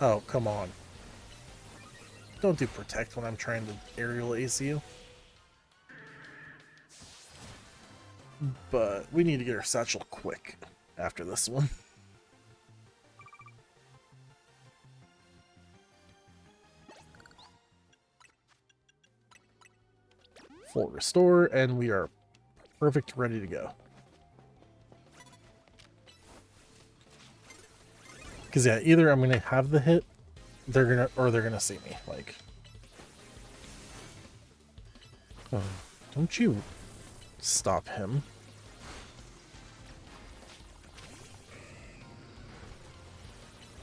Oh, come on. Don't do Protect when I'm trying to aerial ace you. But we need to get our satchel quick after this one. Full restore, and we are perfect, ready to go. Because yeah, either I'm gonna have the hit, they're gonna see me. Like, Oh, don't you stop him.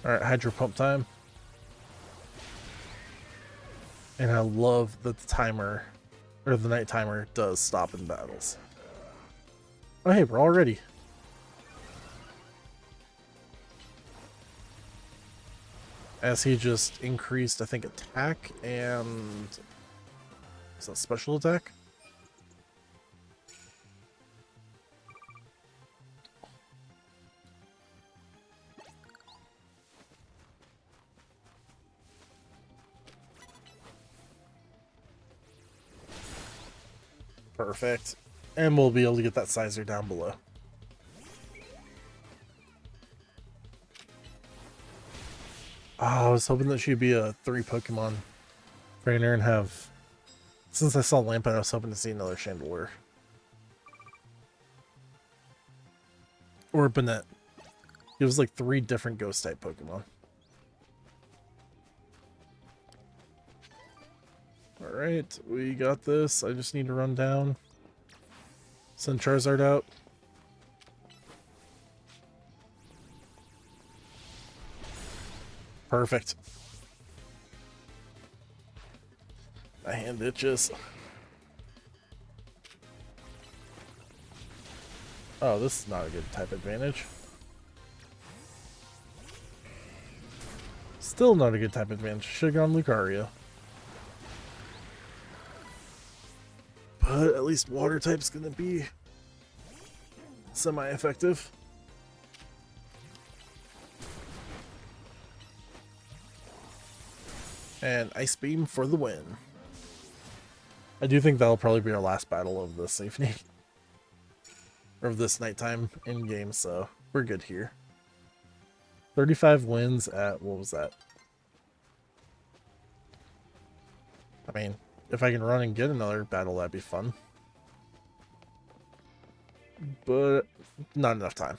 Alright, hydro pump time. And I love that the timer, or the night timer, does stop in battles. Oh hey, we're all ready. As he just increased, I think, attack and... is that special attack? Perfect. And we'll be able to get that sizer down below. Oh, I was hoping that she'd be a 3 Pokemon trainer and have... Since I saw Lampent, I was hoping to see another Chandelure. Or Banette. It was like 3 different Ghost-type Pokemon. Alright, we got this. I just need to run down. Send Charizard out. Perfect. My hand itches. Oh, this is not a good type advantage. Still not a good type advantage. Should have gone Lucario. But at least water type's gonna be semi-effective. And Ice Beam for the win. I do think that'll probably be our last battle of this evening. Or of this nighttime in-game, so we're good here. 35 wins at, what was that? I mean, if I can run and get another battle, that'd be fun. But not enough time.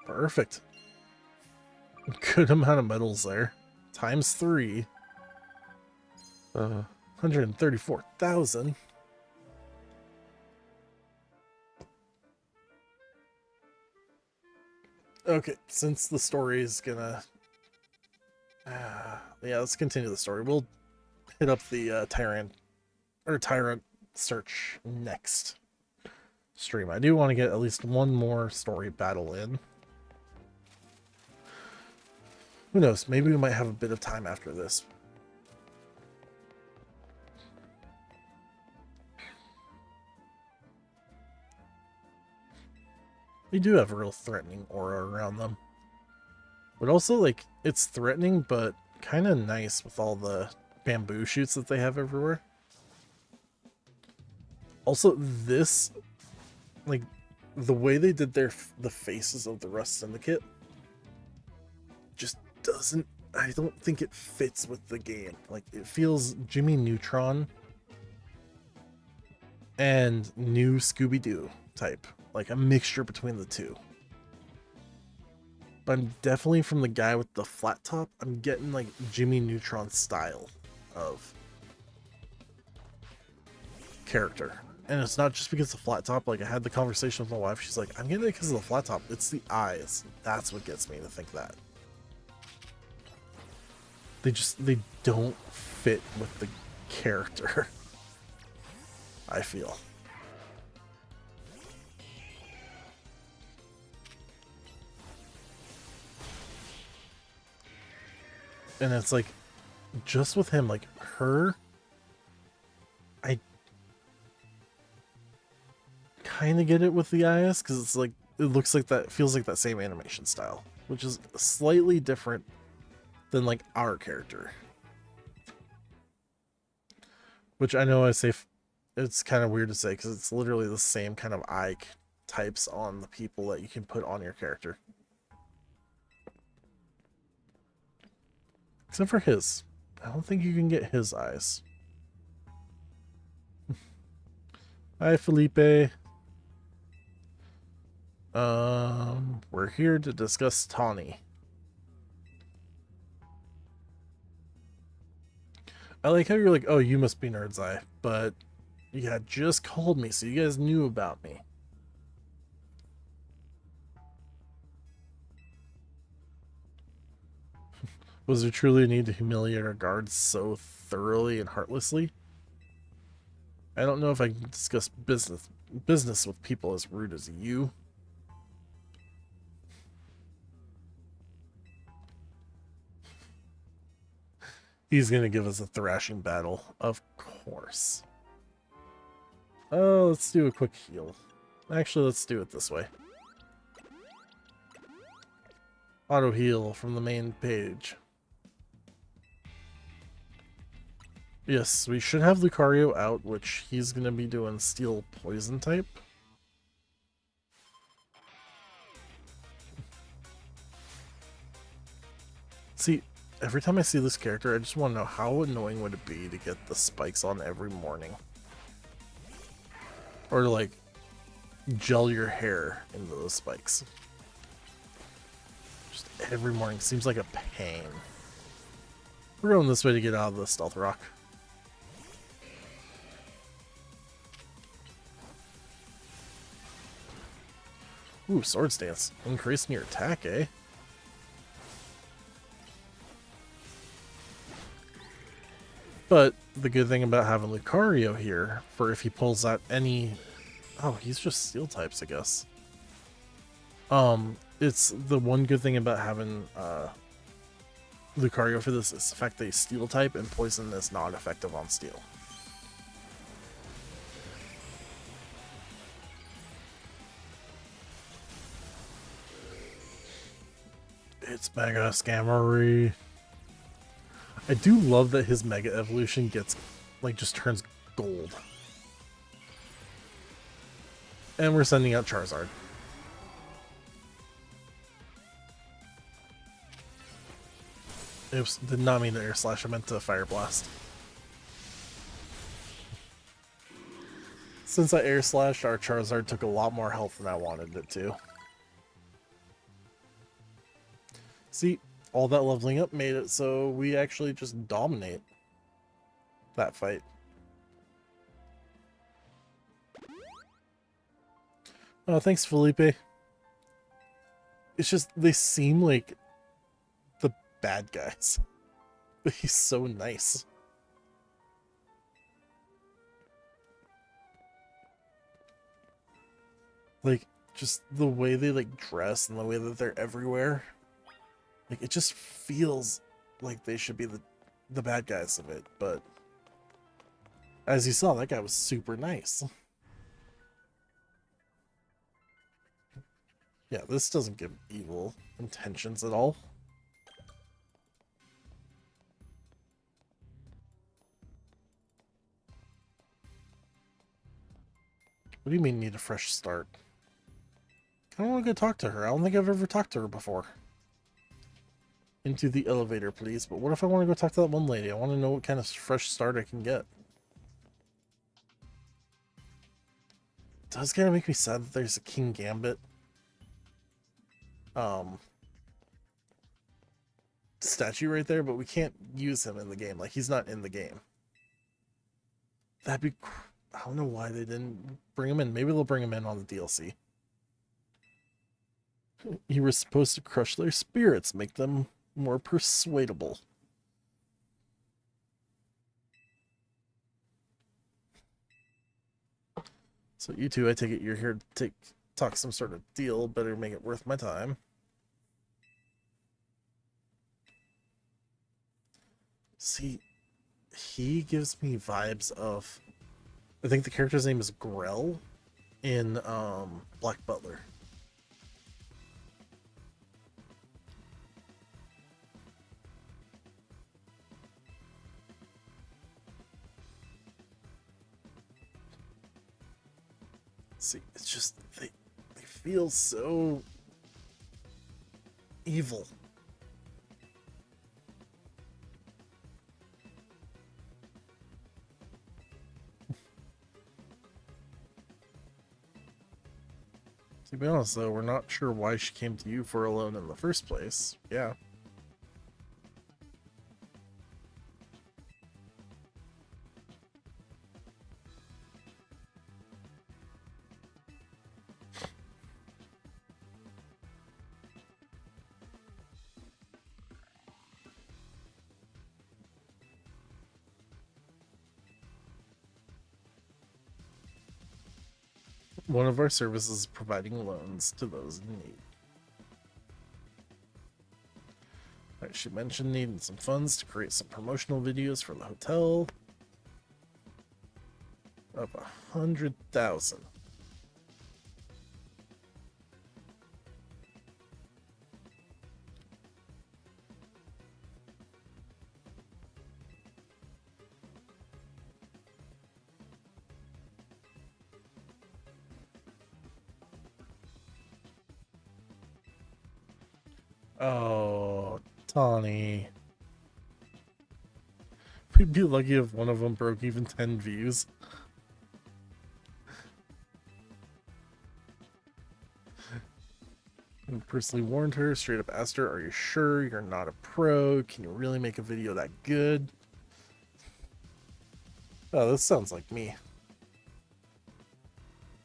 Perfect. Good amount of medals there. Times 3. 134,000. Okay, since the story is gonna... yeah, let's continue the story. We'll hit up the Tyrant search next stream. I do want to get at least one more story battle in. Who knows? Maybe we might have a bit of time after this. They do have a real threatening aura around them. But also, like, it's threatening, but kind of nice with all the bamboo shoots that they have everywhere. Also, this, like, the way they did the faces of the Rust Syndicate just doesn't, I don't think it fits with the game. Like, it feels Jimmy Neutron and new Scooby-Doo type. Like, a mixture between the two. But I'm definitely, from the guy with the flat top, I'm getting, like, Jimmy Neutron style of character. And it's not just because of the flat top. Like, I had the conversation with my wife. She's like, I'm getting it because of the flat top. It's the eyes. That's what gets me to think that. They don't fit with the character. I feel. And it's like, just with him, like, her, I kind of get it with the IS, because it's like, it looks like that, feels like that same animation style, which is slightly different than, like, our character. Which I know I say, it's kind of weird to say, because it's literally the same kind of eye types on the people that you can put on your character. Except for his. I don't think you can get his eyes. Hi, Felipe. We're here to discuss Tawny. I like how you're like, oh, you must be Nerd's Eye, but you had just called me, so you guys knew about me. Was there truly a need to humiliate our guards so thoroughly and heartlessly? I don't know if I can discuss business with people as rude as you. He's gonna give us a thrashing battle, of course. Oh, let's do a quick heal. Actually, let's do it this way. Auto heal from the main page. Yes, we should have Lucario out, which he's gonna be doing steel poison type. See, every time I see this character, I just want to know how annoying would it be to get the spikes on every morning. Or to, like, gel your hair into those spikes. Just every morning seems like a pain. We're going this way to get out of the stealth rock. Ooh, Swords Dance. Increasing your attack, eh? But the good thing about having Lucario here, for if he pulls out any... Oh, he's just steel types, I guess. It's the one good thing about having Lucario for this is the fact that he's steel type and poison is not effective on steel. It's Mega Scammery. I do love that his Mega Evolution gets, like, just turns gold. And we're sending out Charizard. Oops, did not mean to Air Slash, I meant to Fire Blast. Since I Air Slashed, our Charizard took a lot more health than I wanted it to. See, all that leveling up made it so we actually just dominate that fight. Oh, thanks, Felipe. It's just, they seem like the bad guys. But he's so nice. Like, just the way they, like, dress and the way that they're everywhere. Like, it just feels like they should be the bad guys of it, but as you saw, that guy was super nice. Yeah, this doesn't give evil intentions at all. What do you mean need a fresh start? I don't want to go talk to her. I don't think I've ever talked to her before. Into the elevator, please. But what if I want to go talk to that one lady? I want to know what kind of fresh start I can get. It does kind of make me sad that there's a King Gambit statue right there, but we can't use him in the game. Like, he's not in the game. That'd be... I don't know why they didn't bring him in. Maybe they'll bring him in on the DLC. You were supposed to crush their spirits, make them more persuadable. So you two, I take it you're here to talk some sort of deal. Better make it worth my time. See, he gives me vibes of... I think the character's name is Grell in Black Butler. See, it's just they feel so evil. To be honest, though, we're not sure why she came to you for a loan in the first place. Yeah. One of our services is providing loans to those in need. Right, she mentioned needing some funds to create some promotional videos for the hotel. Of 100,000. Oh, Tawny. We'd be lucky if one of them broke even 10 views. I personally warned her, straight up asked her, are you sure you're not a pro? Can you really make a video that good? Oh, this sounds like me.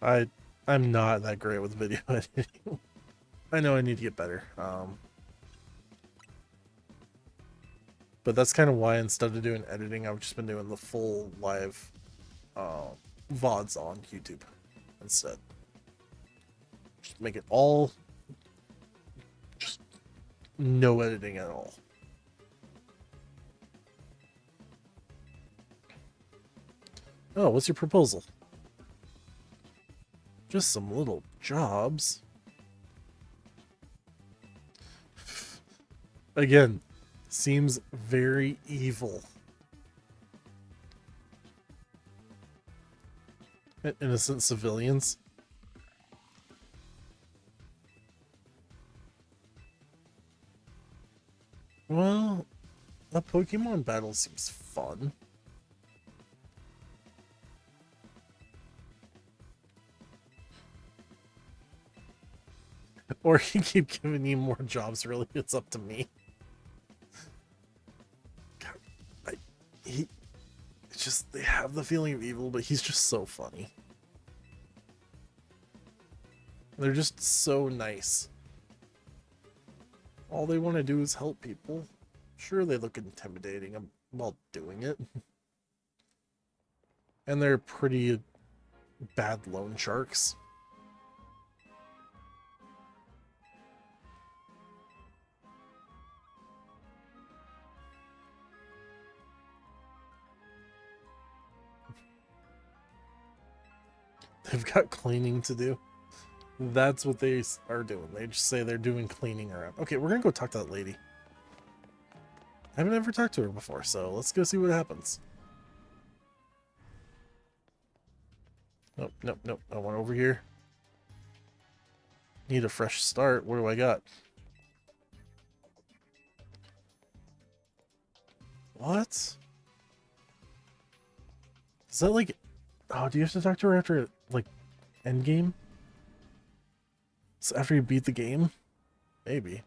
I'm not that great with video editing. I know I need to get better. But that's kind of why instead of doing editing, I've just been doing the full live VODs on YouTube instead. Just make it all just no editing at all. Oh, what's your proposal? Just some little jobs. Again, seems very evil. Innocent civilians. Well, a Pokemon battle seems fun. Or he keep giving you more jobs, really, it's up to me. God, it's just, they have the feeling of evil, but he's just so funny. They're just so nice. All they want to do is help people. Sure, they look intimidating while doing it. And they're pretty bad loan sharks. They've got cleaning to do. That's what they are doing. They just say they're doing cleaning around. Okay, we're gonna go talk to that lady. I haven't ever talked to her before, so let's go see what happens. Nope, nope, nope. I went over here. Need a fresh start. What do I got? What? Is that like... Oh, do you have to talk to her after, like, endgame? So after you beat the game? Maybe.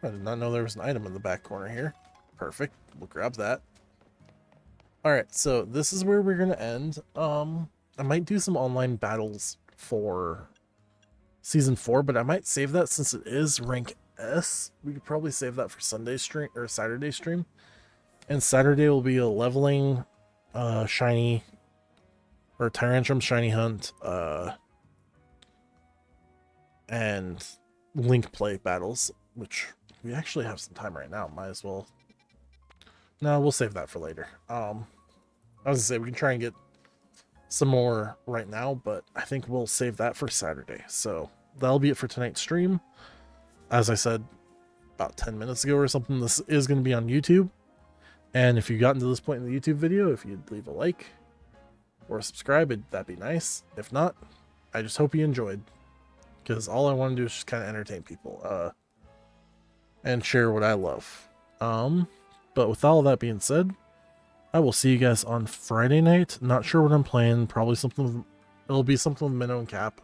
I did not know there was an item in the back corner here. Perfect. We'll grab that. Alright, so this is where we're going to end. I might do some online battles for Season 4, but I might save that since it is rank S. We could probably save that for Sunday stream, or Saturday stream. And Saturday will be a leveling, shiny, or Tyrantrum shiny hunt, and link play battles, which we actually have some time right now. Might as well. No, we'll save that for later. I was gonna say we can try and get some more right now, but I think we'll save that for Saturday. So that'll be it for tonight's stream. As I said about 10 minutes ago or something, this is going to be on YouTube. And if you've gotten to this point in the YouTube video, if you'd leave a like or a subscribe, that'd be nice. If not, I just hope you enjoyed, because all I want to do is just kind of entertain people and share what I love. But with all that being said, I will see you guys on Friday night. Not sure what I'm playing. Probably something. It'll be something with Minnow and Cap.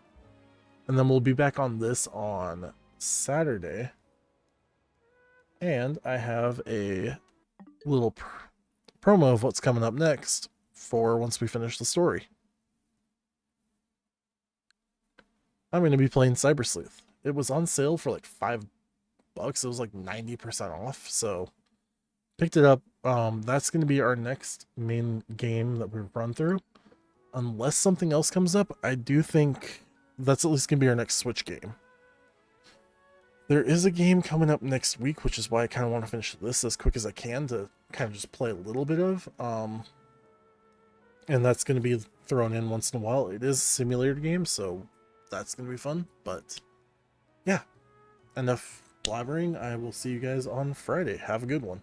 And then we'll be back on this on Saturday. And I have a little promo of what's coming up next for once we finish the story. I'm going to be playing Cyber Sleuth. It was on sale for like $5. It was like 90% off. So picked it up. That's going to be our next main game that we run through. unless something else comes up, I do think that's at least going to be our next Switch game. There is a game coming up next week, which is why I kind of want to finish this as quick as I can to kind of just play a little bit of. And that's going to be thrown in once in a while. It is a simulator game, so that's going to be fun. But yeah, enough blabbering. I will see you guys on Friday. Have a good one.